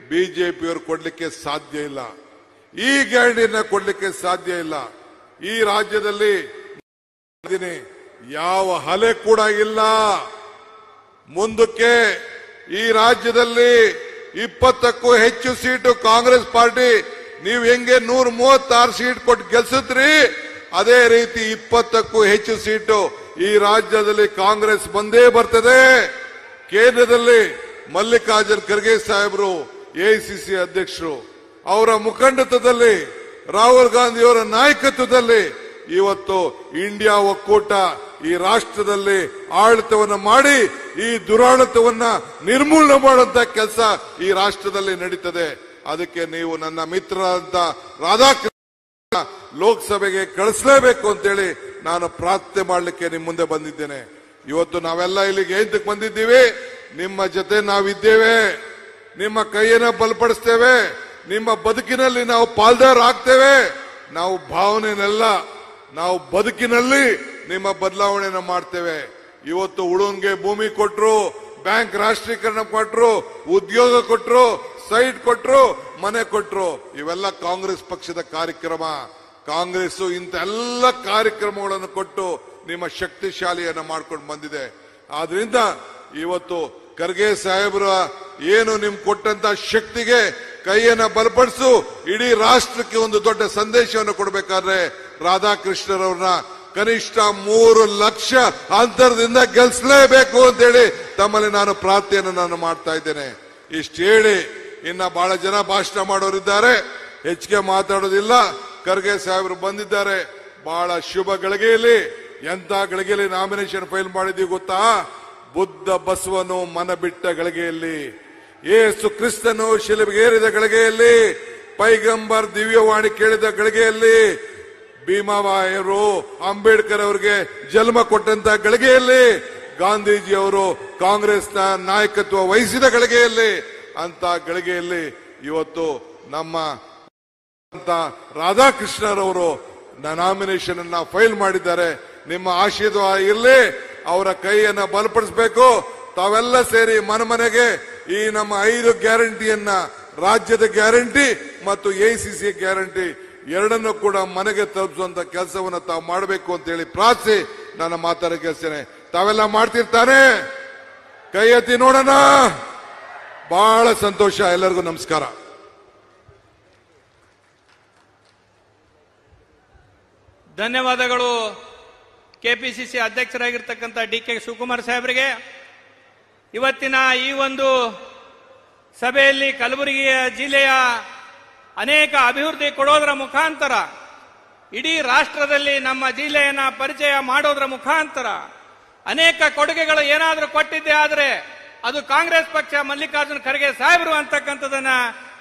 ಬಿಜೆಪಿಯವರು ಕೊಡ್ಲಿಕ್ಕೆ ಸಾಧ್ಯ ಇಲ್ಲ, ಈ ಗ್ಯಾರಂಟಿಯನ್ನ ಕೊಡ್ಲಿಕ್ಕೆ ಸಾಧ್ಯ ಇಲ್ಲ. ಈ ರಾಜ್ಯದಲ್ಲಿ ಯಾವ ಹಲೆ ಕೂಡ ಇಲ್ಲ, ಮುಂದಕ್ಕೆ ಈ ರಾಜ್ಯದಲ್ಲಿ 20ಕ್ಕೂ ಹೆಚ್ಚು ಸೀಟು ಕಾಂಗ್ರೆಸ್ ಪಾರ್ಟಿ ನೀವು ಹೆಂಗೆ 136 ಸೀಟ್ ಕೊಟ್ಟು ಗೆಲ್ಸಿದ್ರಿ, ಅದೇ ರೀತಿ 20ಕ್ಕೂ ಹೆಚ್ಚು ಸೀಟು ಈ ರಾಜ್ಯದಲ್ಲಿ ಕಾಂಗ್ರೆಸ್ ಬಂದೇ ಬರ್ತದೆ. ಕೇಂದ್ರದಲ್ಲಿ ಮಲ್ಲಿಕಾರ್ಜುನ್ ಖರ್ಗೆ ಸಾಹೇಬರು ಎಐಸಿಸಿ ಅಧ್ಯಕ್ಷರು, ಅವರ ಮುಖಂಡತ್ವದಲ್ಲಿ ರಾಹುಲ್ ಗಾಂಧಿಯವರ ನಾಯಕತ್ವದಲ್ಲಿ ಇವತ್ತು ಇಂಡಿಯಾ ಒಕ್ಕೂಟ ಈ ರಾಷ್ಟ್ರದಲ್ಲಿ ಆಡಳಿತವನ್ನು ಮಾಡಿ ಈ ದುರಾಡಳಿತವನ್ನ ನಿರ್ಮೂಲನೆ ಮಾಡುವಂತ ಕೆಲಸ ಈ ರಾಷ್ಟ್ರದಲ್ಲಿ ನಡೀತದೆ. ಅದಕ್ಕೆ ನೀವು ನನ್ನ ಮಿತ್ರರಾದಂತ ರಾಧಾಕೃಷ್ಣ ಲೋಕಸಭೆಗೆ ಕಳಿಸಲೇಬೇಕು ಅಂತೇಳಿ ನಾನು ಪ್ರಾರ್ಥನೆ ಮಾಡಲಿಕ್ಕೆ ನಿಮ್ಮ ಮುಂದೆ ಬಂದಿದ್ದೇನೆ. ಇವತ್ತು ನಾವೆಲ್ಲ ಇಲ್ಲಿಗೆ ಏಂತಕ್ಕೆ ಬಂದಿದ್ದೀವಿ? ನಿಮ್ಮ ಜೊತೆ ನಾವಿದ್ದೇವೆ, ನಿಮ್ಮ ಕೈಯನ್ನ ಬಲಪಡಿಸ್ತೇವೆ, ನಿಮ್ಮ ಬದುಕಿನಲ್ಲಿ ನಾವು ಪಾಲ್ದಾರ ಆಗ್ತೇವೆ. ನಾವು ಭಾವನೆನಲ್ಲ, ನಾವು ಬದುಕಿನಲ್ಲಿ ನಿಮ್ಮ ಬದಲಾವಣೆಯನ್ನು ಮಾಡ್ತೇವೆ. ಇವತ್ತು ಉಳುನ್ಗೆ ಭೂಮಿ ಕೊಟ್ರು, ಬ್ಯಾಂಕ್ ರಾಷ್ಟ್ರೀಕರಣ ಕೊಟ್ರು, ಉದ್ಯೋಗ ಕೊಟ್ರು, ಸೈಟ್ ಕೊಟ್ರು, ಮನೆ ಕೊಟ್ರು. ಇವೆಲ್ಲ ಕಾಂಗ್ರೆಸ್ ಪಕ್ಷದ ಕಾರ್ಯಕ್ರಮ. ಕಾಂಗ್ರೆಸ್ ಇಂಥ ಎಲ್ಲ ಕಾರ್ಯಕ್ರಮಗಳನ್ನು ಕೊಟ್ಟು ನಿಮ್ಮ ಶಕ್ತಿಶಾಲಿಯನ್ನ ಮಾಡ್ಕೊಂಡು ಬಂದಿದೆ. ಆದ್ರಿಂದ ಇವತ್ತು ಖರ್ಗೆ ಸಾಹೇಬರ ಏನು ನಿಮ್ ಕೊಟ್ಟಂತ ಶಕ್ತಿಗೆ ಕೈಯನ್ನ ಬಲಪಡಿಸು, ಇಡೀ ರಾಷ್ಟ್ರಕ್ಕೆ ಒಂದು ದೊಡ್ಡ ಸಂದೇಶವನ್ನು ಕೊಡಬೇಕಾದ್ರೆ ರಾಧಾಕೃಷ್ಣರವ್ರನ್ನ ಕನಿಷ್ಠ 3 ಲಕ್ಷ ಅಂತರದಿಂದ ಗೆಲ್ಲಿಸಲೇಬೇಕು ಅಂತೇಳಿ ತಮ್ಮಲ್ಲಿ ನಾನು ಪ್ರಾರ್ಥನೆಯನ್ನು ಮಾಡ್ತಾ ಇದ್ದೇನೆ. ಇಷ್ಟು ಹೇಳಿ ಇನ್ನ ಬಹಳ ಜನ ಭಾಷಣ ಮಾಡೋರಿದ್ದಾರೆ, ಹೆಚ್ಚಿಗೆ ಮಾತಾಡೋದಿಲ್ಲ. ಖರ್ಗೆ ಸಾಹೇಬರು ಬಂದಿದ್ದಾರೆ. ಬಹಳ ಶುಭ ಗಳಿಗೆಯಲ್ಲಿ, ಎಂತ ಗಳಿಗೆಯಲ್ಲಿ ನಾಮಿನೇಷನ್ ಫೈಲ್ ಮಾಡಿದೀವಿ ಗೊತ್ತಾ? ಬುದ್ಧ ಬಸವನು ಮನ ಬಿಟ್ಟ ಗಳಿಗೆಯಲ್ಲಿ, ಯೇಸು ಕ್ರಿಸ್ತನು ಶಿಲುಬೆಗೇರಿದ ಗಳಿಗೆಯಲ್ಲಿ, ಪೈಗಂಬರ್ ದಿವ್ಯವಾಣಿ ಕೇಳಿದ ಗಳಿಗೆಯಲ್ಲಿ, ಭೀಮಾಬಾಯಿಯವರು ಅಂಬೇಡ್ಕರ್ ಅವರಿಗೆ ಜನ್ಮ ಕೊಟ್ಟಂತ ಗಳಿಗೆಯಲ್ಲಿ, ಗಾಂಧೀಜಿ ಅವರು ಕಾಂಗ್ರೆಸ್ನ ನಾಯಕತ್ವ ವಹಿಸಿದ ಗಳಿಗೆಯಲ್ಲಿ, ಅಂತ ಗಳಿಗೆಯಲ್ಲಿ ಇವತ್ತು ನಮ್ಮ ರಾಧಾಕೃಷ್ಣರವರು ನಾಮಿನೇಷನ್ ಅನ್ನ ಫೈಲ್ ಮಾಡಿದ್ದಾರೆ. ನಿಮ್ಮ ಆಶೀರ್ವಾದ ಇರಲಿ, ಅವರ ಕೈಯನ್ನ ಬಲಪಡಿಸಬೇಕು. ತಾವೆಲ್ಲ ಸೇರಿ ಮನೆಗೆ ಈ ನಮ್ಮ 5 ಗ್ಯಾರಂಟಿಯನ್ನ, ರಾಜ್ಯದ ಗ್ಯಾರಂಟಿ ಮತ್ತು ಎಐಸಿಸಿ ಗ್ಯಾರಂಟಿ ಎರಡನ್ನೂ ಕೂಡ ಮನೆಗೆ ತಲುಪಿಸುವಂತ ಕೆಲಸವನ್ನ ತಾವು ಮಾಡಬೇಕು ಅಂತ ಹೇಳಿ ಪ್ರಾರ್ಥಿಸಿ ನಾನು ಮಾತಾಡಕ್ಕೆ ಕೇಳ್ತೇನೆ. ತಾವೆಲ್ಲ ಮಾಡ್ತಿರ್ತಾನೆ? ಕೈ ಎತ್ತಿ ನೋಡೋಣ. ಬಹಳ ಸಂತೋಷ. ಎಲ್ಲರಿಗೂ ನಮಸ್ಕಾರ. ಧನ್ಯವಾದಗಳು ಕೆಪಿಸಿಸಿ ಅಧ್ಯಕ್ಷರಾಗಿರ್ತಕ್ಕಂಥ ಡಿ.ಕೆ. ಶಿವಕುಮಾರ್ ಸಾಹೇಬರಿಗೆ. ಇವತ್ತಿನ ಈ ಒಂದು ಸಭೆಯಲ್ಲಿ ಕಲಬುರಗಿ ಜಿಲ್ಲೆಯ ಅನೇಕ ಅಭಿವೃದ್ಧಿ ಕೊಡೋದರ ಮುಖಾಂತರ, ಇಡೀ ರಾಷ್ಟ್ರದಲ್ಲಿ ನಮ್ಮ ಜಿಲ್ಲೆಯನ್ನ ಪರಿಚಯ ಮಾಡೋದರ ಮುಖಾಂತರ ಅನೇಕ ಕೊಡುಗೆಗಳು ಏನಾದರೂ ಕೊಟ್ಟಿದ್ದೆ ಆದರೆ ಅದು ಕಾಂಗ್ರೆಸ್ ಪಕ್ಷ, ಮಲ್ಲಿಕಾರ್ಜುನ್ ಖರ್ಗೆ ಸಾಹೇಬರು ಅಂತಕ್ಕಂಥದನ್ನ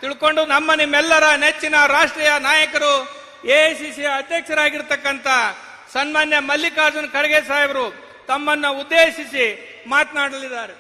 ತಿಳ್ಕೊಂಡು ನಮ್ಮ ನಿಮ್ಮೆಲ್ಲರ ನೆಚ್ಚಿನ ರಾಷ್ಟ್ರೀಯ ನಾಯಕರು, ಎಐಸಿಸಿ ಅಧ್ಯಕ್ಷರಾಗಿರ್ತಕ್ಕಂಥ ಸನ್ಮಾನ್ಯ ಮಲ್ಲಿಕಾರ್ಜುನ್ ಖರ್ಗೆ ಸಾಹೇಬರು ತಮ್ಮನ್ನ ಉದ್ದೇಶಿಸಿ ಮಾತನಾಡಲಿದ್ದಾರೆ.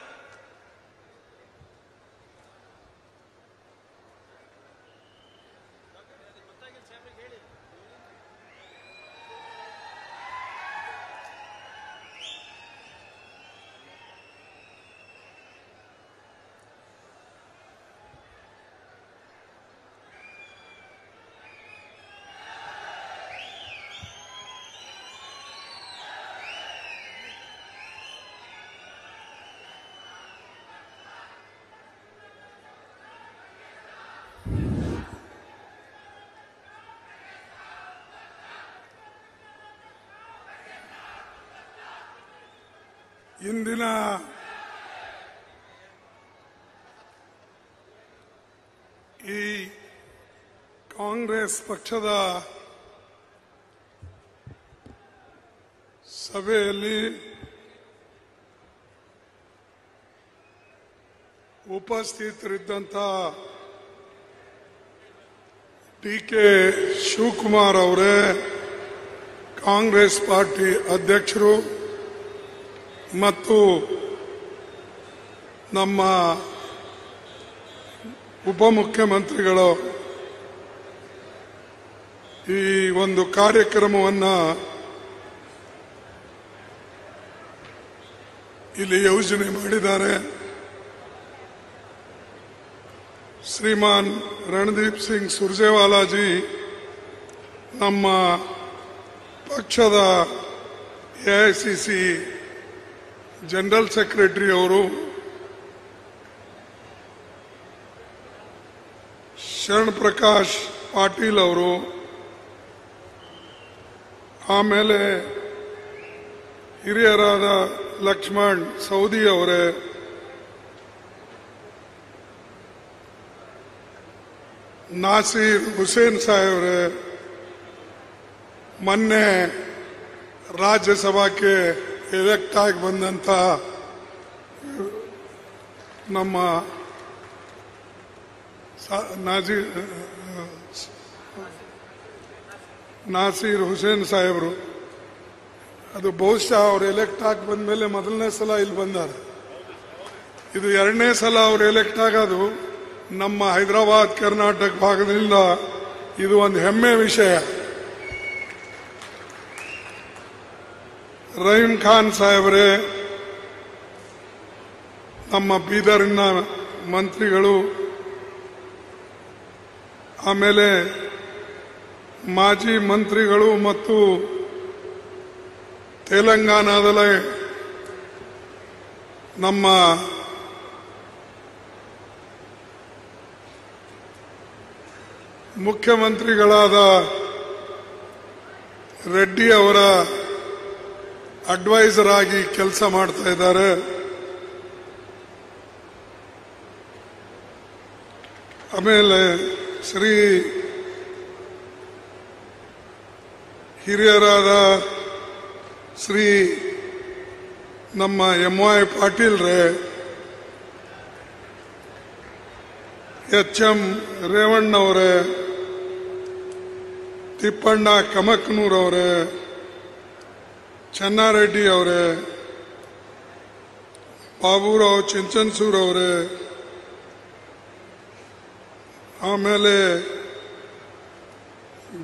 ಇಂದಿನ ಈ ಕಾಂಗ್ರೆಸ್ ಪಕ್ಷದ ಸಭೆಯಲ್ಲಿ ಉಪಸ್ಥಿತರಿದ್ದಂಥ ಡಿ.ಕೆ. ಶಿವಕುಮಾರ್ ಅವರೇ, ಕಾಂಗ್ರೆಸ್ ಪಾರ್ಟಿ ಅಧ್ಯಕ್ಷರು ಮತ್ತು ನಮ್ಮ ಉಪಮುಖ್ಯಮಂತ್ರಿಗಳು ಈ ಒಂದು ಕಾರ್ಯಕ್ರಮವನ್ನು ಇಲ್ಲಿ ಯೋಜನೆ ಮಾಡಿದ್ದಾರೆ. ಶ್ರೀಮಾನ್ ರಣದೀಪ್ ಸಿಂಗ್ ಸುರ್ಜೇವಾಲಾಜಿ ನಮ್ಮ ಪಕ್ಷದ ಎಐಸಿಸಿ ಜನರಲ್ ಸೆಕ್ರೆಟರಿ ಅವರು, ಶರಣ್ ಪ್ರಕಾಶ್ ಪಾಟೀಲ್ ಅವರು, ಆಮೇಲೆ ಹಿರಿಯರಾದ ಲಕ್ಷ್ಮಣ್ ಸೌದಿ ಅವರೇ, ನಾಸೀರ್ ಹುಸೇನ್ ಸಾಹೇಬ್ರೆ, ಮೊನ್ನೆ ರಾಜ್ಯಸಭಾಕ್ಕೆ ಎಲೆಕ್ಟ್ ಆಗಿ ಬಂದಂತ ನಮ್ಮ ನಾಸೀರ್ ಹುಸೇನ್ ಸಾಹೇಬರು, ಅದು ಬಹುಶಃ ಅವರು ಎಲೆಕ್ಟ್ ಆಗಿ ಬಂದ ಮೇಲೆ ಮೊದಲನೇ ಸಲ ಇಲ್ಲಿ ಬಂದಾರೆ. ಇದು ಎರಡನೇ ಸಲ ಅವರು ಎಲೆಕ್ಟ್ ಆಗೋದು. ನಮ್ಮ ಹೈದರಾಬಾದ್ ಕರ್ನಾಟಕ ಭಾಗದಿಂದ ಇದು ಒಂದು ಹೆಮ್ಮೆ ವಿಷಯ. ರಹೀಂ ಖಾನ್ ಸಾಹೇಬ್ರೆ, ನಮ್ಮ ಬೀದರಿನ ಮಂತ್ರಿಗಳು, ಆಮೇಲೆ ಮಾಜಿ ಮಂತ್ರಿಗಳು ಮತ್ತು ತೆಲಂಗಾಣದಲ್ಲಿ ನಮ್ಮ ಮುಖ್ಯಮಂತ್ರಿಗಳಾದ ರೆಡ್ಡಿ ಅವರ ಅಡ್ವೈಸರ್ ಆಗಿ ಕೆಲಸ ಮಾಡ್ತಾ ಇದ್ದಾರೆ. ಆಮೇಲೆ ಹಿರಿಯರಾದ ಶ್ರೀ ನಮ್ಮ MY ಪಾಟೀಲ್ ರೇ, HM ರೇವಣ್ಣವರೇ, ತಿಪ್ಪಣ್ಣ ಕಮಕ್ನೂರ್ ಅವರೇ, ಚೆನ್ನಾರೆಡ್ಡಿ ಅವರೇ, ಬಾಬುರಾವ್ ಚಿಂಚನ್ಸೂರ್ ಅವರೇ, ಆಮೇಲೆ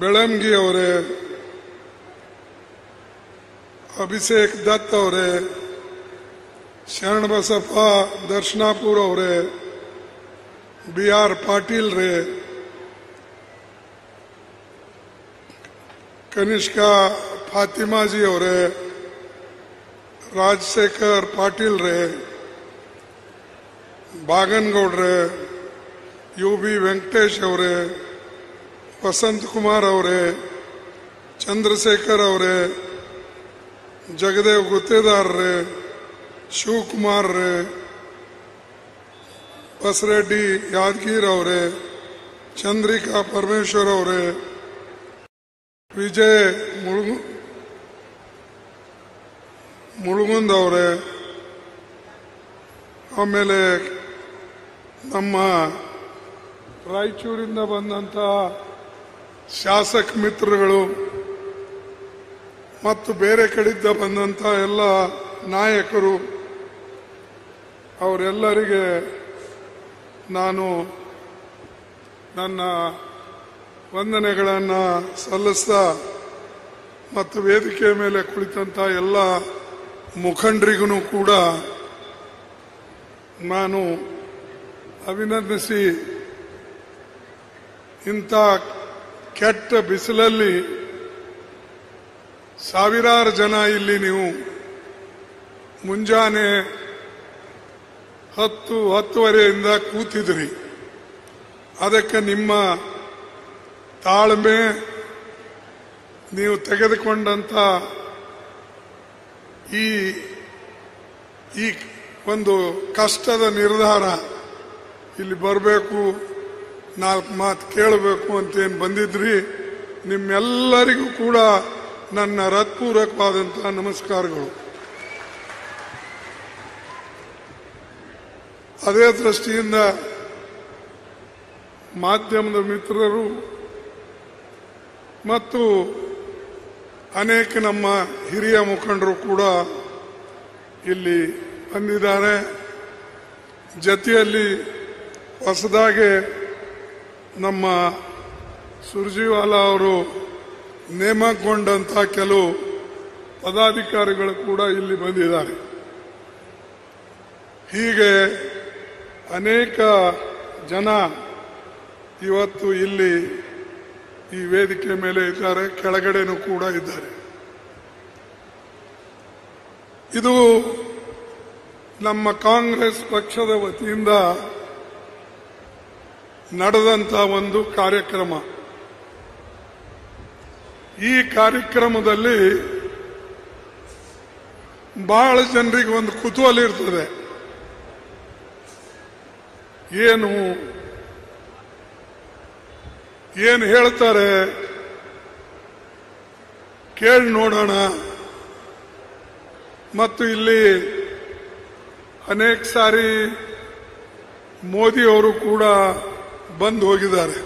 ಬೆಳಂಗಿ ಅವರೇ, ಅಭಿಷೇಕ್ ದತ್ ಅವರೇ, ಶರಣಬಸಪ್ಪ ದರ್ಶನಾಪುರ್ ಅವರೇ, BR ಪಾಟೀಲ್ ರೇ, ಕನಿಷ್ಕಾ ಫಾತಿಮಾಜಿ ಅವರೇ, ರಾಜಶೇಖರ್ ಪಾಟೀಲ್ ರೇ, ಬಾಗನಗೌಡ್ರೆ, UB ವೆಂಕಟೇಶ್ ಅವರೇ, ವಸಂತ್ ಕುಮಾರ್ ಅವರೇ, ಚಂದ್ರಶೇಖರ್ ಅವರೇ, ಜಗದೇವ್ ಗುತ್ತೇದಾರ್ ರೇ, ಶಿವಕುಮಾರ್ ರೇ, ಬಸರೆಡ್ಡಿ ಯಾದಗಿರ್ ಅವರೇ, ಚಂದ್ರಿಕಾ ಪರಮೇಶ್ವರ್ ಅವರೇ, ವಿಜಯ್ ಮುಳುಗುಂದ್ ಅವರೇ, ಆಮೇಲೆ ನಮ್ಮ ರಾಯಚೂರಿಂದ ಬಂದಂತ ಶಾಸಕ ಮಿತ್ರಗಳು ಮತ್ತು ಬೇರೆ ಕಡೆಯಿಂದ ಬಂದಂತ ಎಲ್ಲ ನಾಯಕರು, ಅವರೆಲ್ಲರಿಗೆ ನಾನು ನನ್ನ ವಂದನೆಗಳನ್ನು ಸಲ್ಲಿಸ್ತಾ ಮತ್ತು ವೇದಿಕೆಯ ಮೇಲೆ ಕುಳಿತಂತ ಎಲ್ಲ ಮುಖಂಡರಿಗೂ ಕೂಡ ನಾನು ಅಭಿನಂದಿಸಿ, ಇಂಥ ಕೆಟ್ಟ ಬಿಸಿಲಲ್ಲಿ ಸಾವಿರಾರು ಜನ ಇಲ್ಲಿ ನೀವು ಮುಂಜಾನೆ 10-10:30 ಕೂತಿದ್ರಿ. ಅದಕ್ಕೆ ನಿಮ್ಮ ತಾಳ್ಮೆ, ನೀವು ತೆಗೆದುಕೊಂಡಂತ ಈ ಒಂದು ಕಷ್ಟದ ನಿರ್ಧಾರ, ಇಲ್ಲಿ ಬರಬೇಕು, 4 ಮಾತು ಕೇಳಬೇಕು ಅಂತೇನು ಬಂದಿದ್ರಿ, ನಿಮ್ಮೆಲ್ಲರಿಗೂ ಕೂಡ ನನ್ನ ಹೃತ್ಪೂರ್ವಕವಾದಂತಹ ನಮಸ್ಕಾರಗಳು. ಅದೇ ದೃಷ್ಟಿಯಿಂದ ಮಾಧ್ಯಮದ ಮಿತ್ರರು ಮತ್ತು ಅನೇಕ ನಮ್ಮ ಹಿರಿಯ ಮುಖಂಡರು ಕೂಡ ಇಲ್ಲಿ ಬಂದಿದ್ದಾರೆ. ಜೊತೆಯಲ್ಲಿ ಹೊಸದಾಗಿ ನಮ್ಮ ಸುರ್ಜಿವಾಲಾ ಅವರು ನೇಮಕಗೊಂಡಂತ ಕೆಲವು ಪದಾಧಿಕಾರಿಗಳು ಕೂಡ ಇಲ್ಲಿ ಬಂದಿದ್ದಾರೆ. ಹೀಗೆ ಅನೇಕ ಜನ ಇವತ್ತು ಇಲ್ಲಿ ಈ ವೇದಿಕೆ ಮೇಲೆ ಇದ್ದಾರೆ, ಕೆಳಗಡೆನೂ ಕೂಡ ಇದ್ದಾರೆ. ಇದು ನಮ್ಮ ಕಾಂಗ್ರೆಸ್ ಪಕ್ಷದ ವತಿಯಿಂದ ನಡೆದಂತ ಒಂದು ಕಾರ್ಯಕ್ರಮ. ಈ ಕಾರ್ಯಕ್ರಮದಲ್ಲಿ ಬಹಳ ಜನರಿಗೆ ಒಂದು ಕುತೂಹಲ ಇರ್ತದೆ. ಏನು ಹೇಳ್ತಾರೆ ಕೇಳಿ ನೋಡೋಣ. ಮತ್ತು ಇಲ್ಲಿ ಅನೇಕ ಸಾರಿ ಮೋದಿ ಅವರು ಕೂಡ ಬಂದು ಹೋಗಿದ್ದಾರೆ.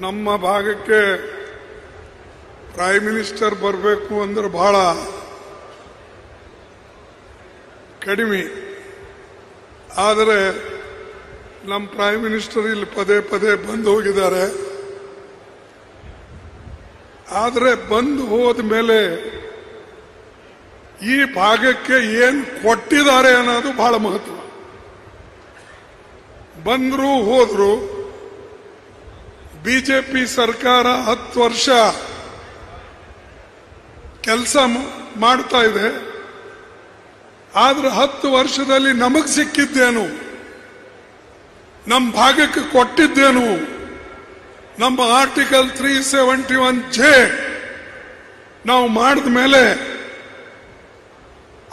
ನಮ್ಮ ಭಾಗಕ್ಕೆ ಪ್ರೈಮ್ ಮಿನಿಸ್ಟರ್ ಬರಬೇಕು ಅಂದ್ರೆ ಬಹಳ ಕಡಿಮೆ. ಆದರೆ ನಮ್ಮ ಪ್ರೈಮ್ ಮಿನಿಸ್ಟರ್ ಇಲ್ಲಿ ಪದೇ ಪದೇ ಬಂದು ಹೋಗಿದ್ದಾರೆ. ಆದರೆ ಬಂದು ಹೋದ ಮೇಲೆ ಈ ಭಾಗಕ್ಕೆ ಏನು ಕೊಟ್ಟಿದ್ದಾರೆ ಅನ್ನೋದು ಬಹಳ ಮಹತ್ವ. ಬಂದ್ರು ಹೋದ್ರು. ಬಿಜೆಪಿ ಸರ್ಕಾರ 10 ವರ್ಷ ಕೆಲಸ ಮಾಡ್ತಾ ಇದೆ. ಆದ್ರೆ 10 ವರ್ಷದಲ್ಲಿ ನಮಗ್ ಸಿಕ್ಕಿದ್ದೇನು, ನಮ್ಮ ಭಾಗಕ್ಕೆ ಕೊಟ್ಟಿದ್ದೇನು? ನಮ್ಮ ಆರ್ಟಿಕಲ್ 371J ನಾವು ಮಾಡಿದ ಮೇಲೆ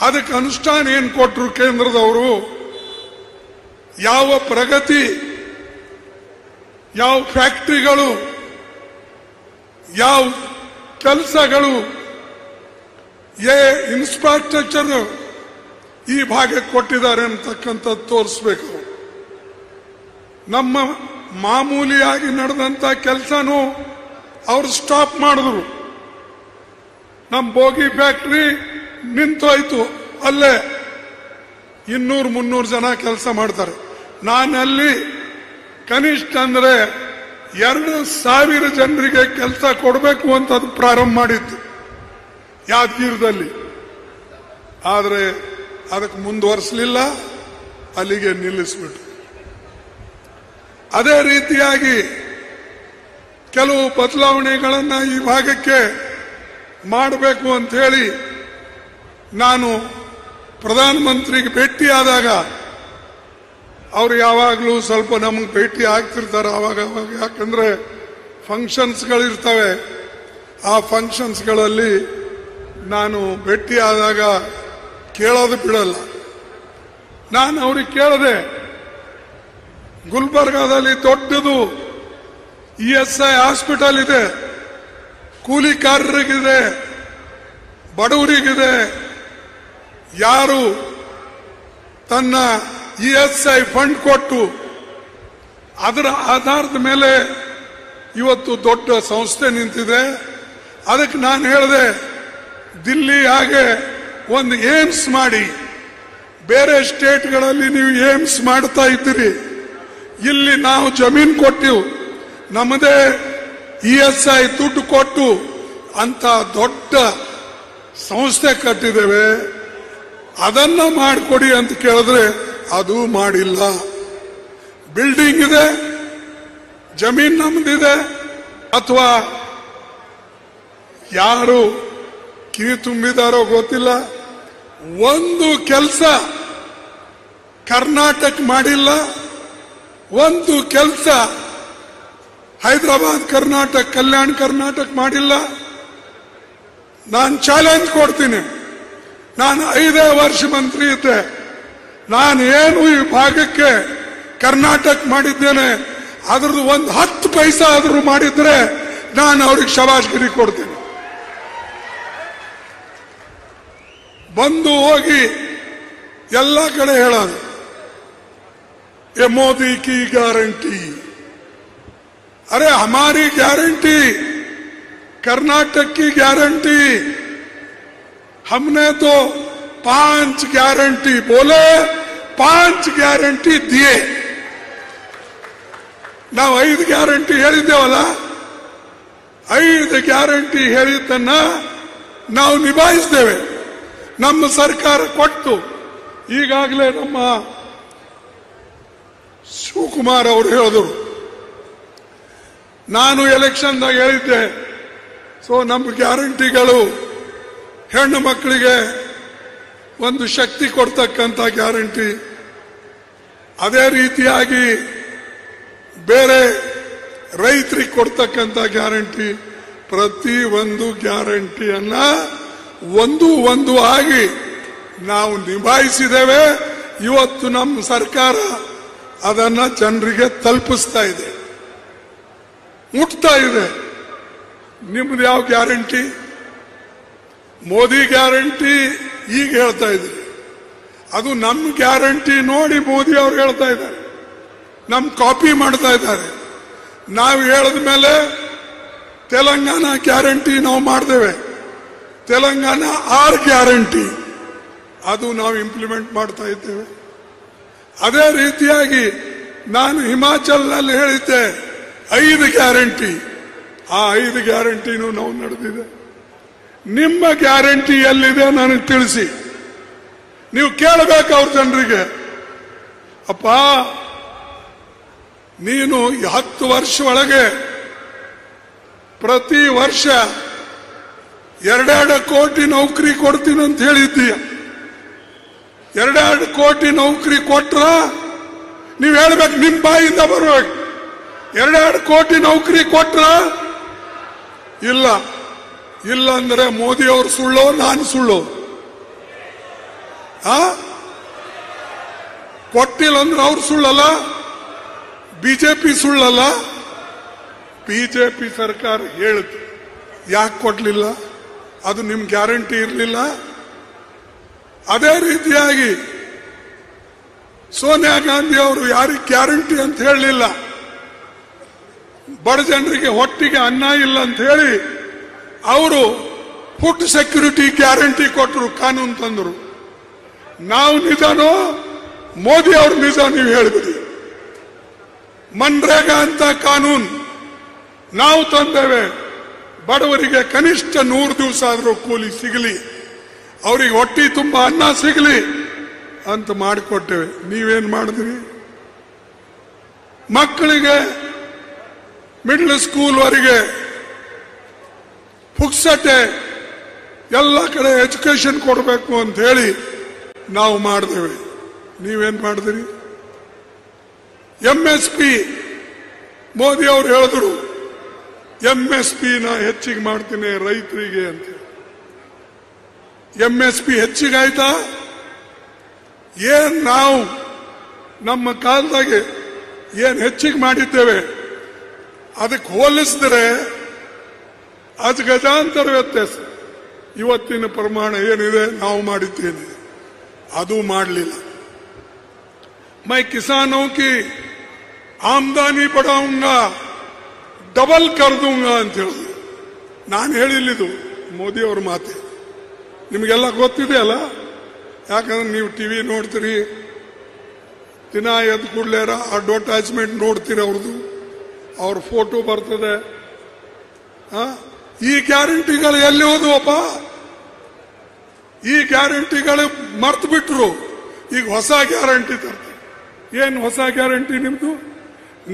ಅದಕ್ಕೆ ಅನುಷ್ಠಾನ ಏನು ಕೊಟ್ಟರು ಕೇಂದ್ರದವರು? ಯಾವ ಪ್ರಗತಿ, ಯಾವ ಫ್ಯಾಕ್ಟರಿಗಳು, ಯಾವ ಕೆಲಸಗಳು, ಇನ್ಫ್ರಾಸ್ಟ್ರಕ್ಚರ್ ಈ ಭಾಗಕ್ಕೆ ಕೊಟ್ಟಿದ್ದಾರೆ ಅಂತಕ್ಕಂಥದ್ದು ತೋರಿಸ್ಬೇಕು. ನಮ್ಮ ಮಾಮೂಲಿಯಾಗಿ ನಡೆದಂತ ಕೆಲಸನೂ ಅವರು ಸ್ಟಾಪ್ ಮಾಡಿದ್ರು. ನಮ್ಮ ಬೋಗಿ ಫ್ಯಾಕ್ಟರಿ ನಿಂತೋಯ್ತು. ಅಲ್ಲೇ 200-300 ಜನ ಕೆಲಸ ಮಾಡ್ತಾರೆ. ನಾನಲ್ಲಿ ಕನಿಷ್ಠ ಅಂದ್ರೆ 2,000 ಜನರಿಗೆ ಕೆಲಸ ಕೊಡಬೇಕು ಅಂತ ಅದು ಪ್ರಾರಂಭ ಮಾಡಿತ್ತು ಯಾದಗಿರಿದಲ್ಲಿ. ಆದರೆ ಅದಕ್ಕೆ ಮುಂದುವರಿಸಲಿಲ್ಲ, ಅಲ್ಲಿಗೆ ನಿಲ್ಲಿಸ್ಬಿಟ್ಟು. ಅದೇ ರೀತಿಯಾಗಿ ಕೆಲವು ಬದಲಾವಣೆಗಳನ್ನು ಈ ಭಾಗಕ್ಕೆ ಮಾಡಬೇಕು ಅಂತ ಹೇಳಿ ನಾನು ಪ್ರಧಾನಮಂತ್ರಿಗೆ ಭೇಟಿಯಾದಾಗ ಅವರು ಯಾವಾಗಲೂ ಸ್ವಲ್ಪ ನಮಗೆ ಭೇಟಿ ಆಗ್ತಿರ್ತಾರೆ ಅವಾಗ. ಯಾಕಂದ್ರೆ ಫಂಕ್ಷನ್ಸ್ಗಳಿರ್ತವೆ. ಆ ಫಂಕ್ಷನ್ಸ್ಗಳಲ್ಲಿ ನಾನು ಭೇಟಿಯಾದಾಗ ಕೇಳೋದು ಬಿಡಲ್ಲ. ನಾನು ಅವ್ರಿಗೆ ಕೇಳಿದೆ, ಗುಲ್ಬರ್ಗಾದಲ್ಲಿ ದೊಡ್ಡದು ESI ಹಾಸ್ಪಿಟಲ್ ಇದೆ, ಕೂಲಿಕಾರರಿಗಿದೆ, ಬಡವರಿಗಿದೆ. ಯಾರು ತನ್ನ ESI ಫಂಡ್ ಕೊಟ್ಟು ಅದರ ಆಧಾರದ ಮೇಲೆ ಇವತ್ತು ದೊಡ್ಡ ಸಂಸ್ಥೆ ನಿಂತಿದೆ. ಅದಕ್ಕೆ ನಾನು ಹೇಳಿದೆ, ದಿಲ್ಲಿ ಹಾಗೆ ಒಂದು ಏಮ್ಸ್ ಮಾಡಿ. ಬೇರೆ ಸ್ಟೇಟ್ಗಳಲ್ಲಿ ನೀವು ಏಮ್ಸ್ ಮಾಡ್ತಾ ಇದ್ದೀರಿ, ಇಲ್ಲಿ ನಾವು ಜಮೀನು ಕೊಟ್ಟಿವು, ನಮ್ಮದೇ ESI ದುಡ್ಡು ಕೊಟ್ಟು ಅಂತ ದೊಡ್ಡ ಸಂಸ್ಥೆ ಕಟ್ಟಿದ್ದೇವೆ, ಅದನ್ನ ಮಾಡಿಕೊಡಿ ಅಂತ ಕೇಳಿದ್ರೆ ಅದು ಮಾಡಿಲ್ಲ. ಬಿಲ್ಡಿಂಗ್ ಇದೆ, ಜಮೀನ್ ನಮ್ದಿದೆ, ಅಥವಾ ಯಾರು ಕಿವಿ ತುಂಬಿದಾರೋ ಗೊತ್ತಿಲ್ಲ. ಒಂದು ಕೆಲಸ ಕರ್ನಾಟಕ ಮಾಡಿಲ್ಲ, ಒಂದು ಕೆಲಸ ಹೈದರಾಬಾದ್ ಕರ್ನಾಟಕ, ಕಲ್ಯಾಣ ಕರ್ನಾಟಕ ಮಾಡಿಲ್ಲ. ನಾನು ಚಾಲೆಂಜ್ ಕೊಡ್ತೀನಿ. ನಾನು 5 ವರ್ಷ ಮಂತ್ರಿ ಇದ್ದೆ. ನಾನು ಏನು ಈ ಭಾಗಕ್ಕೆ ಕರ್ನಾಟಕ ಮಾಡಿದ್ದೇನೆ, ಅದ್ರದ್ದು ಒಂದು 10 ಪೈಸಾ ಆದ್ರೂ ಮಾಡಿದ್ರೆ ನಾನು ಅವ್ರಿಗೆ ಶಬಾಷ್ಗಿರಿ ಕೊಡ್ತೀನಿ. ಬಂದು ಹೋಗಿ ಎಲ್ಲ ಕಡೆ ಹೇಳೋದು, ये मोदी की गारंटी. अरे हमारी गारंटी, कर्नाटक की गारंटी, हमने तो 5 गारंटी बोले, 5 गारंटी दिए. ನಾವು 5 ಗ್ಯಾರಂಟಿ ಹೇಳಿದ್ದೇವಲ್ಲ, 5 ಗ್ಯಾರಂಟಿ ಹೇಳಿದ್ದನ್ನ ನಾವು ನಿಭಾಯಿಸಿದ್ದೇವೆ. ನಮ್ಮ ಸರ್ಕಾರ ಕೊಟ್ಟು ಈಗಾಗಲೇ ನಮ್ಮ ಶಿವಕುಮಾರ್ ಅವರು ಹೇಳಿದರು, ನಾನು ಎಲೆಕ್ಷನ್ದಾಗ ಹೇಳಿದ್ದೆ, ಸೊ ನಮ್ಮ ಗ್ಯಾರಂಟಿಗಳು ಹೆಣ್ಣು ಮಕ್ಕಳಿಗೆ ಒಂದು ಶಕ್ತಿ ಕೊಡ್ತಕ್ಕಂಥ ಗ್ಯಾರಂಟಿ. ಅದೇ ರೀತಿಯಾಗಿ ಬೇರೆ ರೈತರಿಗೆ ಕೊಡ್ತಕ್ಕಂಥ ಗ್ಯಾರಂಟಿ, ಪ್ರತಿ ಒಂದು ಗ್ಯಾರಂಟಿಯನ್ನ ಒಂದು ಆಗಿ ನಾವು ನಿಭಾಯಿಸಿದ್ದೇವೆ. ಇವತ್ತು ನಮ್ಮ ಸರ್ಕಾರ ಅದನ್ನ ಜನರಿಗೆ ತಲುಪಿಸ್ತಾ ಇದೆ, ಮುಟ್ತಾ ಇದೆ. ನಿಮ್ದು ಯಾವ ಗ್ಯಾರಂಟಿ? ಮೋದಿ ಗ್ಯಾರಂಟಿ ಈಗ ಹೇಳ್ತಾ ಇದ್ರಿ, ಅದು ನಮ್ಮ ಗ್ಯಾರಂಟಿ ನೋಡಿ ಮೋದಿ ಅವರು ಹೇಳ್ತಾ ಇದ್ದಾರೆ, ನಮ್ ಕಾಪಿ ಮಾಡ್ತಾ ಇದ್ದಾರೆ. ನಾವು ಹೇಳಿದ ಮೇಲೆ ತೆಲಂಗಾಣ ಗ್ಯಾರಂಟಿ ನಾವು ಮಾಡಿದ್ದೇವೆ. ತೆಲಂಗಾಣ 6 ಗ್ಯಾರಂಟಿ ಅದು ನಾವು ಇಂಪ್ಲಿಮೆಂಟ್ ಮಾಡ್ತಾ ಇದ್ದೇವೆ. ಅದೇ ರೀತಿಯಾಗಿ ನಾನು ಹಿಮಾಚಲ್ನಲ್ಲಿ ಹೇಳಿದ್ದೆ 5 ಗ್ಯಾರಂಟಿ, ಆ 5 ಗ್ಯಾರಂಟಿನೂ ನಾವು ನಡೆದಿದೆ. ನಿಮ್ಮ ಗ್ಯಾರಂಟಿ ಎಲ್ಲಿದೆ ನನಗೆ ತಿಳಿಸಿ. ನೀವು ಕೇಳಬೇಕು ಅವ್ರ ಜನರಿಗೆ, ಅಪ್ಪ ನೀನು 10 ವರ್ಷ ಒಳಗೆ ಪ್ರತಿ ವರ್ಷ 2 ಕೋಟಿ ನೌಕರಿ ಕೊಡ್ತೀನಿ ಅಂತ ಹೇಳಿದ್ದೀಯ. 2 ಕೋಟಿ ನೌಕರಿ ಕೊಟ್ರ ನೀವು ಹೇಳ್ಬೇಕು, ನಿಮ್ ಬಾಯಿಂದ ಬರ್ಬೇಕು. 2 ಕೋಟಿ ನೌಕರಿ ಕೊಟ್ರ? ಇಲ್ಲ. ಇಲ್ಲ ಅಂದ್ರೆ ಮೋದಿ ಅವರು ಸುಳ್ಳೋ ನಾನು ಸುಳ್ಳೋ? ಕೊಟ್ಟಿಲ್ಲ ಅಂದ್ರೆ ಅವ್ರು ಸುಳ್ಳಲ್ಲ, ಬಿಜೆಪಿ ಸುಳ್ಳಲ್ಲ. ಬಿಜೆಪಿ ಸರ್ಕಾರ ಹೇಳಿತು, ಯಾಕೆ ಕೊಡ್ಲಿಲ್ಲ? ಅದು ನಿಮ್ ಗ್ಯಾರಂಟಿ ಇರಲಿಲ್ಲ. ಅದೇ ರೀತಿಯಾಗಿ ಸೋನಿಯಾ ಗಾಂಧಿ ಅವರು ಯಾರಿಗೆ ಗ್ಯಾರಂಟಿ ಅಂತ ಹೇಳಲಿಲ್ಲ. ಬಡ ಜನರಿಗೆ ಹೊಟ್ಟಿಗೆ ಅನ್ನ ಇಲ್ಲ ಅಂತ ಹೇಳಿ ಅವರು ಫುಡ್ ಸೆಕ್ಯೂರಿಟಿ ಗ್ಯಾರಂಟಿ ಕೊಟ್ಟರು, ಕಾನೂನು ತಂದರು. ನಾವು ನಿಜನೋ ಮೋದಿ ಅವ್ರ ನಿಜ ನೀವು ಹೇಳಿಬಿಡಿ. ಮನ್ರೇಗಾ ಅಂತ ಕಾನೂನು ನಾವು ತಂದೇವೆ. ಬಡವರಿಗೆ ಕನಿಷ್ಠ 100 ದಿವಸ ಆದರೂ ಕೂಲಿ ಸಿಗಲಿ, ಅವರಿಗೆ ಹೊಟ್ಟಿ ತುಂಬ ಅನ್ನ ಸಿಗಲಿ ಅಂತ ಮಾಡಿಕೊಟ್ಟೇವೆ. ನೀವೇನ್ ಮಾಡಿದ್ರಿ? ಮಕ್ಕಳಿಗೆ ಮಿಡ್ಲ್ ಸ್ಕೂಲ್ ವರೆಗೆ ಪುಕ್ಸಟೆ ಎಲ್ಲ ಕಡೆ ಎಜುಕೇಶನ್ ಕೊಡಬೇಕು ಅಂತ ಹೇಳಿ ನಾವು ಮಾಡಿದೇವೆ. ನೀವೇನ್ ಮಾಡಿದ್ರಿ? MSP ಮೋದಿ ಅವರು ಹೇಳಿದ್ರು, MSP ನ ಹೆಚ್ಚಿಗೆ ಮಾಡ್ತೀನಿ ರೈತರಿಗೆ ಅಂತ. MSP ಹೆಚ್ಚಿಗಾಯ್ತಾ? ಏನ್ ನಾವು ನಮ್ಮ ಕಾಲದಾಗೆ ಏನ್ ಹೆಚ್ಚಿಗೆ ಮಾಡಿದ್ದೇವೆ ಅದಕ್ಕೆ ಹೋಲಿಸಿದ್ರೆ ಅದು ಗಜಾಂತರ ವ್ಯತ್ಯಾಸ. ಇವತ್ತಿನ ಪ್ರಮಾಣ ಏನಿದೆ ನಾವು ಮಾಡಿದ್ದೇನೆ, ಅದು ಮಾಡಲಿಲ್ಲ. मैं किसानों की आमदनी बढ़ाऊंगा, ಡಬಲ್ ಕರ್ दूंगा ಅಂತ ಹೇಳಿದ್ರು. ನಾನು ಹೇಳಿಲ್ಲಿದು ಮೋದಿ ಅವ್ರ ಮಾತೆ. ನಿಮಗೆಲ್ಲ ಗೊತ್ತಿದೆ ಅಲ್ಲ, ಯಾಕಂದ್ರೆ ನೀವು ಟಿವಿ ನೋಡ್ತೀರಿ, ದಿನ ಎದ್ದು ಕೂಡಲೇ ಅಡ್ವರ್ಟೈಸ್ಮೆಂಟ್ ನೋಡ್ತೀರಿ, ಅವ್ರದ್ದು ಅವ್ರ ಫೋಟೋ ಬರ್ತದೆ. ಈ ಗ್ಯಾರಂಟಿಗಳು ಎಲ್ಲಿ ಹೋದವಪ್ಪ? ಈ ಗ್ಯಾರಂಟಿಗಳು ಮರ್ತು ಬಿಟ್ರು. ಈಗ ಹೊಸ ಗ್ಯಾರಂಟಿ ತರ್ತಾರೆ. ಏನು ಹೊಸ ಗ್ಯಾರಂಟಿ ನಿಮ್ದು?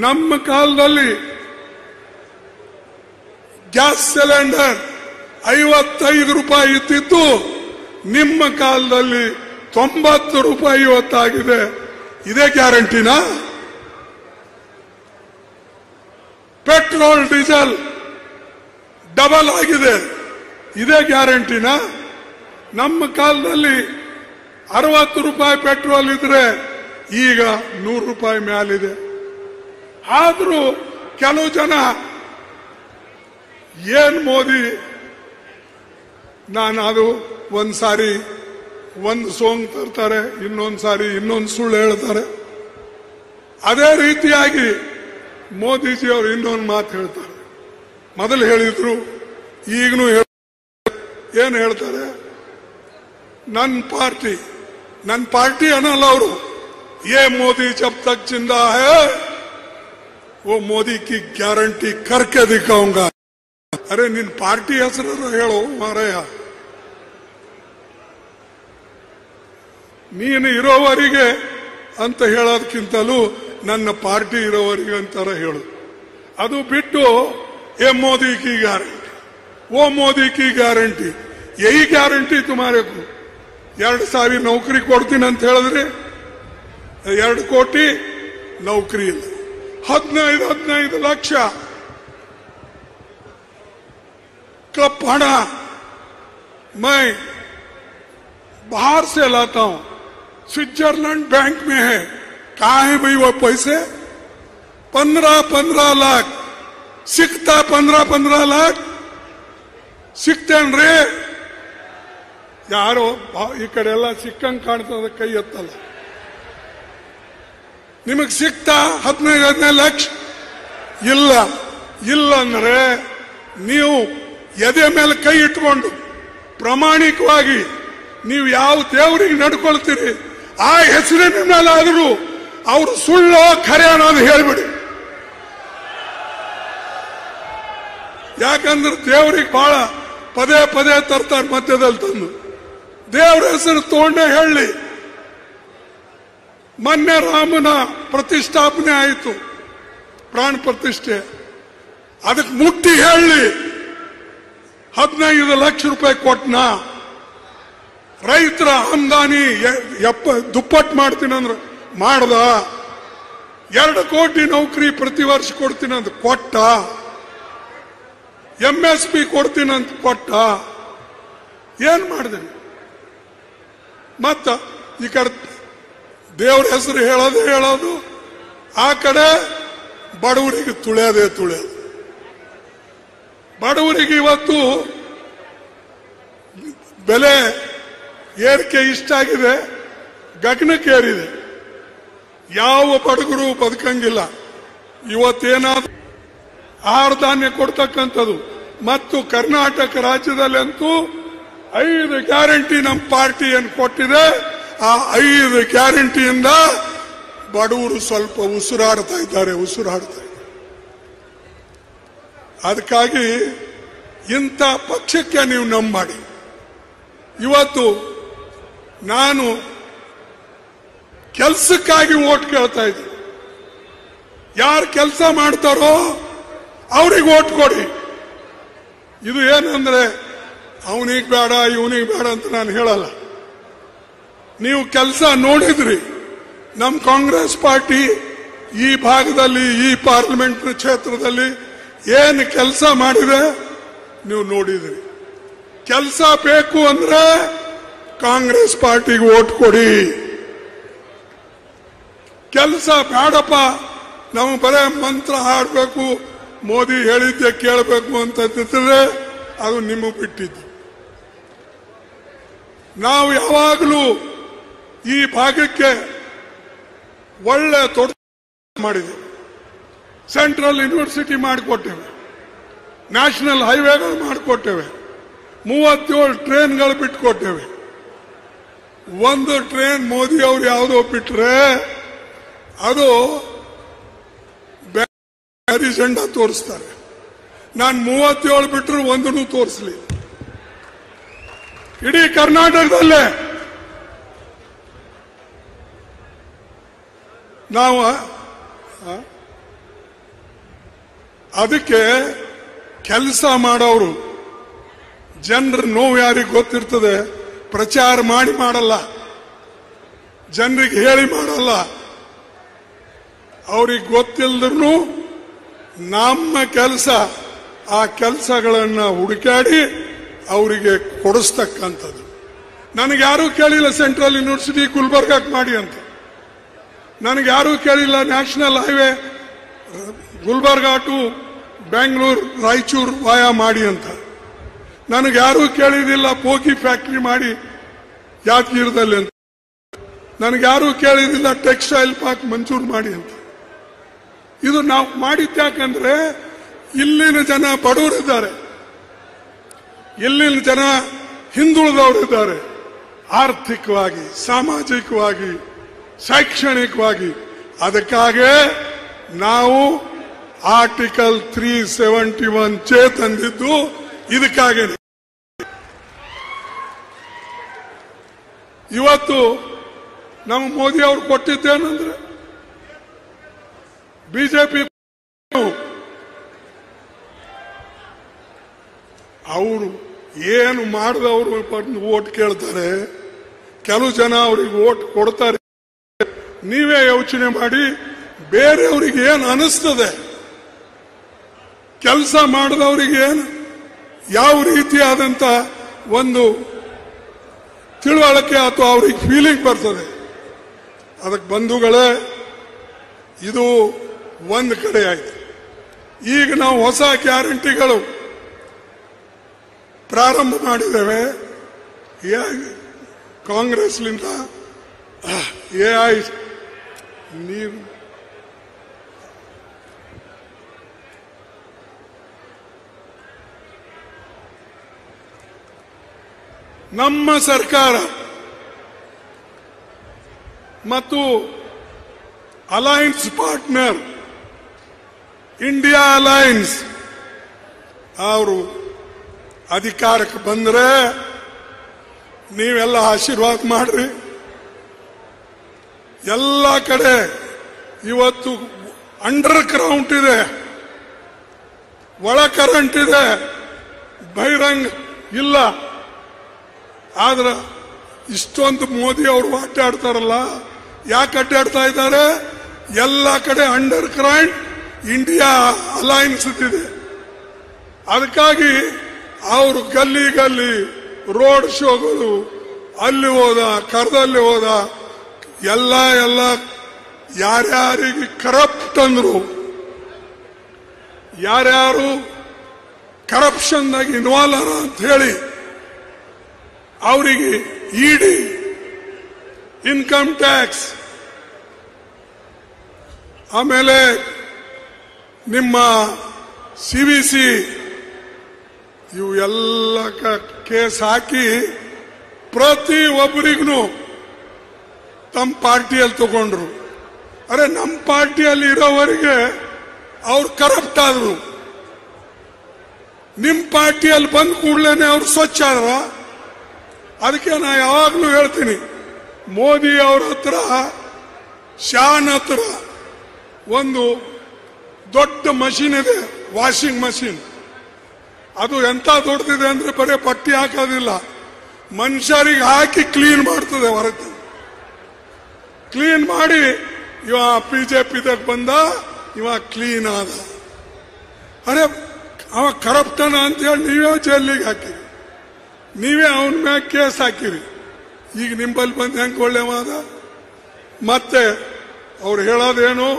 ನಮ್ಮ ಕಾಲದಲ್ಲಿ ಗ್ಯಾಸ್ ಸಿಲಿಂಡರ್ 55 ರೂಪಾಯಿ ಇತ್ತಿತ್ತು, ನಿಮ್ಮ ಕಾಲದಲ್ಲಿ 90 ರೂಪಾಯಿ ಇವತ್ತಾಗಿದೆ. ಇದೇ ಗ್ಯಾರಂಟಿನಾ? ಪೆಟ್ರೋಲ್ ಡೀಸೆಲ್ ಡಬಲ್ ಆಗಿದೆ, ಇದೇ ಗ್ಯಾರಂಟಿನಾ? ನಮ್ಮ ಕಾಲದಲ್ಲಿ 60 ರೂಪಾಯಿ ಪೆಟ್ರೋಲ್ ಇದ್ರೆ ಈಗ 100 ರೂಪಾಯಿ ಮೇಲಿದೆ. ಆದ್ರೂ ಕೆಲವು ಜನ ಏನ್ ಮೋದಿ, ನಾನು ಅದು ಒಂದ್ಸಾರಿ ಒಂದು ಸೋಂಗ್ ತರ್ತಾರೆ, ಇನ್ನೊಂದು ಸಾರಿ ಇನ್ನೊಂದು ಸುಳ್ಳು ಹೇಳ್ತಾರೆ. ಅದೇ ರೀತಿಯಾಗಿ ಮೋದಿಜಿ ಅವರು ಇನ್ನೊಂದು ಮಾತು ಹೇಳ್ತಾರೆ. ಮೊದಲು ಹೇಳಿದ್ರು, ಈಗನೂ ಏನು ಹೇಳ್ತಾರೆ? ನನ್ನ ಪಾರ್ಟಿ ಅನ್ನಲ್ಲ ಅವರು. ये मोदी जब तक जिंदा है वो मोदी की गारंटी करके दिखाऊंगा. अरे ನಿನ್ ಪಾರ್ಟಿ ಹೆಸರು ಹೇಳು ಮಾರಾಯ. ನೀನು ಇರೋವರಿಗೆ ಅಂತ ಹೇಳೋದಕ್ಕಿಂತಲೂ ನನ್ನ ಪಾರ್ಟಿ ಇರೋವರಿಗೆ ಅಂತಾರ ಹೇಳು. ಅದು ಬಿಟ್ಟು ये मोदी की गारंटी, वो मोदी की गारंटी, यही गारंटी तुम्हारे को. 2,000 ನೌಕರಿ ಕೊಡ್ತೀನಿ ಅಂತ ಹೇಳಿದ್ರಿ, 2 ಕೋಟಿ ನೌಕರಿ ಇಲ್ಲ. 15 ಲಕ್ಷ हण मैं बाहर से लाता हूं, स्विट्जरलैंड बैंक में है. कहा है भाई वो पैसे? 15 लाख ಸಿಗ್ತಾ 15 लाख ಸಿಗ್ತೇನ್ರಿ? ಯಾರೋ ಈ ಕಡೆ ಎಲ್ಲ ಸಿಕ್ಕಂಗ್ ಕಾಣ್ತದ, ಕೈ ಎತ್ತಲ್ಲ. ನಿಮಗ್ ಸಿಗ್ತಾ 15 ಲಕ್ಷ? ಇಲ್ಲ. ಇಲ್ಲಂದ್ರೆ ನೀವು ಎದೆ ಮೇಲೆ ಕೈ ಇಟ್ಕೊಂಡು ಪ್ರಾಮಾಣಿಕವಾಗಿ ನೀವು ಯಾವ ದೇವರಿಗೆ ನಡ್ಕೊಳ್ತೀರಿ ಆ ಹೆಸರಿನ ಮೇಲಾದರೂ ಅವರು ಸುಳ್ಳು ಖರೆ ಅನ್ನೋದು ಹೇಳ್ಬಿಡಿ. ಯಾಕಂದ್ರೆ ದೇವರಿಗೆ ಬಹಳ ಪದೇ ಪದೇ ತರ್ತಾರೆ ಮಧ್ಯದಲ್ಲಿ ತಂದು. ದೇವರ ಹೆಸರು ತಗೊಂಡೇ ಹೇಳಿ. ಮೊನ್ನೆ ರಾಮನ ಪ್ರತಿಷ್ಠಾಪನೆ ಆಯಿತು, ಪ್ರಾಣ ಪ್ರತಿಷ್ಠೆ, ಅದಕ್ಕೆ ಮುಟ್ಟಿ ಹೇಳಿ 15 ಲಕ್ಷ ರೂಪಾಯಿ ಕೊಟ್ನಾ? ರೈತರ ಆಮದಾನಿ ದುಪ್ಪಟ್ಟು ಮಾಡ್ತೀನಿ ಅಂದ್ರೆ ಮಾಡ್ದ? 2 ಕೋಟಿ ನೌಕರಿ ಪ್ರತಿ ವರ್ಷ ಕೊಡ್ತೀನಿ ಅಂತ ಕೊಟ್ಟ? MSP ಕೊಡ್ತೀನಂತ ಕೊಟ್ಟ? ಏನ್ ಮಾಡಿದೆ? ಮತ್ತ ಈ ಕಡೆ ದೇವ್ರ ಹೆಸರು ಹೇಳೋದು, ಆ ಕಡೆ ಬಡವರಿಗೆ ತುಳಿಯೋದು. ಬಡವರಿಗೆ ಇವತ್ತು ಬೆಲೆ ಏರಿಕೆ ಇಷ್ಟ ಆಗಿದೆ, ಗಗನಕ್ಕೇರಿದೆ. ಯಾವ ಬಡಗರು ಬದುಕಂಗಿಲ್ಲ. ಇವತ್ತೇನಾದ್ರೂ ಆಹಾರ ಧಾನ್ಯ ಕೊಡ್ತಕ್ಕಂಥದ್ದು. ಮತ್ತು ಕರ್ನಾಟಕ ರಾಜ್ಯದಲ್ಲಂತೂ 5 ಗ್ಯಾರಂಟಿ ನಮ್ಮ ಪಾರ್ಟಿ ಏನು ಕೊಟ್ಟಿದೆ, ಆ 5 ಗ್ಯಾರಂಟಿಯಿಂದ ಬಡವರು ಸ್ವಲ್ಪ ಉಸಿರಾಡ್ತಾ ಇದ್ದಾರೆ. ಅದಕ್ಕಾಗಿ ಇಂಥ ಪಕ್ಷಕ್ಕೆ ನೀವು ನಂಬಿ. ಇವತ್ತು ನಾನು ಕೆಲಸಕ್ಕಾಗಿ ಓಟ್ ಕೇಳ್ತಾ ಇದ್ದೀನಿ. ಯಾರು ಕೆಲಸ ಮಾಡ್ತಾರೋ ಅವ್ರಿಗೆ ಓಟ್ ಕೊಡಿ. ಇದು ಏನಂದ್ರೆ ಅವನಿಗೆ ಬೇಡ ಇವನಿಗೆ ಬೇಡ ಅಂತ ನಾನು ಹೇಳಲ್ಲ. ನೀವು ಕೆಲಸ ನೋಡಿದ್ರಿ. ನಮ್ಮ ಕಾಂಗ್ರೆಸ್ ಪಾರ್ಟಿ ಈ ಭಾಗದಲ್ಲಿ, ಈ ಪಾರ್ಲಿಮೆಂಟ್ ಕ್ಷೇತ್ರದಲ್ಲಿ ಏನು ಕೆಲಸ ಮಾಡಿದೆ ನೀವು ನೋಡಿದ್ರಿ. ಕೆಲಸ ಬೇಕು ಅಂದ್ರೆ ಕಾಂಗ್ರೆಸ್ ಪಾರ್ಟಿಗೆ ಓಟ್ ಕೊಡಿ. ಕೆಲಸ ಬೇಡಪ್ಪ, ನಾವು ಬರೇ ಮಂತ್ರ ಹಾಡಬೇಕು, ಮೋದಿ ಹೇಳಿದ್ದೆ ಕೇಳಬೇಕು ಅಂತಂದ್ರೆ ಅದು ನಿಮಗೆ ಬಿಟ್ಟಿದ್ದು. ನಾವು ಯಾವಾಗಲೂ ಈ ಭಾಗಕ್ಕೆ ಒಳ್ಳೆ ತೊಡ ಮಾಡಿದ್ದೇವೆ. ಸೆಂಟ್ರಲ್ ಯೂನಿವರ್ಸಿಟಿ ಮಾಡಿಕೊಟ್ಟೇವೆ, ನ್ಯಾಷನಲ್ ಹೈವೇಗಳು ಮಾಡಿಕೊಟ್ಟೇವೆ, 37 ಟ್ರೈನ್ಗಳು ಬಿಟ್ಟುಕೊಟ್ಟೇವೆ. ಒಂದು ಟ್ರೈನ್ ಮೋದಿ ಅವರು ಯಾವುದೋ ಬಿಟ್ರೆ ಅದು ಜೆಂಡಾ ತೋರಿಸ್ತಾರೆ. ನಾನು 37 ಬಿಟ್ಟರು ಒಂದನ್ನು ತೋರಿಸಲಿ. ಇಡೀ ಕರ್ನಾಟಕದಲ್ಲೇ ನಾವು ಅದಕ್ಕೆ ಕೆಲಸ ಮಾಡೋರು ಜನರ ನೋವು ಯಾರಿಗೆ ಗೊತ್ತಿರ್ತದೆ. ಪ್ರಚಾರ ಮಾಡಲ್ಲ, ಜನರಿಗೆ ಹೇಳಿ ಮಾಡಲ್ಲ. ಅವ್ರಿಗೆ ಗೊತ್ತಿಲ್ಲದ್ರೂ ನಮ್ಮ ಕೆಲಸ, ಆ ಕೆಲಸಗಳನ್ನ ಹುಡುಕಾಡಿ ಅವರಿಗೆ ಕೊಡಿಸ್ತಕ್ಕಂಥದ್ದು. ನನಗೆ ಯಾರೂ ಕೇಳಿಲ್ಲ ಸೆಂಟ್ರಲ್ ಯೂನಿವರ್ಸಿಟಿ ಗುಲ್ಬರ್ಗಾಕ್ ಮಾಡಿ ಅಂತ. ನನಗೆ ಯಾರೂ ಕೇಳಿಲ್ಲ national highway Gulbarga to Bengaluru Raichur via ಮಾಡಿ ಅಂತ. ನನಗೆ ಯಾರೂ ಕೇಳಿದಿಲ್ಲ ಪೋಕಿ ಫ್ಯಾಕ್ಟರಿ ಮಾಡಿ ಯಾದಗಿರದಲ್ಲಿ ಅಂತ. ನನಗೆ ಯಾರೂ ಕೇಳಿದಿಲ್ಲ ಟೆಕ್ಸ್ಟೈಲ್ ಪಾರ್ಕ್ ಮಂಜೂರು ಮಾಡಿ ಅಂತ. ಇದು ನಾವು ಮಾಡಿದ್ಯಾಕಂದ್ರೆ ಇಲ್ಲಿನ ಜನ ಬಡವರಿದ್ದಾರೆ, ಇಲ್ಲಿನ ಜನ ಹಿಂದುಳಿದವರಿದ್ದಾರೆ. ಆರ್ಥಿಕವಾಗಿ, ಸಾಮಾಜಿಕವಾಗಿ, ಶೈಕ್ಷಣಿಕವಾಗಿ. ಅದಕ್ಕಾಗಿ ನಾವು ಆರ್ಟಿಕಲ್ 371 ತಂದಿದ್ದು ಇದಕ್ಕಾಗಿ. ಇವತ್ತು ನಮ್ಮ ಮೋದಿ ಅವರು ಕೊಟ್ಟಿದ್ದೇನಂದ್ರೆ ಬಿಜೆಪಿ ಅವರು ಏನು ಮಾಡಿದವರು ಓಟ್ ಕೇಳ್ತಾರೆ, ಕೆಲವು ಜನ ಅವ್ರಿಗೆ ಓಟ್ ಕೊಡ್ತಾರೆ. ನೀವೇ ಯೋಚನೆ ಮಾಡಿ, ಬೇರೆಯವ್ರಿಗೆ ಏನು ಅನಿಸ್ತದೆ, ಕೆಲಸ ಮಾಡಿದವರಿಗೆ ಏನು ಯಾವ ರೀತಿಯಾದಂತ ಒಂದು ತಿಳುವಳಿಕೆ ಅಥವಾ ಅವ್ರಿಗೆ ಫೀಲಿಂಗ್ ಬರ್ತದೆ. ಅದಕ್ಕೆ ಬಂಧುಗಳೇ, ಇದು ಒಂದು ಕಡೆ ಆಯ್ತು. ಈಗ ನಾವು ಹೊಸ ಗ್ಯಾರಂಟಿಗಳು ಪ್ರಾರಂಭ ಮಾಡಿದ್ದೇವೆ. ಕಾಂಗ್ರೆಸ್ಲಿಂದ AI ನೀವು ನಮ್ಮ ಸರ್ಕಾರ ಮತ್ತು ಅಲೈನ್ಸ್ ಪಾರ್ಟ್ನರ್ ಇಂಡಿಯಾ ಅಲೈನ್ಸ್ ಅವರು ಅಧಿಕಾರಕ್ಕೆ ಬಂದ್ರೆ ನೀವೆಲ್ಲ ಆಶೀರ್ವಾದ ಮಾಡ್ರಿ. ಎಲ್ಲ ಕಡೆ ಇವತ್ತು ಅಂಡರ್ ಗ್ರೌಂಡ್ ಇದೆ, ಒಳ ಕರೆಂಟ್ ಇದೆ, ಬಹಿರಂಗ ಇಲ್ಲ. ಆದ್ರೆ ಇಷ್ಟೊಂದು ಮೋದಿ ಅವರು ಅಡ್ಡಾಡ್ತಾರಲ್ಲ, ಯಾಕೆ ಅಡ್ಡಾಡ್ತಾ ಇದ್ದಾರೆ? ಎಲ್ಲ ಕಡೆ ಅಂಡರ್ ಕರೆಂಟ್ ಇಂಡಿಯಾ ಅಲೈನ್ಸ್ ಇದೆ. ಅದಕ್ಕಾಗಿ ಅವರು ಗಲ್ಲಿ ಗಲ್ಲಿ ರೋಡ್ ಶೋಗಳು, ಅಲ್ಲಿ ಹೋದ ಕರ್ದಲ್ಲಿ ಹೋದ, ಎಲ್ಲ ಯಾರ್ಯಾರಿಗೆ ಕರಪ್ಟ್ ಅಂದ್ರು, ಯಾರ್ಯಾರು ಕರಪ್ಷನ್ದಾಗ ಇನ್ವಾಲ್ವ್ ಅಂತ ಹೇಳಿ ಅವರಿಗೆ ಇಡಿ, ಇನ್ಕಮ್ ಟ್ಯಾಕ್ಸ್, ಆಮೇಲೆ ನಿಮ್ಮ CVC ಇವು ಎಲ್ಲ ಕೇಸ್ ಹಾಕಿ ಪ್ರತಿ ಒಬ್ಬರಿಗೂ ತಮ್ಮ ಪಾರ್ಟಿಯಲ್ಲಿ ತಗೊಂಡ್ರು. ಅರೆ, ನಮ್ಮ ಪಾರ್ಟಿಯಲ್ಲಿ ಇರೋವರೆಗೆ ಅವ್ರು ಕರಪ್ಟ್ ಆದ್ರು, ನಿಮ್ಮ ಪಾರ್ಟಿಯಲ್ಲಿ ಬಂದ ಕೂಡಲೇ ಅವ್ರು ಸ್ವಚ್ಛ ಆದ್ರ. ಅದಕ್ಕೆ ನಾ ಯಾವಾಗಲೂ ಹೇಳ್ತೀನಿ, ಮೋದಿ ಅವ್ರ ಹತ್ರ, ಶಾನ್ ಹತ್ರ ಒಂದು ದೊಡ್ಡ ಮಷೀನ್ ಇದೆ, ವಾಷಿಂಗ್ ಮಷೀನ್. ಅದು ಎಂತ ದೊಡ್ಡದಿದೆ ಅಂದ್ರೆ ಬರೀ ಪಟ್ಟಿ ಹಾಕೋದಿಲ್ಲ, ಮನುಷ್ಯರಿಗೆ ಹಾಕಿ ಕ್ಲೀನ್ ಮಾಡ್ತದೆ. ಹೊರಗೆ ಕ್ಲೀನ್ ಮಾಡಿ ಇವ BJPದಾಗ ಬಂದ, ಇವ ಕ್ಲೀನ್ ಆದ. ಅರೆ, ಅವ ಕರಪ್ಟನ ಅಂತ ಹೇಳಿ ನೀವೇ ಜೈಲಿಗೆ ಹಾಕಿರಿ, ನೀವೇ ಅವನ ಮ್ಯಾಗ ಕೇಸ್ ಹಾಕಿರಿ. ಈಗ ನಿಂಬಲ್ಲಿ ಬಂದು ಹೆಂಗೆ ಒಳ್ಳೆವಾದ? ಮತ್ತೆ ಅವ್ರು ಹೇಳೋದೇನು,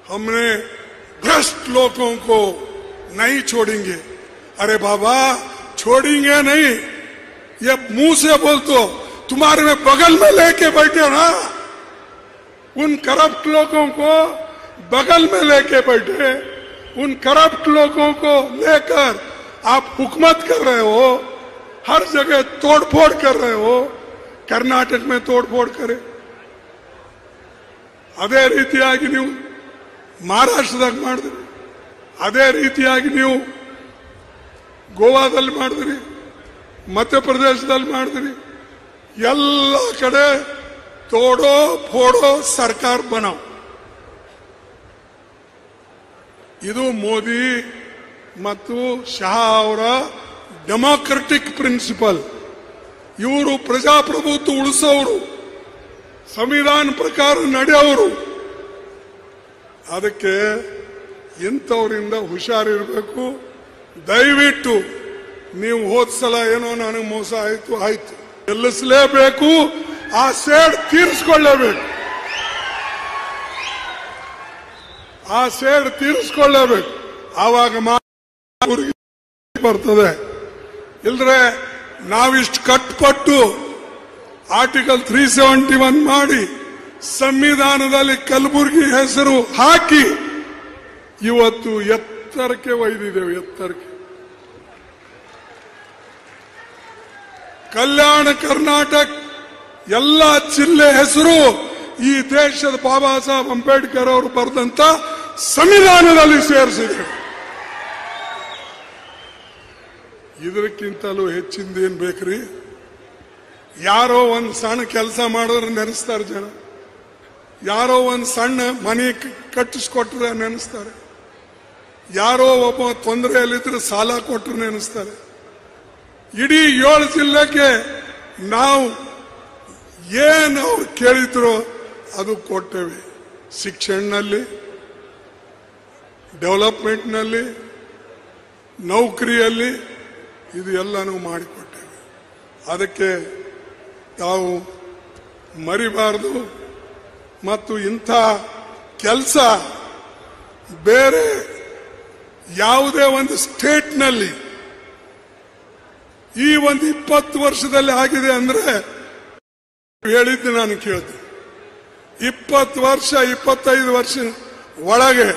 हमने भ्रष्ट लोगों को नहीं छोड़ेंगे. अरे बाबा, छोड़ेंगे नहीं, ये मुंह से बोल तो तुम्हारे में बगल में लेके बैठे ना, उन करप्ट लोगों को बगल में लेके बैठे, उन करप्ट लोगों को लेकर आप हुकूमत कर रहे हो, हर जगह तोड़फोड़ कर रहे हो. कर्नाटक में तोड़फोड़ करे, ಅದೇ ರೀತಿಯಾಗಿ ನೀವು ಮಹಾರಾಷ್ಟ್ರದಾಗ ಮಾಡಿದ್ರಿ, ಅದೇ ರೀತಿಯಾಗಿ ನೀವು ಗೋವಾದಲ್ಲಿ ಮಾಡಿದ್ರಿ, ಮಧ್ಯಪ್ರದೇಶದಲ್ಲಿ ಮಾಡಿದ್ರಿ. ಎಲ್ಲ ಕಡೆ ತೋಡೋ ಫೋಡೋ ಸರ್ಕಾರ ಬನಾವ್. ಇದು ಮೋದಿ ಮತ್ತು ಶಾ ಅವರ ಡೆಮಾಕ್ರೆಟಿಕ್ ಪ್ರಿನ್ಸಿಪಲ್. ಇವರು ಪ್ರಜಾಪ್ರಭುತ್ವ ಉಳಿಸೋರು, ಸಂವಿಧಾನ ಪ್ರಕಾರ ನಡೆಯೋರು. ಅದಕ್ಕೆ ಇಂಥವರಿಂದ ಹುಷಾರಿರಬೇಕು. ದಯವಿಟ್ಟು ನೀವು ಹೋದ ಸಲ ಏನೋ ನನಗೆ ಮೋಸ ಆಯ್ತು, ಗೆಲ್ಲಿಸಲೇಬೇಕು, ಆ ಸೇಡ್ ತೀರಿಸಿಕೊಳ್ಳಬೇಕು, ಆ ಸೇಡ್ ತೀರಿಸಿಕೊಳ್ಳಬೇಕು. ಆವಾಗ ಬರ್ತದೆ. ಇಲ್ದ್ರೆ ನಾವಿಷ್ಟು ಕಟ್ಪಟ್ಟು ಆರ್ಟಿಕಲ್ 371 ಮಾಡಿ ಸಂವಿಧಾನದಲ್ಲಿ ಕಲಬುರಗಿ ಹೆಸರು ಹಾಕಿ ಇವತ್ತು ಎತ್ತರಕ್ಕೆ ಒಯ್ದಿದ್ದೇವೆ. ಎತ್ತರಕ್ಕೆ ಕಲ್ಯಾಣ ಕರ್ನಾಟಕ ಎಲ್ಲ ಜಿಲ್ಲೆ ಹೆಸರು ಈ ದೇಶದ ಬಾಬಾ ಸಾಹೇಬ್ ಅಂಬೇಡ್ಕರ್ ಅವರು ಬರೆದಂತ ಸಂವಿಧಾನದಲ್ಲಿ ಸೇರಿಸಿದೆ. ಇದಕ್ಕಿಂತಲೂ ಹೆಚ್ಚಿಂದೇನ್ ಬೇಕ್ರಿ? ಯಾರೋ ಒಂದು ಸಣ್ಣ ಕೆಲಸ ಮಾಡಿದ್ರೆ ನೆನೆಸ್ತಾರೆ ಜನ, ಯಾರೋ ಒಂದು ಸಣ್ಣ ಮನೆ ಕಟ್ಟಿಸ್ಕೊಟ್ರೆ ನೆನೆಸ್ತಾರೆ, ಯಾರೋ ಒಬ್ಬ ತೊಂದರೆಯಲ್ಲಿದ್ರೆ ಸಾಲ ಕೊಟ್ಟರು ನೆನೆಸ್ತಾರೆ. ಇಡೀ 7 ಜಿಲ್ಲೆಗೆ ನಾವು ಏನು ಅವ್ರು ಕೇಳಿದ್ರು ಅದು ಕೊಟ್ಟೇವೆ. ಶಿಕ್ಷಣದಲ್ಲಿ, ಡೆವಲಪ್ಮೆಂಟ್ನಲ್ಲಿ, ನೌಕರಿಯಲ್ಲಿ ಇದು ಎಲ್ಲನೂ ಮಾಡಿಕೊಟ್ಟೇವೆ. ಅದಕ್ಕೆ ತಾವು ಮರಿಬಾರದು. ಮತ್ತು ಇಂಥ ಕೆಲಸ ಬೇರೆ ಯಾವುದೇ ಒಂದು ಸ್ಟೇಟ್ನಲ್ಲಿ ಈ ಒಂದು 20 ವರ್ಷದಲ್ಲಿ ಆಗಿದೆ ಅಂದ್ರೆ ಹೇಳಿದ್ದು ನಾನು ಕೇಳ್ತೀನಿ. 20 ವರ್ಷ 25 ವರ್ಷ ಒಳಗೆ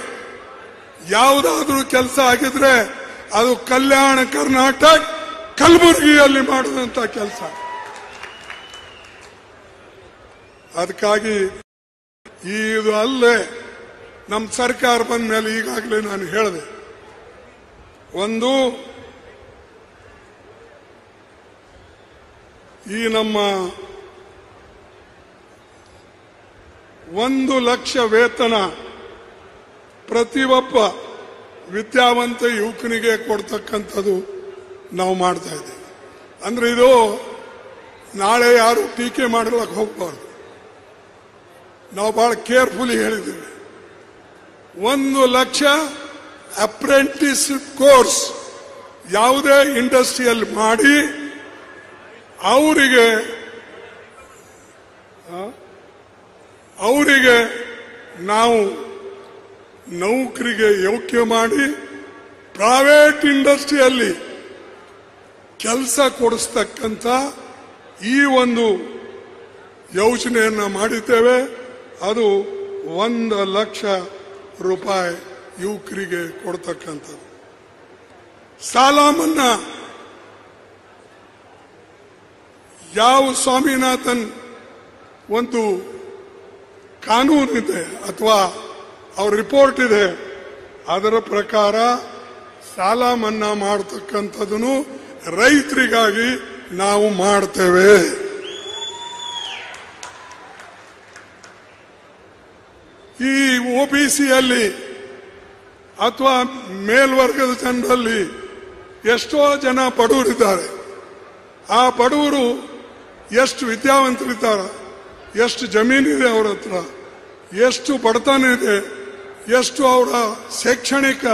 ಯಾವುದಾದ್ರೂ ಕೆಲಸ ಆಗಿದ್ರೆ ಅದು ಕಲ್ಯಾಣ ಕರ್ನಾಟಕ ಕಲಬುರಗಿಯಲ್ಲಿ ಮಾಡಿದಂತ ಕೆಲಸ. ಅದಕ್ಕಾಗಿ ಇದು ಅಲ್ಲೇ ನಮ್ಮ ಸರ್ಕಾರ ಬಂದ ಮೇಲೆ ಈಗಾಗಲೇ ನಾನು ಹೇಳಿದೆ, ಒಂದು ಈ ನಮ್ಮ 1 ಲಕ್ಷ ವೇತನ ಪ್ರತಿಯೊಬ್ಬ ವಿದ್ಯಾವಂತ ಯುವಕನಿಗೆ ಕೊಡ್ತಕ್ಕಂಥದ್ದು ನಾವು ಮಾಡ್ತಾ ಇದ್ದೇವೆ. ಅಂದ್ರೆ ಇದು ನಾಳೆ ಯಾರು ಟೀಕೆ ಮಾಡಲಿಕ್ಕೆ ಹೋಗಬಾರ್ದು. ನಾವು ಬಹಳ ಕೇರ್ಫುಲಿ ಹೇಳಿದ್ದೇವೆ. 1 ಲಕ್ಷ ಅಪ್ರೆಂಟಿಸ್ ಕೋರ್ಸ್ ಯಾವುದೇ ಇಂಡಸ್ಟ್ರಿಯಲ್ಲಿ ಮಾಡಿ ಅವರಿಗೆ ನಾವು ನೌಕರಿಗೆ ಯೋಗ್ಯ ಮಾಡಿ ಪ್ರೈವೇಟ್ ಇಂಡಸ್ಟ್ರಿಯಲ್ಲಿ ಕೆಲಸ ಕೊಡಿಸ್ತಕ್ಕಂಥ ಈ ಒಂದು ಯೋಜನೆಯನ್ನ ಮಾಡಿದ್ದೇವೆ. ಅದು 1 ಲಕ್ಷ ರೂಪಾಯಿ ಯುವಕರಿಗೆ ಕೊಡ್ತಕ್ಕಂಥದ್ದು. ಸಾಲ ಮನ್ನಾ ಯಾವ ಸ್ವಾಮಿನಾಥನ್ ಒಂದು ಕಾನೂನಿದೆ ಅಥವಾ ಅವ್ರ ರಿಪೋರ್ಟ್ ಇದೆ, ಅದರ ಪ್ರಕಾರ ಸಾಲ ಮನ್ನಾ ಮಾಡತಕ್ಕಂಥದ್ದನ್ನು ರೈತರಿಗಾಗಿ ನಾವು ಮಾಡ್ತೇವೆ. ಈ OBCಯಲ್ಲಿ ಅಥವಾ ಮೇಲ್ವರ್ಗದ ಜನರಲ್ಲಿ ಎಷ್ಟೋ ಜನ ಬಡವರಿದ್ದಾರೆ. ಆ ಬಡವರು ಎಷ್ಟು ವಿದ್ಯಾವಂತರಿದ್ದಾರೆ, ಎಷ್ಟು ಜಮೀನಿದೆ ಅವರ ಹತ್ರ, ಎಷ್ಟು ಬಡತನ ಇದೆ, ಎಷ್ಟು ಅವರ ಶೈಕ್ಷಣಿಕ